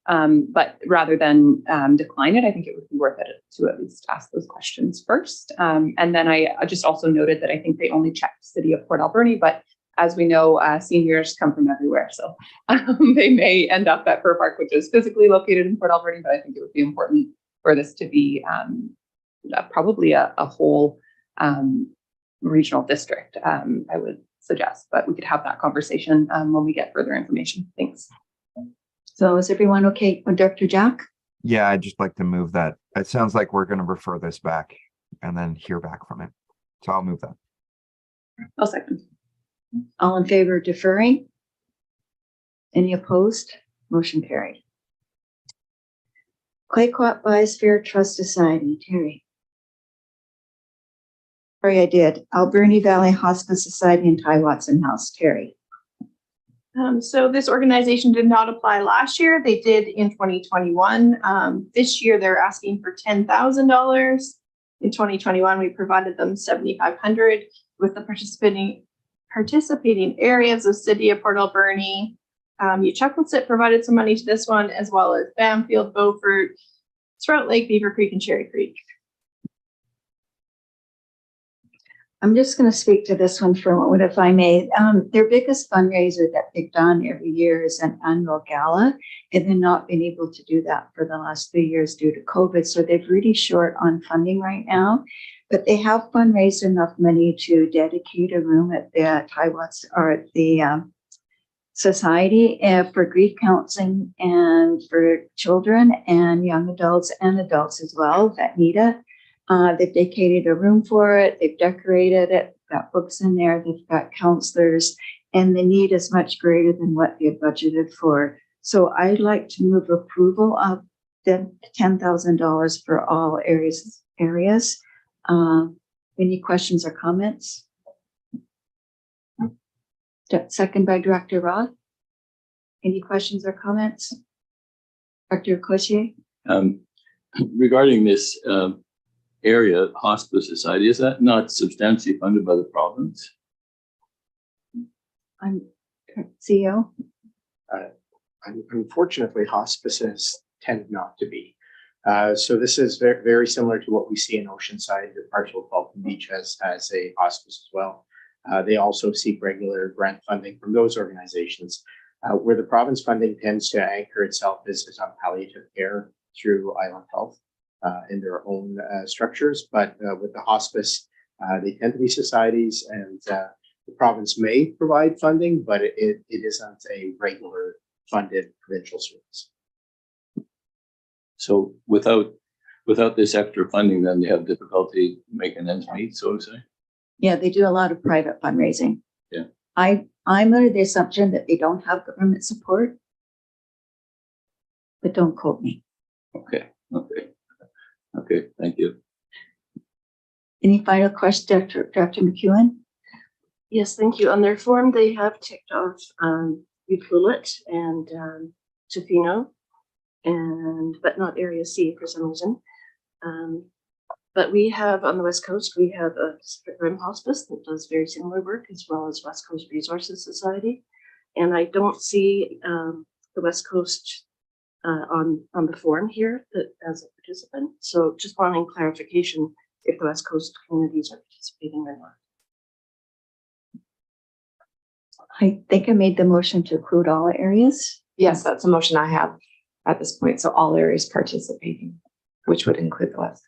But rather than decline it, I think it would be worth it to at least ask those questions first. And then I just also noted that I think they only checked the city of Port Alberni, but as we know, seniors come from everywhere. So they may end up at Fur Park, which is physically located in Port Alberni, but I think it would be important for this to be probably a whole regional district, I would suggest, but we could have that conversation when we get further information. Thanks. So is everyone okay with Dr. Jack? Yeah, I'd just like to move that. It sounds like we're going to refer this back and then hear back from it. So I'll move that. I'll second. All in favor of deferring? Any opposed? Motion carried. Quayquat Biosphere Trust Society, Terry. Sorry, I did. Alberni Valley Hospice Society and Ty Watson House, Terry. So this organization did not apply last year. They did in 2021. This year they're asking for $10,000. In 2021, we provided them $7,500 with the participating areas of City of Port Alberni. Uchuckwitsit provided some money to this one, as well as Bamfield, Beaufort, Sprout Lake, Beaver Creek, and Cherry Creek. I'm just going to speak to this one for a moment, if I may. Their biggest fundraiser that they've done every year is an annual gala, and they've not been able to do that for the last 3 years due to COVID. So they're really short on funding right now, but they have fundraised enough money to dedicate a room at the Taiwats or at the society for grief counseling and for children and young adults and adults as well that need it. They've dedicated a room for it. They've decorated it. They've got books in there. They've got counselors, and the need is much greater than what they had budgeted for. So I'd like to move approval of the $10,000 for all areas. Any questions or comments? Second by Director Roth. Any questions or comments? Dr. Cochier? Regarding this area, Hospice Society, is that not substantially funded by the province? I'm CEO. Unfortunately, hospices tend not to be. So this is very, very similar to what we see in Oceanside. The partial Falcon Beach has a hospice as well. They also seek regular grant funding from those organizations. Where the province funding tends to anchor itself is on palliative care through Island Health in their own structures. But with the hospice, they tend to be societies, and the province may provide funding, but it isn't a regular funded provincial service. So without this extra funding, then they have difficulty making ends meet, so to say? Yeah, they do a lot of private fundraising. Yeah. I'm under the assumption that they don't have government support, but don't quote me. Okay, thank you. Any final question, Dr. McEwen? Yes, thank you. On their form, they have ticked off Ucluelet and Tofino, but not Area C for some reason. But we have on the West Coast, we have a Pacific Rim Hospice that does very similar work, as well as West Coast Resources Society. And I don't see the West Coast on the form here as a participant. So just wanting clarification if the West Coast communities are participating or not. I think I made the motion to include all areas. Yes, that's a motion I have at this point. So all areas participating, which would include the West.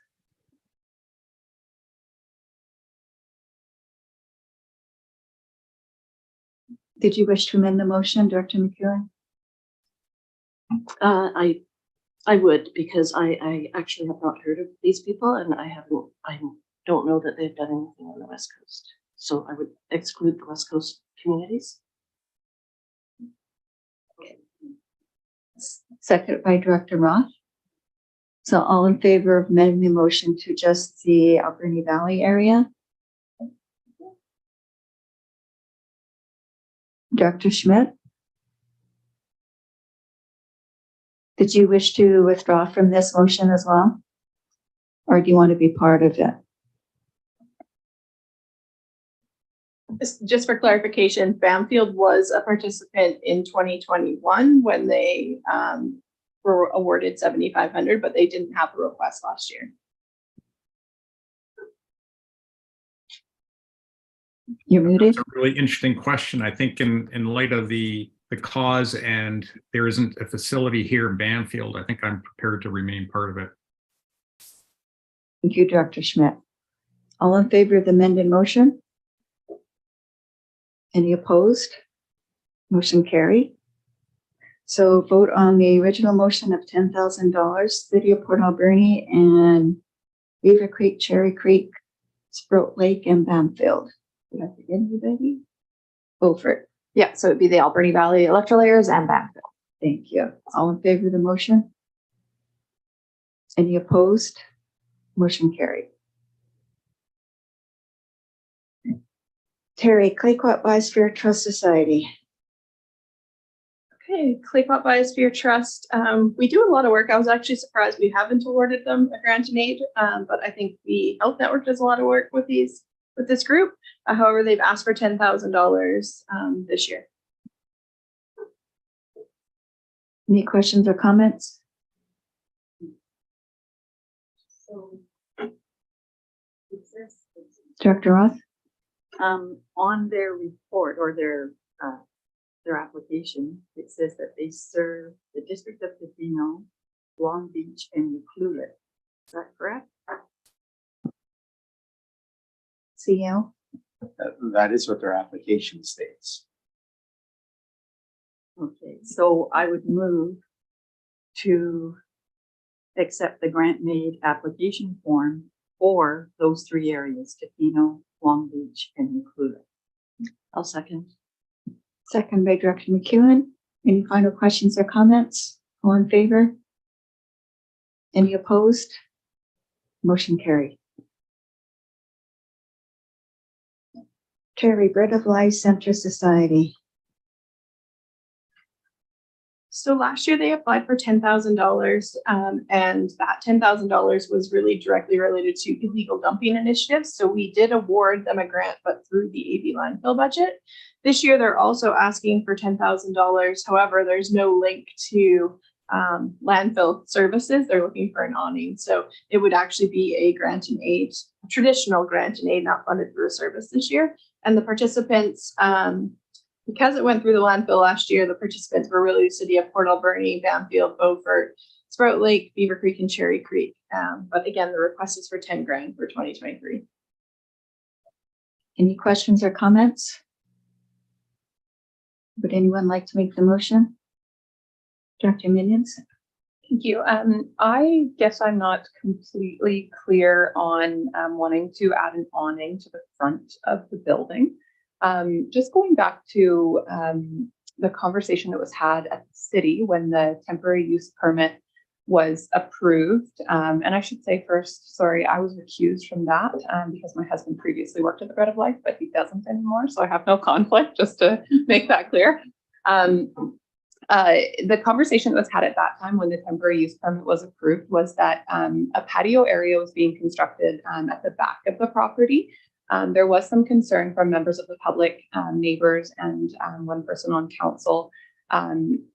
Did you wish to amend the motion, Dr. McEwen? I would, because I actually have not heard of these people, and I don't know that they've done anything on the West Coast. So I would exclude the West Coast communities. Okay. Second by Director Roth. So all in favor of amending the motion to just the Alberni Valley area? Dr. Schmidt? Did you wish to withdraw from this motion as well? Or do you want to be part of it? Just for clarification, Bamfield was a participant in 2021 when they were awarded 7,500, but they didn't have a request last year. You're muted. That's a really interesting question. I think in light of the cause, and there isn't a facility here in Bamfield, I think I'm prepared to remain part of it. Thank you, Director Schmidt. All in favor of the amended motion? Any opposed? Motion carried. So vote on the original motion of $10,000, City of Port Alberni and Beaver Creek, Cherry Creek, Sprout Lake, and Bamfield. Did I forget anybody? Beaufort. Yeah, so it'd be the Alberni Valley electrolayers and Bamfield. Thank you. All in favor of the motion? Any opposed? Motion carried. Terry, Clayquat Biosphere Trust Society. Okay, Clayquat Biosphere Trust. We do a lot of work. I was actually surprised we haven't awarded them a grant and aid, but I think the Health Network does a lot of work with this group. However, they've asked for $10,000 this year. Any questions or comments? So, Director Roth? on their report or their application, it says that they serve the district of Tofino, Long Beach, and Ucluelet. Is that correct? CEO? That is what their application states. Okay, so I would move to accept the grant made application form for those three areas, Tofino, Long Beach, and Ucluelet. I'll second. Second by Director McEwen. Any final questions or comments? All in favor? Any opposed? Motion carried. Terry, Bread of Life Center Society. So last year they applied for $10,000, and that $10,000 was really directly related to illegal dumping initiatives. So we did award them a grant, but through the AV landfill budget. This year they're also asking for $10,000. However, there's no link to landfill services. They're looking for an awning. So it would actually be a grant and aid, traditional grant and aid, not funded through a service this year. And the participants, because it went through the landfill last year, the participants were really the city of Port Alberni, Bamfield, Beaufort, Sprout Lake, Beaver Creek, and Cherry Creek. But again, the request is for 10 grand for 2023. Any questions or comments? Would anyone like to make the motion? Director Minions? Thank you. I guess I'm not completely clear on wanting to add an awning to the front of the building. Just going back to the conversation that was had at the city when the temporary use permit was approved. And I should say first, sorry, I was recused from that because my husband previously worked at the Bread of Life, but he doesn't anymore. So I have no conflict, just to make that clear. The conversation that was had at that time when the temporary use permit was approved was that a patio area was being constructed at the back of the property. There was some concern from members of the public, neighbors, and one person on council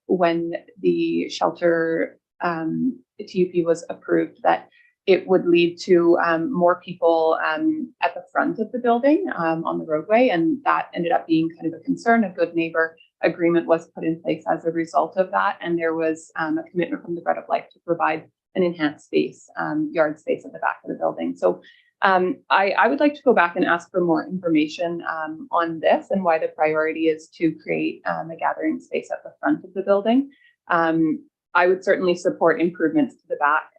when the shelter TUP was approved that it would lead to more people at the front of the building on the roadway. And that ended up being kind of a concern. A good neighbor agreement was put in place as a result of that. And there was a commitment from the Bread of Life to provide an enhanced space, yard space at the back of the building. So I would like to go back and ask for more information on this and why the priority is to create a gathering space at the front of the building. I would certainly support improvements to the back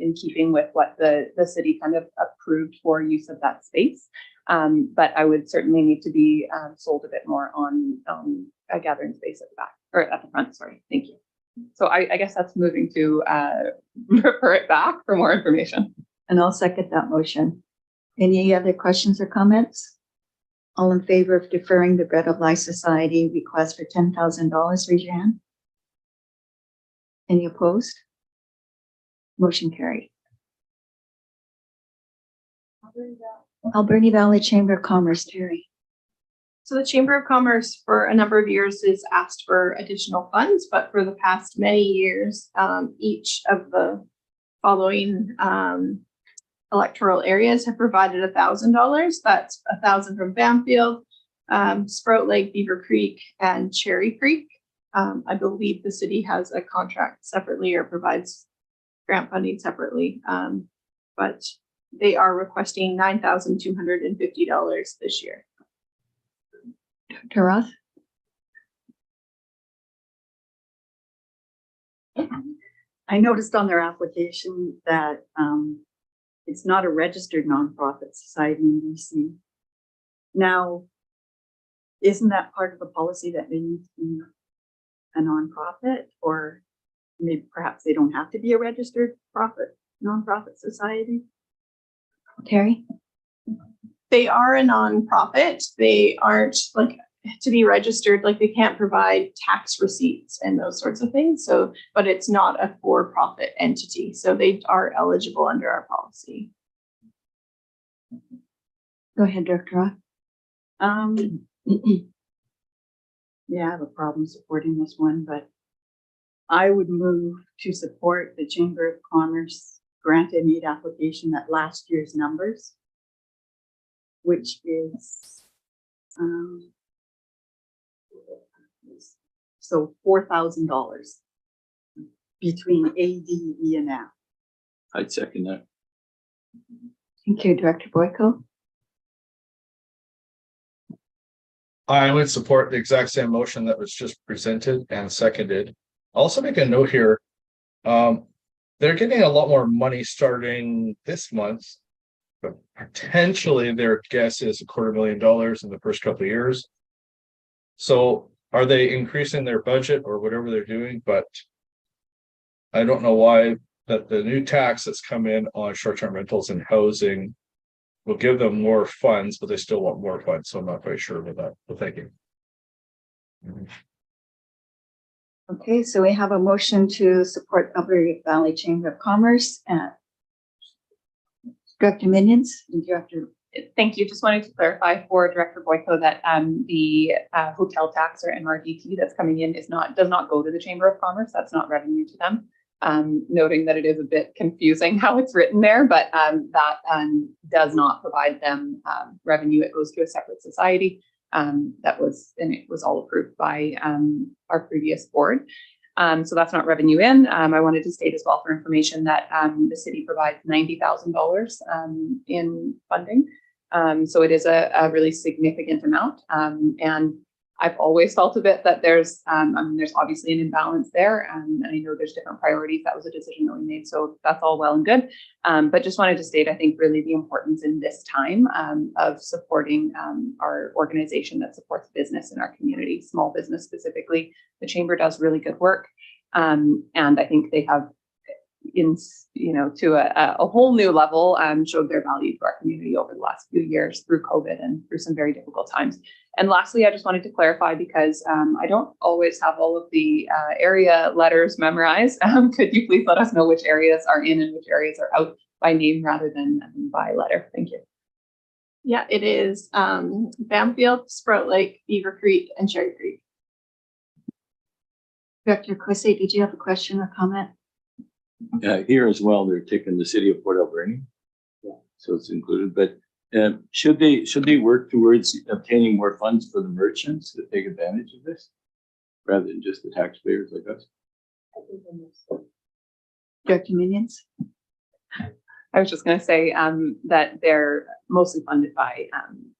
in keeping with what the city kind of approved for use of that space. But I would certainly need to be sold a bit more on a gathering space at the back or at the front. Sorry. Thank you. So I guess that's moving to refer it back for more information. And I'll second that motion. Any other questions or comments? All in favor of deferring the Bread of Life Society request for $10,000, raise your hand. Any opposed? Motion carried. Alberni Valley Chamber of Commerce, Terry. So the Chamber of Commerce for a number of years has asked for additional funds, but for the past many years, each of the following electoral areas have provided $1,000. That's $1,000 from Bamfield, Sprout Lake, Beaver Creek, and Cherry Creek. I believe the city has a contract separately or provides grant funding separately, but they are requesting $9,250 this year. Dr. Roth? I noticed on their application that it's not a registered nonprofit society in BC. Now, isn't that part of the policy that they need to be a nonprofit, or maybe perhaps they don't have to be a registered nonprofit society? Terry? They are a nonprofit. They aren't like to be registered, like they can't provide tax receipts and those sorts of things. So, but it's not a for-profit entity. So they are eligible under our policy. Go ahead, Dr. Roth. Yeah, I have a problem supporting this one, but I would move to support the Chamber of Commerce grant and need application at last year's numbers, which is so $4,000 between A, D, E, and F. I'd second that. Thank you, Director Boyko. I would support the exact same motion that was just presented and seconded. I'll also make a note here. They're getting a lot more money starting this month, but potentially their guess is $250,000 in the first couple of years. So are they increasing their budget or whatever they're doing? But I don't know why that the new tax that's come in on short-term rentals and housing will give them more funds, but they still want more funds. So I'm not quite sure about that. But thank you. Okay, so we have a motion to support Alberta Valley Chamber of Commerce. Director Minions and Director. Thank you. Just wanted to clarify for Director Boyko that the hotel tax or MRDT that's coming in does not go to the Chamber of Commerce. That's not revenue to them. Noting that it is a bit confusing how it's written there, but that does not provide them revenue. It goes to a separate society. It was all approved by our previous board. So that's not revenue in. I wanted to state as well for information that the city provides $90,000 in funding. So it is a really significant amount. And I've always felt a bit that there's obviously an imbalance there. And I know there's different priorities. That was a decision that we made. So that's all well and good. But just wanted to state, I think, really the importance in this time of supporting our organization that supports business in our community, small business specifically. The Chamber does really good work. And I think they have, to a whole new level, showed their value to our community over the last few years through COVID and through some very difficult times. And lastly, I just wanted to clarify because I don't always have all of the area letters memorized. Could you please let us know which areas are in and which areas are out by name rather than by letter? Thank you. Yeah, it is Bamfield, Sprout Lake, Beaver Creek, and Cherry Creek. Director Kwesi, did you have a question or comment? Here as well, they're taking the city of Port Alberni, so it's included. But should they work towards obtaining more funds for the merchants to take advantage of this, rather than just the taxpayers like us? Director Minions. I was just going to say that they're mostly funded by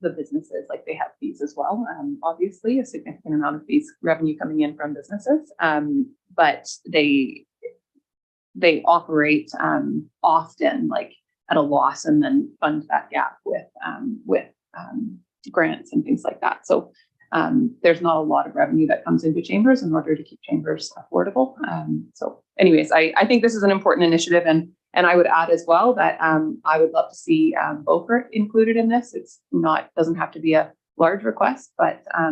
the businesses, like they have fees as well. Obviously, a significant amount of fees revenue coming in from businesses, but they operate often like at a loss and then fund that gap with grants and things like that. So there's not a lot of revenue that comes into chambers in order to keep chambers affordable. So anyways, I think this is an important initiative, and I would add as well that I would love to see Beaufort included in this. It's doesn't have to be a large request, but I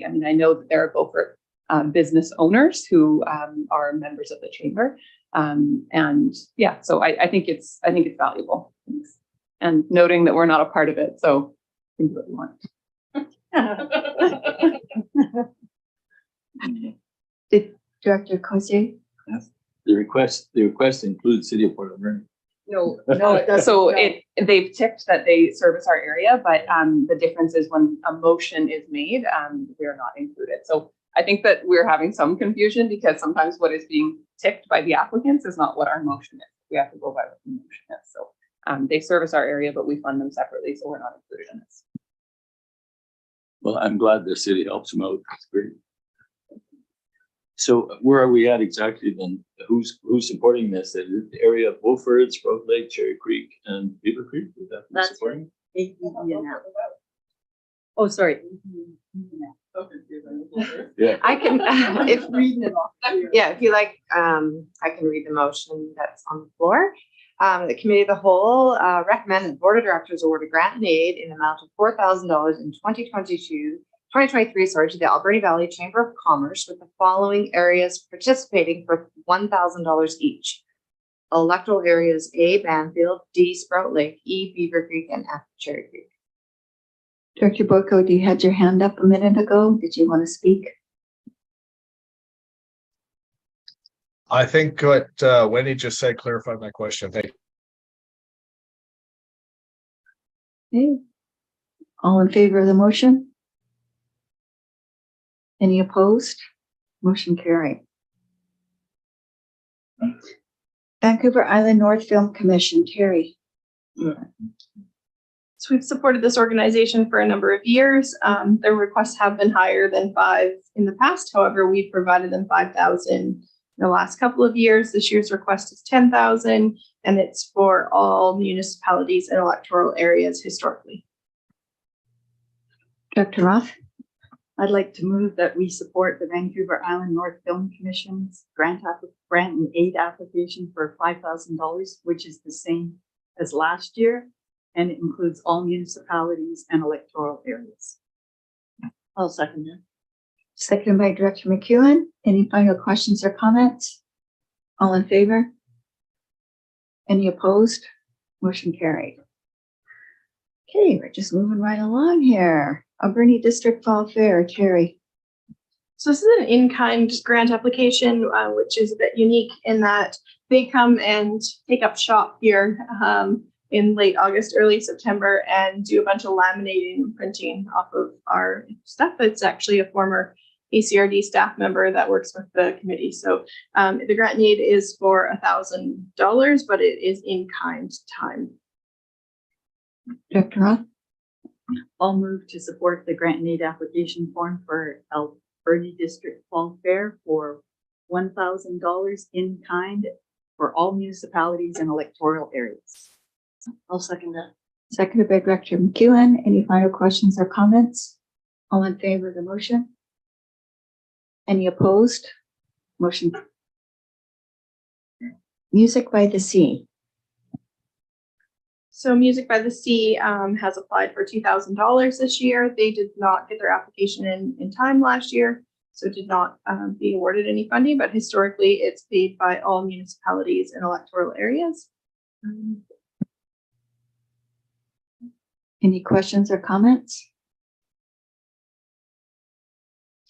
know that there are Beaufort business owners who are members of the chamber. And yeah, so I think it's valuable. Thanks. and noting that we're not a part of it. So we can do what we want. Did Director Cossier? The request includes City of Port Alberni. No, it doesn't. So they've ticked that they service our area, but the difference is when a motion is made, we are not included. So I think that we're having some confusion because sometimes what is being ticked by the applicants is not what our motion is. We have to go by what the motion is. So they service our area, but we fund them separately, so we're not included in this. Well, I'm glad the city helps them out. That's great. So where are we at exactly then? Who's supporting this? Is it the area of Beaufords, Road Lake, Cherry Creek, and Beaver Creek? Is that who's supporting? Oh, sorry. Yeah. I can, if you like, I can read the motion that's on the floor. The Committee of the Whole recommend that the Board of Directors award a grant and aid in the amount of $4,000 in 2023, to the Alberni Valley Chamber of Commerce, with the following areas participating for $1,000 each. Electoral areas A, Banfield, D, Sprout Lake, E, Beaver Creek, and F, Cherry Creek. Director Boyko, you had your hand up a minute ago. Did you want to speak? I think what Wendy just said clarified my question. Thank you. Okay. All in favor of the motion? Any opposed? Motion carried. Vancouver Island North Film Commission, Terry. So we've supported this organization for a number of years. Their requests have been higher than 5 in the past. However, we've provided them 5,000 in the last couple of years. This year's request is 10,000, and it's for all municipalities and electoral areas historically. Director Roth? I'd like to move that we support the Vancouver Island North Film Commission's grant and aid application for $5,000, which is the same as last year, and it includes all municipalities and electoral areas. I'll second that. Seconded by Director McEwen. Any final questions or comments? All in favor? Any opposed? Motion carried. Okay, we're just moving right along here. Alberni District Fall Fair, Terry. So this is an in-kind grant application, which is a bit unique in that they come and take up shop here in late August, early September, and do a bunch of laminating and printing off of our stuff. It's actually a former ACRD staff member that works with the committee. So the grant need is for $1,000, but it is in-kind time. Director Roth? I'll move to support the grant and aid application form for Alberni District Fall Fair for $1,000 in kind for all municipalities and electoral areas. I'll second that. Seconded by Director McEwen. Any final questions or comments? All in favor of the motion? Any opposed? Motion. Music by the Sea. So Music by the Sea has applied for $2,000 this year. They did not get their application in time last year, so did not be awarded any funding, but historically it's paid by all municipalities and electoral areas. Any questions or comments?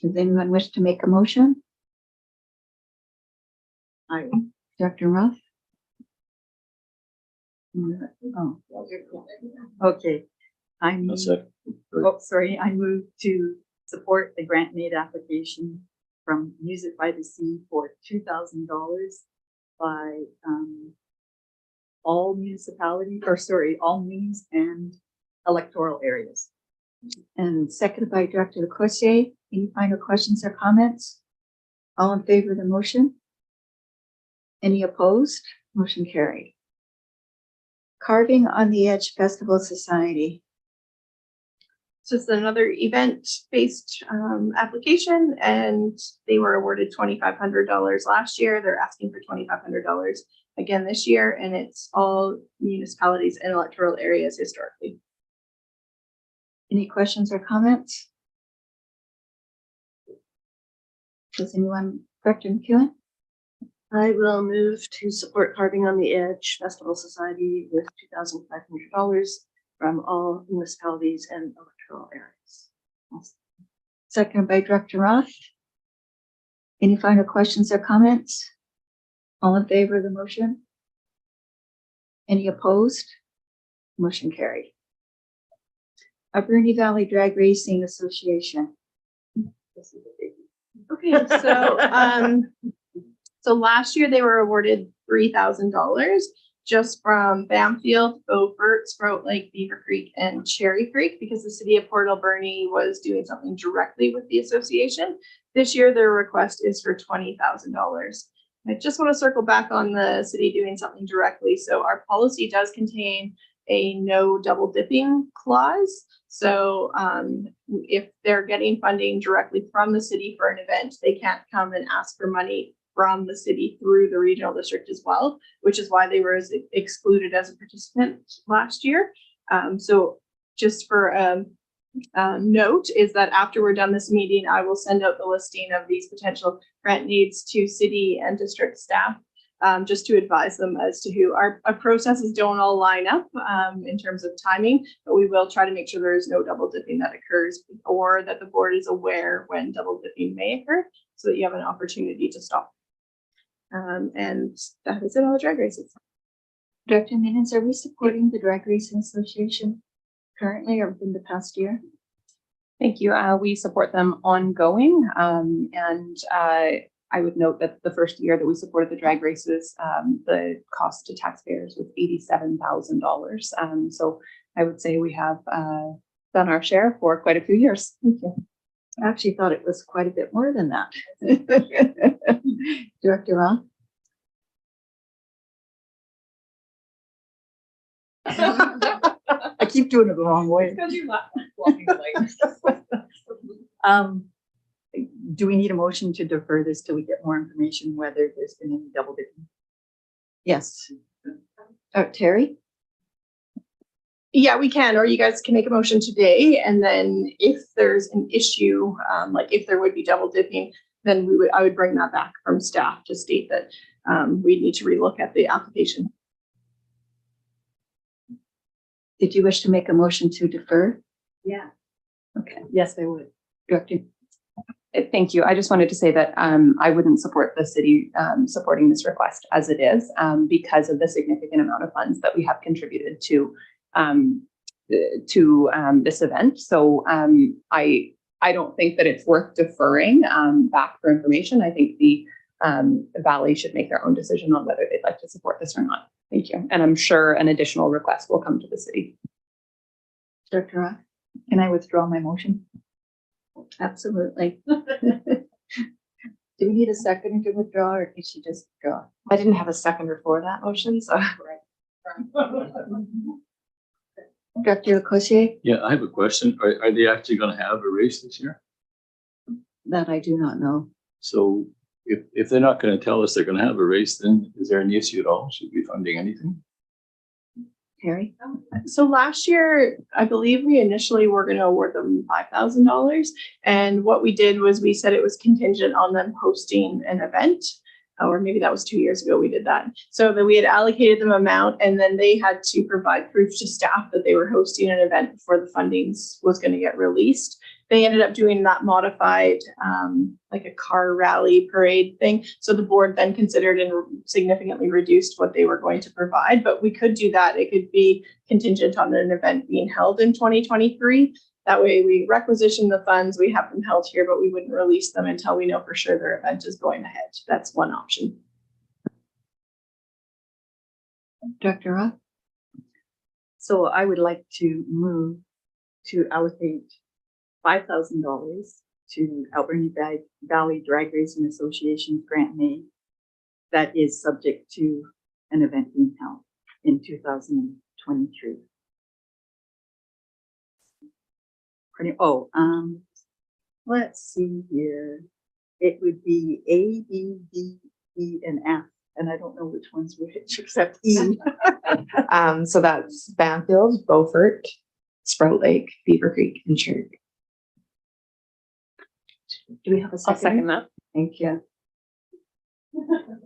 Does anyone wish to make a motion? Dr. Roth? Oh, okay. I move to support the grant and aid application from Music by the Sea for $2,000 by all municipalities, all munis and electoral areas. And seconded by Director Lecourcier. Any final questions or comments? All in favor of the motion? Any opposed? Motion carried. Carving on the Edge Festival Society. So it's another event-based application, and they were awarded $2,500 last year. They're asking for $2,500 again this year, and it's all municipalities and electoral areas historically. Any questions or comments? Does anyone, Director McEwen? I will move to support Carving on the Edge Festival Society with $2,500 from all municipalities and electoral areas. Second by Director Roth. Any final questions or comments? All in favor of the motion? Any opposed? Motion carried. Alberni Valley Drag Racing Association. Okay, so last year they were awarded $3,000 just from Bamfield, Beaufort, Sprout Lake, Beaver Creek, and Cherry Creek because the city of Port Alberni was doing something directly with the association. This year their request is for $20,000. I just want to circle back on the city doing something directly. So our policy does contain a no double dipping clause. So if they're getting funding directly from the city for an event, they can't come and ask for money from the city through the regional district as well, which is why they were excluded as a participant last year. So just for note is that after we're done this meeting, I will send out the listing of these potential grant needs to city and district staff, just to advise them as to who our processes don't all line up in terms of timing, but we will try to make sure there is no double dipping that occurs or that the board is aware when double dipping may occur so that you have an opportunity to stop. And that is it on the drag races. Director Minens, are we supporting the Drag Racing Association currently or within the past year? Thank you. We support them ongoing. And I would note that the first year that we supported the drag races, the cost to taxpayers was $87,000. So I would say we have done our share for quite a few years. Thank you. I actually thought it was quite a bit more than that. Director Roth? I keep doing it the wrong way. Because you laugh. Do we need a motion to defer this till we get more information whether there's been any double dipping? Yes. Terry? Yeah, we can, or you guys can make a motion today, and then if there's an issue, like if there would be double dipping, then I would bring that back from staff to state that we need to relook at the application. Did you wish to make a motion to defer? Yeah. Okay. Yes, I would. Director? Thank you. I just wanted to say that I wouldn't support the city supporting this request as it is because of the significant amount of funds that we have contributed to this event. So I don't think that it's worth deferring back for information. I think the Valley should make their own decision on whether they'd like to support this or not. Thank you. And I'm sure an additional request will come to the city. Director Roth? Can I withdraw my motion? Absolutely. Do we need a second to withdraw or can she just withdraw? I didn't have a seconder for that motion, so. Director Lecossier? Yeah, I have a question. Are they actually going to have a race this year? That I do not know. So if they're not going to tell us they're going to have a race, then is there an issue at all? Should we be funding anything? Terry? So last year, I believe we initially were going to award them $5,000. And what we did was we said it was contingent on them hosting an event. Or maybe that was 2 years ago we did that. So that we had allocated them amount and then they had to provide proof to staff that they were hosting an event before the fundings was going to get released. They ended up doing that modified, like a car rally parade thing. So the board then considered and significantly reduced what they were going to provide, but we could do that. It could be contingent on an event being held in 2023. That way we requisition the funds, we have them held here, but we wouldn't release them until we know for sure their event is going ahead. That's one option. Director Roth? So I would like to move to allocate $5,000 to Alberni Valley Drag Racing Association grant made that is subject to an event being held in 2023. Let's see here. It would be A, B, D, E, and F, and I don't know which one's which except E. So that's Bamfield, Beaufort, Sprout Lake, Beaver Creek, and Cherry Creek. Do we have a second? I'll second that. Thank you.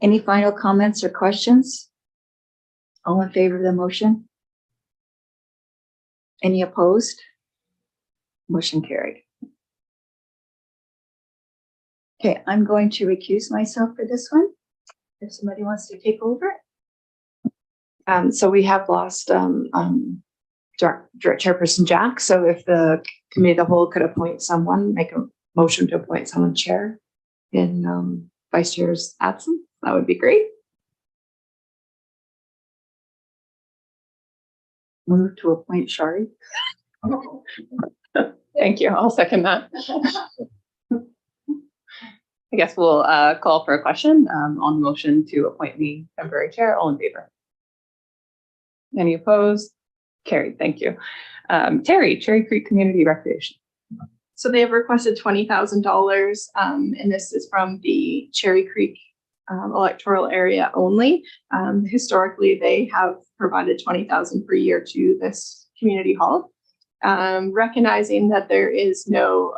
Any final comments or questions? All in favor of the motion? Any opposed? Motion carried. Okay, I'm going to recuse myself for this one. If somebody wants to take over. So we have lost Chairperson Jack. So if the committee of the whole could appoint someone, make a motion to appoint someone chair in vice chair's absence, that would be great. Move to appoint Shari. Thank you. I'll second that. I guess we'll call for a question on the motion to appoint me temporary chair. All in favor? Any opposed? Carried. Thank you. Terry, Cherry Creek Community Recreation. So they have requested $20,000, and this is from the Cherry Creek electoral area only. Historically, they have provided $20,000 per year to this community hall. Recognizing that there is no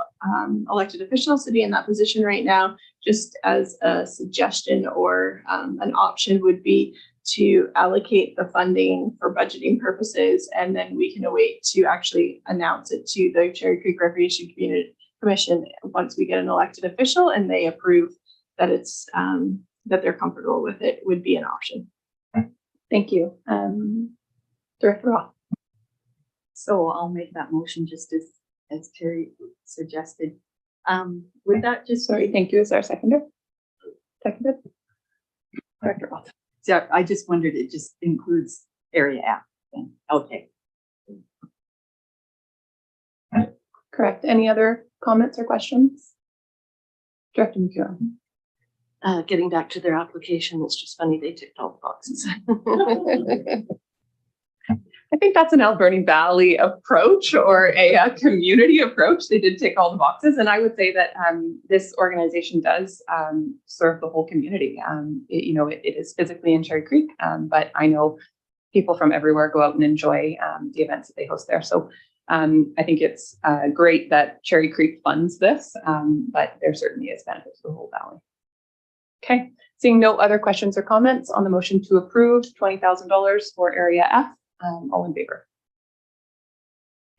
elected official sitting in that position right now, just as a suggestion or an option would be to allocate the funding for budgeting purposes, and then we can await to actually announce it to the Cherry Creek Recreation Community Commission once we get an elected official and they approve that it's that they're comfortable with it, would be an option. Thank you. Director Roth. So I'll make that motion just as Terry suggested. Would that just, Sorry, thank you. Is there a seconder? Seconded. Director Roth. yeah, I just wondered, it just includes area F then. Okay. Correct. Any other comments or questions? Director McEwen. Getting back to their application, it's just funny, they ticked all the boxes. I think that's an Alberni Valley approach or a community approach. They did tick all the boxes. And I would say that this organization does serve the whole community. It is physically in Cherry Creek, but I know people from everywhere go out and enjoy the events that they host there. So I think it's great that Cherry Creek funds this, but there certainly is benefit to the whole valley. Okay, seeing no other questions or comments on the motion to approve $20,000 for Area F. All in favor?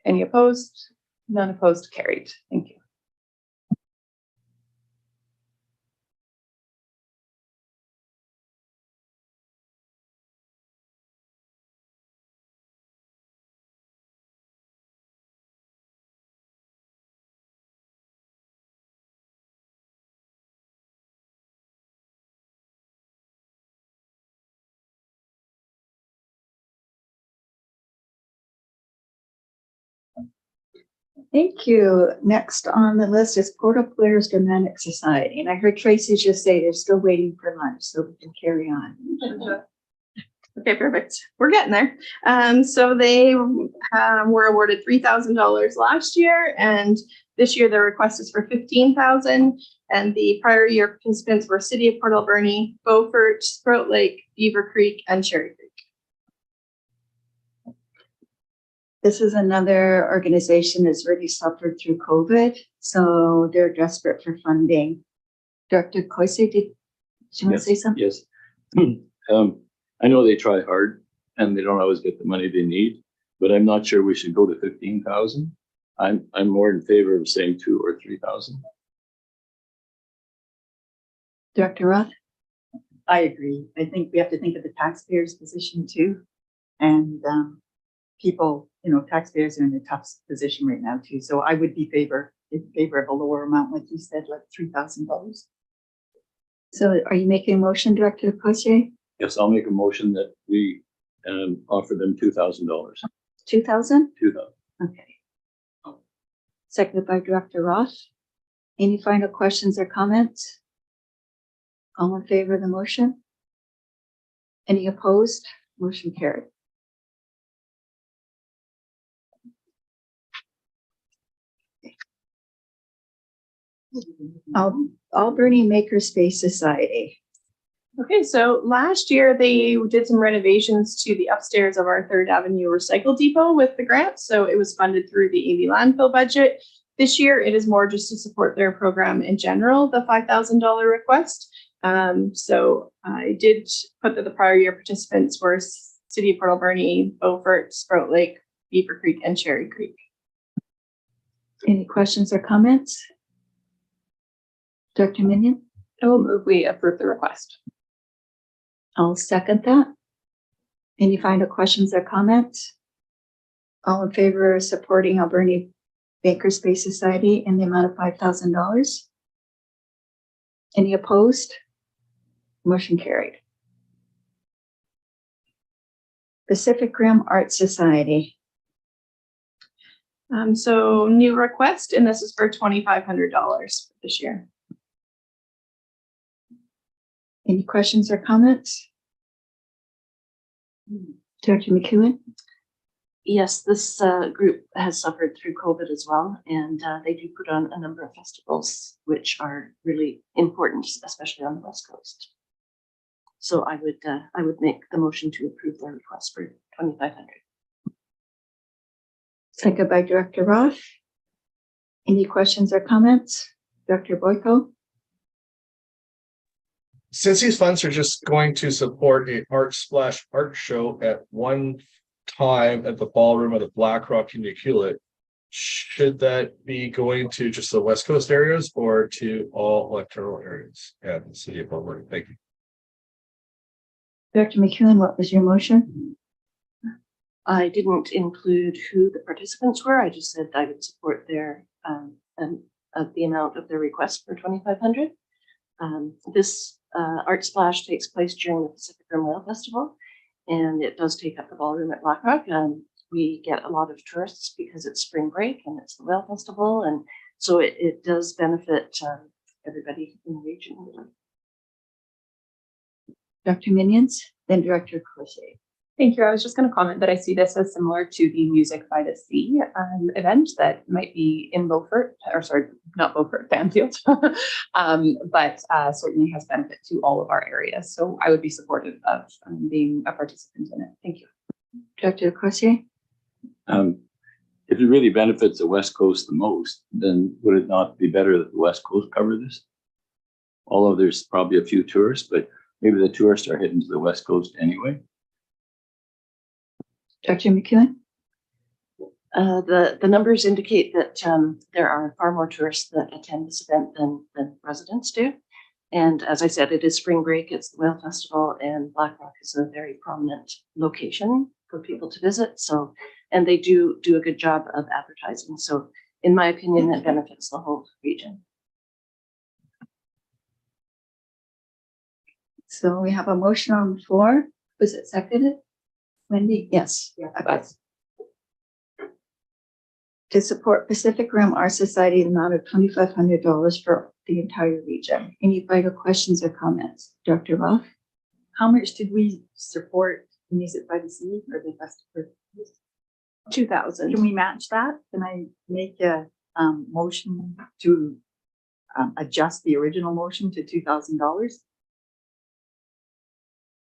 Any opposed? None opposed, carried. Thank you. Thank you. Next on the list is Port Au Claire's Germanic Society. And I heard Tracy just say they're still waiting for lunch, so we can carry on. Okay, perfect. We're getting there. So they were awarded $3,000 last year, and this year their request is for $15,000. And the prior year participants were City of Port Alberni, Beaufort, Sprout Lake, Beaver Creek, and Cherry Creek. This is another organization that's really suffered through COVID, so they're desperate for funding. Dr. Koise, did you want to say something? Yes. I know they try hard and they don't always get the money they need, but I'm not sure we should go to 15,000. I'm more in favor of saying 2,000 or 3,000. Dr. Roth? I agree. I think we have to think of the taxpayers' position too. And people, taxpayers are in a tough position right now too. So I would be in favor of a lower amount, like you said, like $3,000. So are you making a motion, Director Koise? Yes, I'll make a motion that we offer them $2,000. 2,000? 2,000. Okay. Seconded by Director Roth. Any final questions or comments? All in favor of the motion? Any opposed? Motion carried. Alberni Makerspace Society. Okay, so last year they did some renovations to the upstairs of our 3rd Avenue Recycle Depot with the grant. So it was funded through the AV landfill budget. This year it is more just to support their program in general, the $5,000 request. So I did put that the prior year participants were City of Port Alberni, Beaufort, Sprout Lake, Beaver Creek, and Cherry Creek. Any questions or comments? Dr. Minion? I will move we approve the request. I'll second that. Any final questions or comments? All in favor of supporting Alberni Makerspace Society in the amount of $5,000? Any opposed? Motion carried. Pacific Rim Art Society. So new request, and this is for $2,500 this year. Any questions or comments? Dr. McEwen? Yes, this group has suffered through COVID as well, and they do put on a number of festivals which are really important, especially on the West Coast. So I would make the motion to approve their request for $2,500. Second by Director Roth. Any questions or comments? Dr. Boyko? Since these funds are just going to support a art splash art show at one time at the ballroom of the Blackrock Unicula, should that be going to just the West Coast areas or to all electoral areas at the City of Alberta? Thank you. Dr. McEwen, what was your motion? I didn't include who the participants were. I just said I would support their the amount of their request for $2,500. This art splash takes place during the Pacific Rim Whale Festival, and it does take up the ballroom at Blackrock. We get a lot of tourists because it's spring break and it's the Whale Festival, and so it does benefit everybody in the region. Dr. Minions, then Director Crochet. Thank you. I was just going to comment that I see this as similar to the Music by the Sea event that might be in Beaufort, or sorry, not Beaufort, Banfield, but certainly has benefit to all of our areas. So I would be supportive of being a participant in it. Thank you. Dr. Crochet? If it really benefits the West Coast the most, then would it not be better that the West Coast cover this? Although there's probably a few tourists, but maybe the tourists are heading to the West Coast anyway. Dr. McEwen? The numbers indicate that there are far more tourists that attend this event than residents do. And as I said, it is spring break, it's the Whale Festival, and Blackrock is a very prominent location for people to visit. So, and they do a good job of advertising. So in my opinion, it benefits the whole region. So we have a motion on the floor. Was it seconded? Wendy? Yes. Yeah. Okay. To support Pacific Rim Art Society, the amount of $2,500 for the entire region. Any vital questions or comments? Dr. Roth? How much did we support Music by the Sea or the festival? 2,000. Can we match that? Can I make a motion to adjust the original motion to $2,000?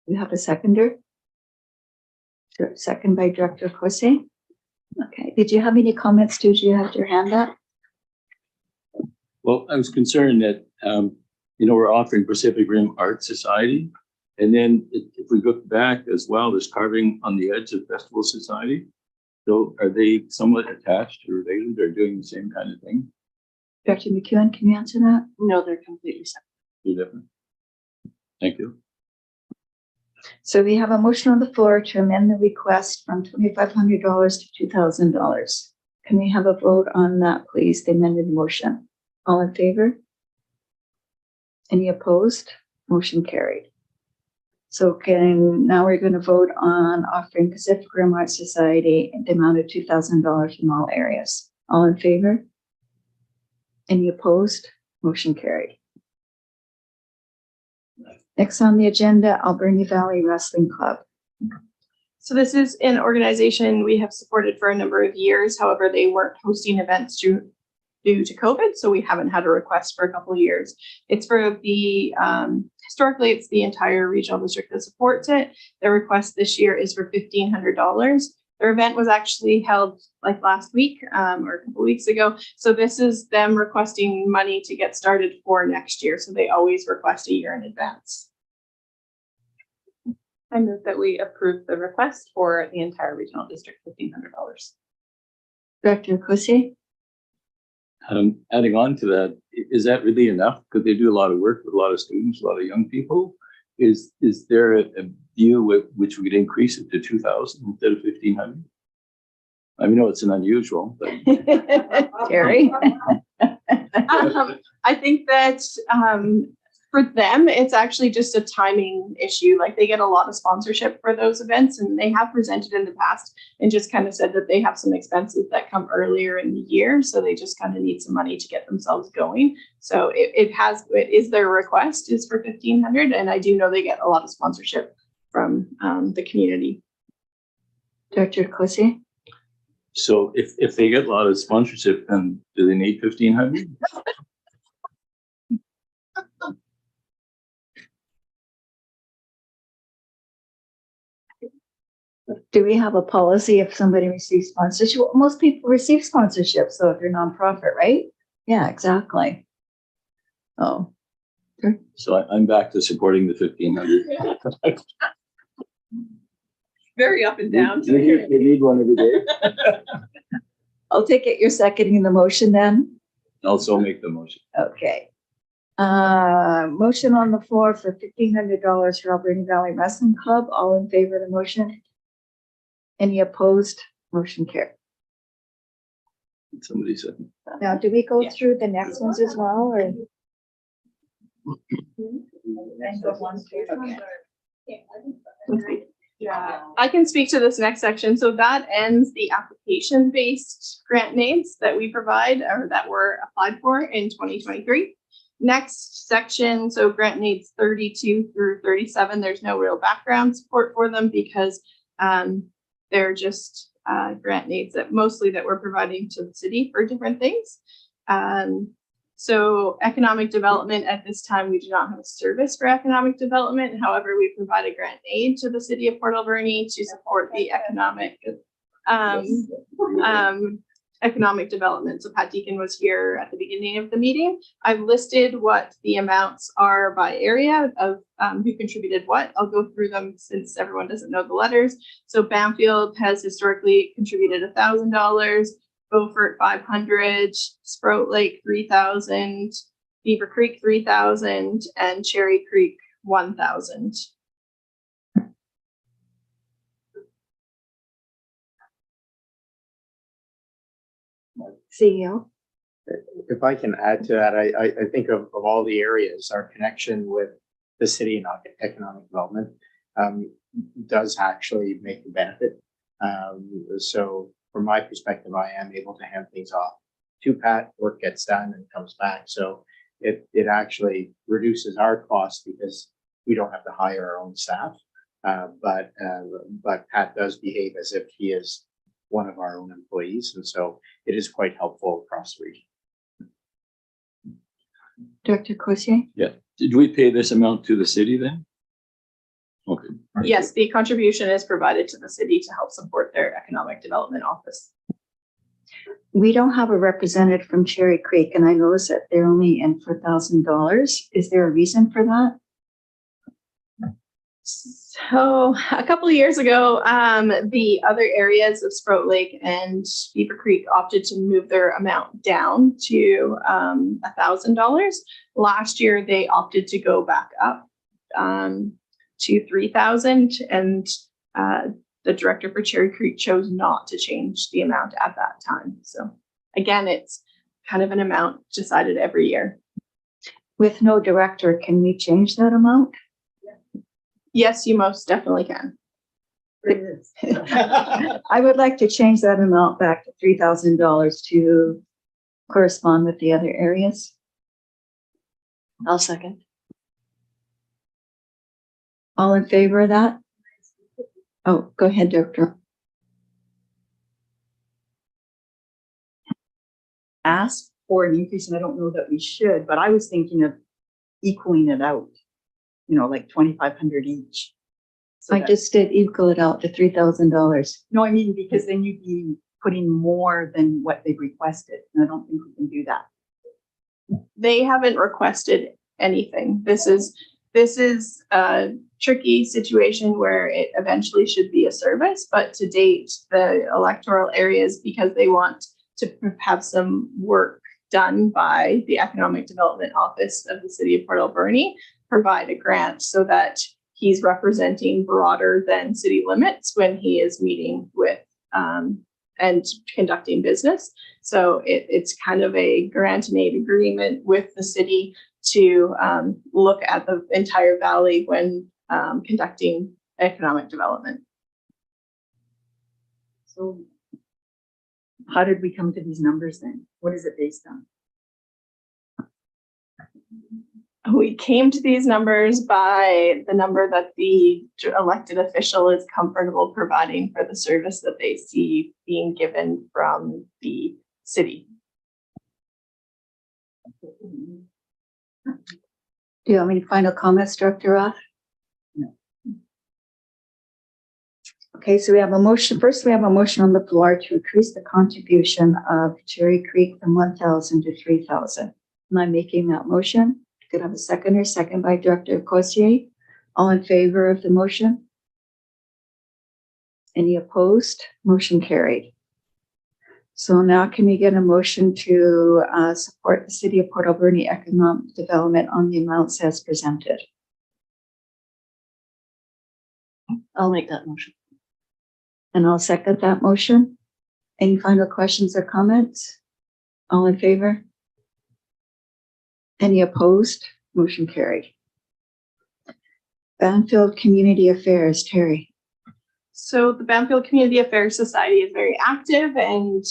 You have a seconder? Second by Director Kose. Okay. Did you have any comments too? Did you have your hand up? Well, I was concerned that, we're offering Pacific Rim Art Society. And then if we look back as well, there's carving on the edge of Festival Society. So are they somewhat attached or related or doing the same kind of thing? Dr. McEwen, can you answer that? No, they're completely separate. They're different. Thank you. So we have a motion on the floor to amend the request from $2,500 to $2,000. Can we have a vote on that, please? The amended motion. All in favor? Any opposed? Motion carried. So now we're going to vote on offering Pacific Rim Art Society the amount of $2,000 from all areas. All in favor? Any opposed? Motion carried. Next on the agenda, Alberni Valley Wrestling Club. So this is an organization we have supported for a number of years. However, they weren't hosting events due to COVID, so we haven't had a request for a couple of years. It's for the, historically, it's the entire regional district that supports it. The request this year is for $1,500. Their event was actually held like last week or a couple weeks ago. So this is them requesting money to get started for next year. So they always request a year in advance. I move that we approve the request for the entire regional district, $1,500. Director Kusi? Adding on to that, is that really enough? Because they do a lot of work with a lot of students, a lot of young people. Is there a view with which we could increase it to 2,000 instead of 1,500? I know it's an unusual, but Terry? I think that for them, it's actually just a timing issue. Like they get a lot of sponsorship for those events, and they have presented in the past and just kind of said that they have some expenses that come earlier in the year. So they just kind of need some money to get themselves going. So it is their request is for 1,500. And I do know they get a lot of sponsorship from the community. Director Kusi? so if they get a lot of sponsorship, then do they need 1,500? Do we have a policy if somebody receives sponsorship? Well, most people receive sponsorship, so if you're nonprofit, right? Yeah, exactly. Oh. So I'm back to supporting the 1,500. Very up and down. You need one every day. I'll take it you're seconding the motion then? Also make the motion. Okay. Motion on the floor for $1,500 for Alberni Valley Wrestling Club. All in favor of the motion? Any opposed? Motion carried. Somebody said. Now, do we go through the next ones as well, or? I can speak to this next section. So that ends the application-based grant names that we provide or that were applied for in 2023. Next section, so grant needs 32 through 37. There's no real background support for them because they're just grant needs that mostly that we're providing to the city for different things. So economic development at this time, we do not have a service for economic development. However, we provide a grant aid to the city of Port Alberni to support the economic development. So Pat Deacon was here at the beginning of the meeting. I've listed what the amounts are by area of who contributed what. I'll go through them since everyone doesn't know the letters. So Bamfield has historically contributed $1,000. Beaufort 500, Sprout Lake 3,000, Beaver Creek 3,000, and Cherry Creek 1,000. CEO? If I can add to that, I think of all the areas, our connection with the city and economic development does actually make a benefit. So from my perspective, I am able to hand things off to Pat, work gets done and comes back. So it actually reduces our costs because we don't have to hire our own staff. But Pat does behave as if he is one of our own employees. And so it is quite helpful across the region. Director Cossier? Yeah. Did we pay this amount to the city then? Okay. Yes, the contribution is provided to the city to help support their economic development office. We don't have a representative from Cherry Creek, and I noticed that they're only in for $1,000. Is there a reason for that? So a couple of years ago, the other areas of Sprout Lake and Beaver Creek opted to move their amount down to $1,000. Last year, they opted to go back up to 3,000, and the director for Cherry Creek chose not to change the amount at that time. So again, it's kind of an amount decided every year. With no director, can we change that amount? Yes, you most definitely can. I would like to change that amount back to $3,000 to correspond with the other areas. I'll second. All in favor of that? Oh, go ahead, Director. Ask for an increase, and I don't know that we should, but I was thinking of equaling it out, you know, like 2,500 each. So I that- just did equal it out to $3,000. No, I mean, because then you'd be putting more than what they've requested. And I don't think we can do that. They haven't requested anything. This is a tricky situation where it eventually should be a service, but to date, the electoral areas, because they want to have some work done by the Economic Development Office of the City of Port Alberni, provide a grant so that he's representing broader than city limits when he is meeting with and conducting business. So it's kind of a grant and aid agreement with the city to look at the entire valley when conducting economic development. So how did we come to these numbers then? What is it based on? We came to these numbers by the number that the elected official is comfortable providing for the service that they see being given from the city. Do you have any final comments, Director Roth? No. Okay, so we have a motion. First, we have a motion on the floor to increase the contribution of Cherry Creek from 1,000 to 3,000. Am I making that motion? Could I have a seconder? Second by Director Cossier. All in favor of the motion? Any opposed? Motion carried. So now can we get a motion to support the City of Port Alberni economic development on the amounts as presented? I'll make that motion. And I'll second that motion. Any final questions or comments? All in favor? Any opposed? Motion carried. Banfield Community Affairs, Terry. So the Banfield Community Affairs Society is very active, and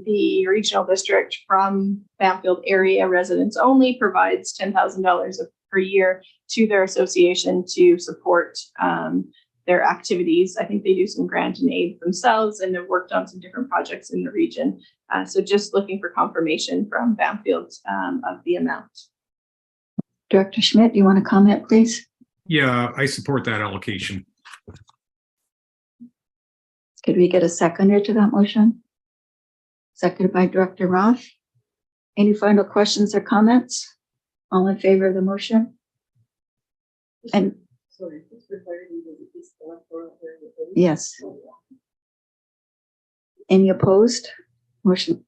the regional district from Banfield area residents only provides $10,000 per year to their association to support their activities. I think they do some grant and aid themselves and have worked on some different projects in the region. So just looking for confirmation from Banfield of the amount. Director Schmidt, do you want to comment, please? Yeah, I support that allocation. Could we get a seconder to that motion? Seconded by Director Roth. Any final questions or comments? All in favor of the motion? And yes. Any opposed? Motion.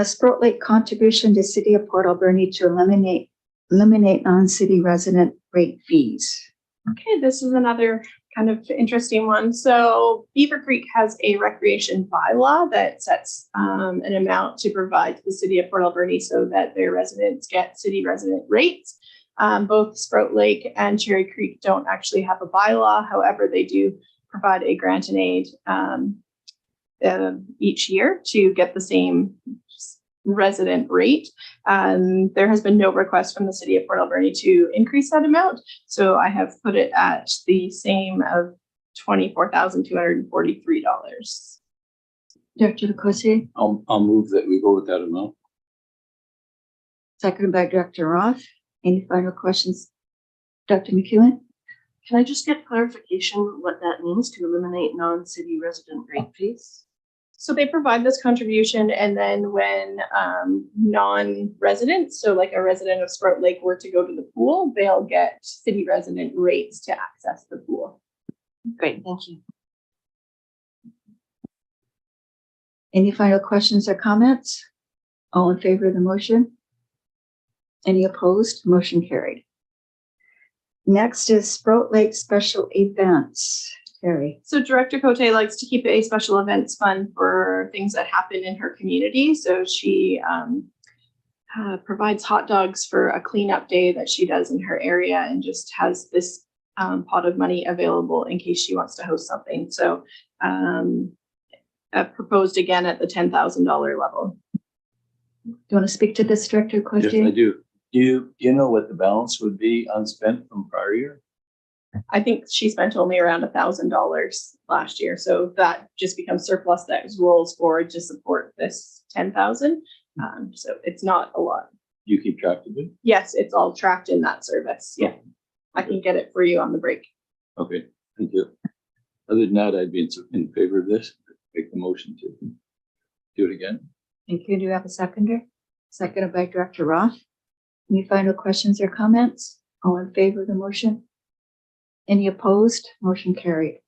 Sprout Lake contribution to City of Port Alberni to eliminate non-city resident rate fees. Okay, this is another kind of interesting one. So Beaver Creek has a recreation bylaw that sets an amount to provide to the City of Port Alberni so that their residents get city resident rates. Both Sprout Lake and Cherry Creek don't actually have a bylaw. However, they do provide a grant and aid each year to get the same resident rate. There has been no request from the City of Port Alberni to increase that amount. So I have put it at the same of $24,243. Director Cossier, I'll move that we go with that amount. seconded by Director Roth. Any final questions? Dr. McEwen? Can I just get clarification what that means to eliminate non-city resident rate fees? So they provide this contribution, and then when non-residents, so like a resident of Sprout Lake were to go to the pool, they'll get city resident rates to access the pool. Great, thank you. Any final questions or comments? All in favor of the motion? Any opposed? Motion carried. Next is Sprout Lake Special Events. Terry. So Director Cote likes to keep a special events fund for things that happen in her community. So she provides hot dogs for a cleanup day that she does in her area, and just has this pot of money available in case she wants to host something. So proposed again at the $10,000 level. Do you want to speak to this, Director Cote? Yes, I do. Do you know what the balance would be unspent from prior year? I think she spent only around $1,000 last year. So that just becomes surplus that rolls forward to support this 10,000. So it's not a lot. You keep track of it? Yes, it's all tracked in that service. Yeah. I can get it for you on the break. Okay, thank you. Other than that, I'd be in favor of this. Make the motion to do it again. Thank you. Do you have a seconder? Seconded by Director Roth. Any final questions or comments? All in favor of the motion? Any opposed? Motion carried.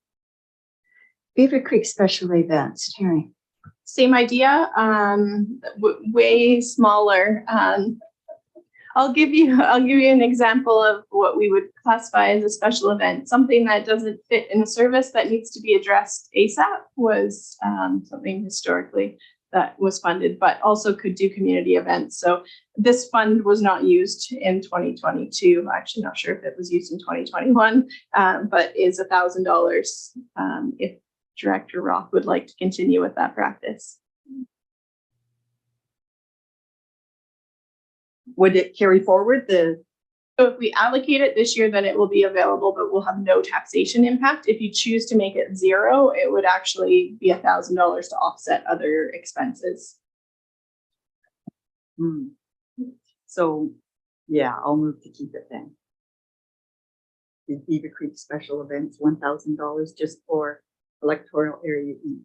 Beaver Creek special events, Terry. Same idea, way smaller. I'll give you an example of what we would classify as a special event. Something that doesn't fit in the service that needs to be addressed ASAP was something historically that was funded, but also could do community events. So this fund was not used in 2022. I'm actually not sure if it was used in 2021, but is $1,000 if Director Roth would like to continue with that practice. Would it carry forward the? So if we allocate it this year, then it will be available, but we'll have no taxation impact. If you choose to make it zero, it would actually be $1,000 to offset other expenses. So, yeah, I'll move to keep it then. The Beaver Creek special events, $1,000 just for electoral area E.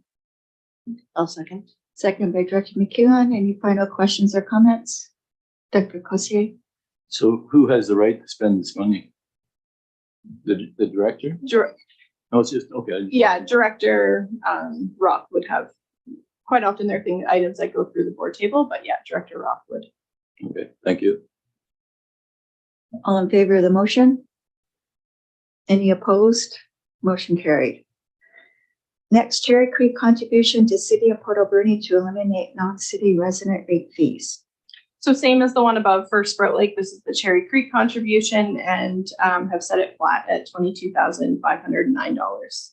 I'll second. Second by Director McEwen. Any final questions or comments? Dr. Cossier? So who has the right to spend this money? The director? No, it's just, okay. Yeah, Director Roth would have, quite often there are items that go through the board table, but yeah, Director Roth would. Okay, thank you. All in favor of the motion? Any opposed? Motion carried. Next, Cherry Creek contribution to City of Port Alberni to eliminate non-city resident rate fees. So same as the one above for Sprout Lake, this is the Cherry Creek contribution and have set it flat at $22,509.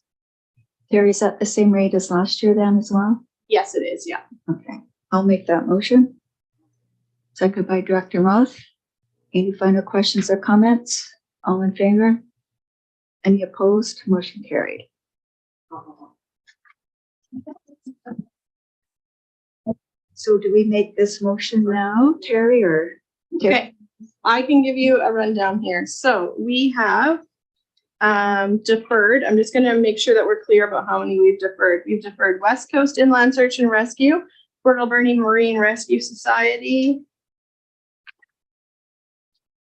Terry, is that the same rate as last year then as well? Yes, it is, yeah. Okay, I'll make that motion. Second by Director Roth. Any final questions or comments? All in favor? Any opposed? Motion carried. So do we make this motion now, Terry, or? Okay, I can give you a rundown here. So we have deferred. I'm just going to make sure that we're clear about how many we've deferred. We've deferred West Coast Inland Search and Rescue, Port Alberni Marine Rescue Society,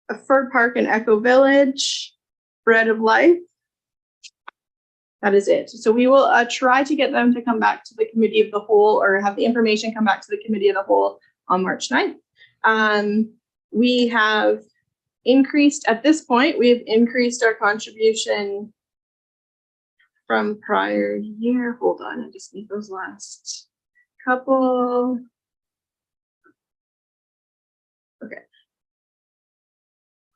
a Fur Park and Echo Village, Bread of Life. That is it. So we will try to get them to come back to the committee of the whole or have the information come back to the committee of the whole on March 9th. We have increased, at this point, we have increased our contribution from prior year. Hold on, I just need those last couple. Okay.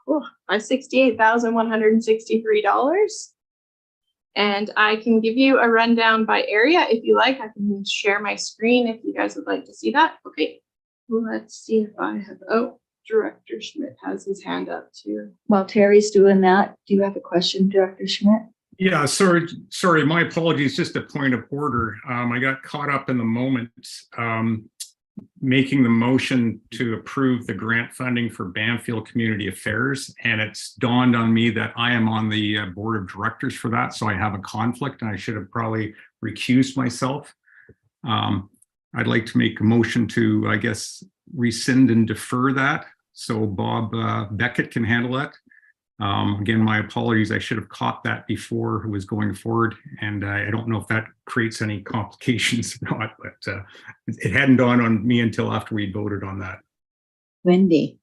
Oh, by $68,163. And I can give you a rundown by area if you like. I can share my screen if you guys would like to see that. Okay, let's see if I have, oh, Director Schmidt has his hand up too. While Terry's doing that, do you have a question, Director Schmidt? Yeah, sorry, my apologies, just a point of order. I got caught up in the moment making the motion to approve the grant funding for Banfield Community Affairs, and it's dawned on me that I am on the board of directors for that, so I have a conflict and I should have probably recused myself. I'd like to make a motion to, I guess, rescind and defer that so Bob Beckett can handle that. Again, my apologies. I should have caught that before it was going forward. And I don't know if that creates any complications or not, but it hadn't dawned on me until after we voted on that. Wendy.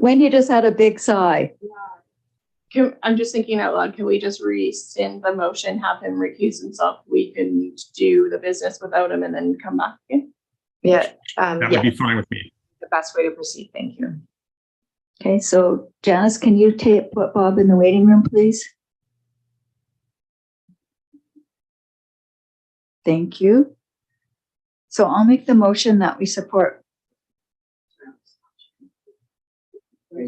Wendy just had a big sigh. I'm just thinking out loud. Can we just rescind the motion, have him recuse himself? We can do the business without him and then come back again. Yeah. That would be fine with me. The best way to proceed. Thank you. Okay, so Janice, can you put Bob in the waiting room, please? Thank you. So I'll make the motion that we support. Yeah,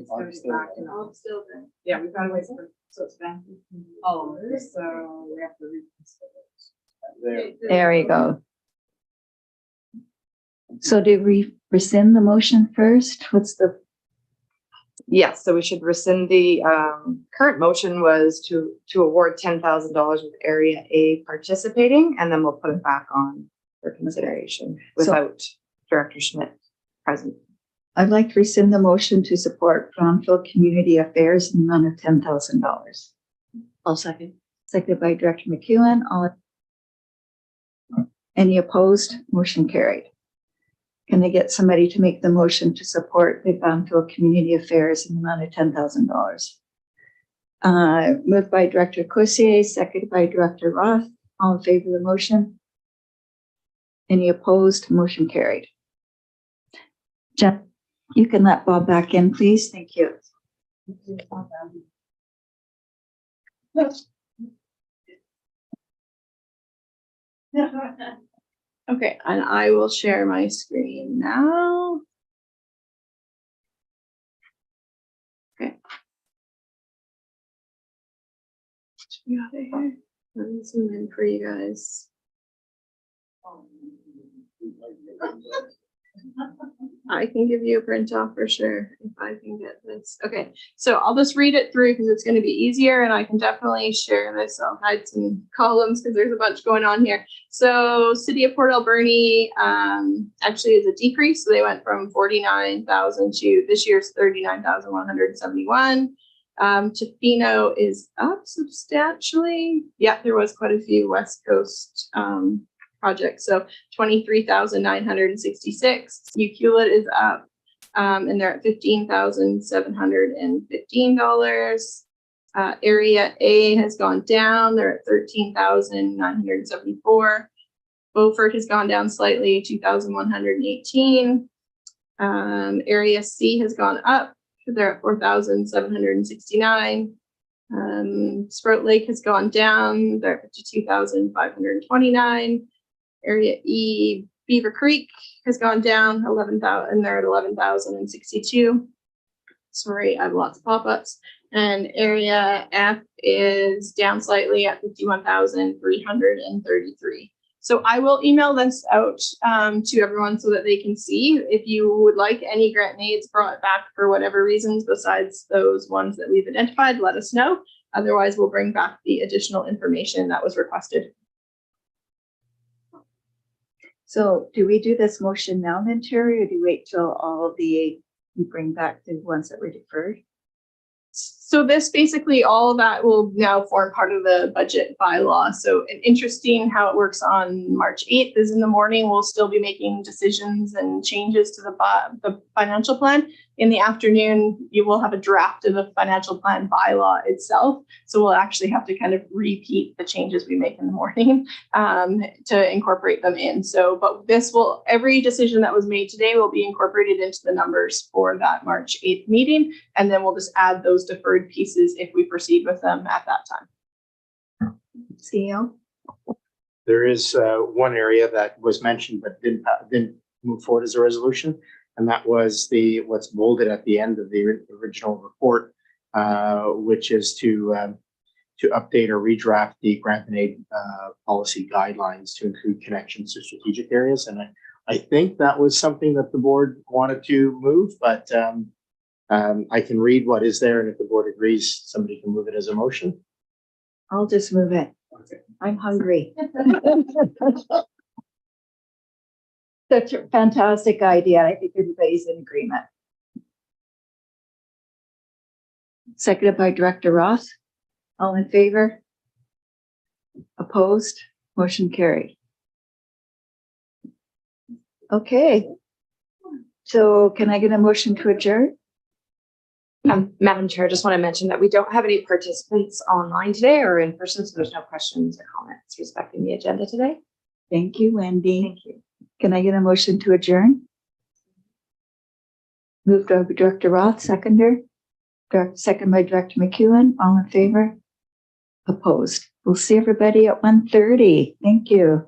we've got to wait for, so it's back. Oh, so we have to reconsider. There we go. So did we rescind the motion first? What's the? Yes, so we should rescind the current motion was to award $10,000 with Area A participating, and then we'll put it back on for consideration without Director Schmidt present. I'd like to rescind the motion to support Brownfield Community Affairs in the amount of $10,000. I'll second. Seconded by Director McEwen. Any opposed? Motion carried. Can I get somebody to make the motion to support the Brownfield Community Affairs in the amount of $10,000? Moved by Director Cossier, seconded by Director Roth. All in favor of the motion? Any opposed? Motion carried. Jeff, you can let Bob back in, please. Thank you. Okay, and I will share my screen now. Okay. Get out of here. Let me zoom in for you guys. I can give you a print off for sure if I can get this. Okay, so I'll just read it through because it's going to be easier, and I can definitely share this. I'll hide some columns because there's a bunch going on here. So City of Port Alberni actually is a decrease. So they went from 49,000 to this year's 39,171. Tofino is up substantially. Yeah, there was quite a few West Coast projects. So 23,966. Ucluelet is up, and they're at $15,715. Area A has gone down. They're at 13,974. Beaufort has gone down slightly, 2,118. Area C has gone up. They're at 4,769. Sprout Lake has gone down. They're at 52,529. Area E, Beaver Creek has gone down 11,000, and they're at 11,062. Sorry, I have lots of pop-ups. And Area F is down slightly at 51,333. So I will email this out to everyone so that they can see. If you would like any grant needs brought back for whatever reasons besides those ones that we've identified, let us know. Otherwise, we'll bring back the additional information that was requested. So do we do this motion now then, Terry, or do we wait till all you bring back the ones that were deferred? So this basically, all of that will now form part of the budget bylaw. So interesting how it works on March 8th is in the morning, we'll still be making decisions and changes to the financial plan. In the afternoon, you will have a draft of the financial plan bylaw itself. So we'll actually have to kind of repeat the changes we make in the morning to incorporate them in. So, but every decision that was made today will be incorporated into the numbers for that March 8th meeting. And then we'll just add those deferred pieces if we proceed with them at that time. CEO? There is one area that was mentioned but didn't move forward as a resolution, and that was what's bolded at the end of the original report, which is to update or redraft the grant and aid policy guidelines to include connections to strategic areas. And I think that was something that the board wanted to move, but I can read what is there, and if the board agrees, somebody can move it as a motion. I'll just move it. Okay. I'm hungry. Such a fantastic idea. I think everybody's in agreement. Seconded by Director Roth. All in favor? Opposed? Motion carried. Okay. So can I get a motion to adjourn? Madam Chair, I just want to mention that we don't have any participants online today or in person, so there's no questions or comments respecting the agenda today. Thank you, Wendy. Thank you. Can I get a motion to adjourn? Moved by Director Roth, second by Director McEwen. All in favor? Opposed. We'll see everybody at 1:30. Thank you.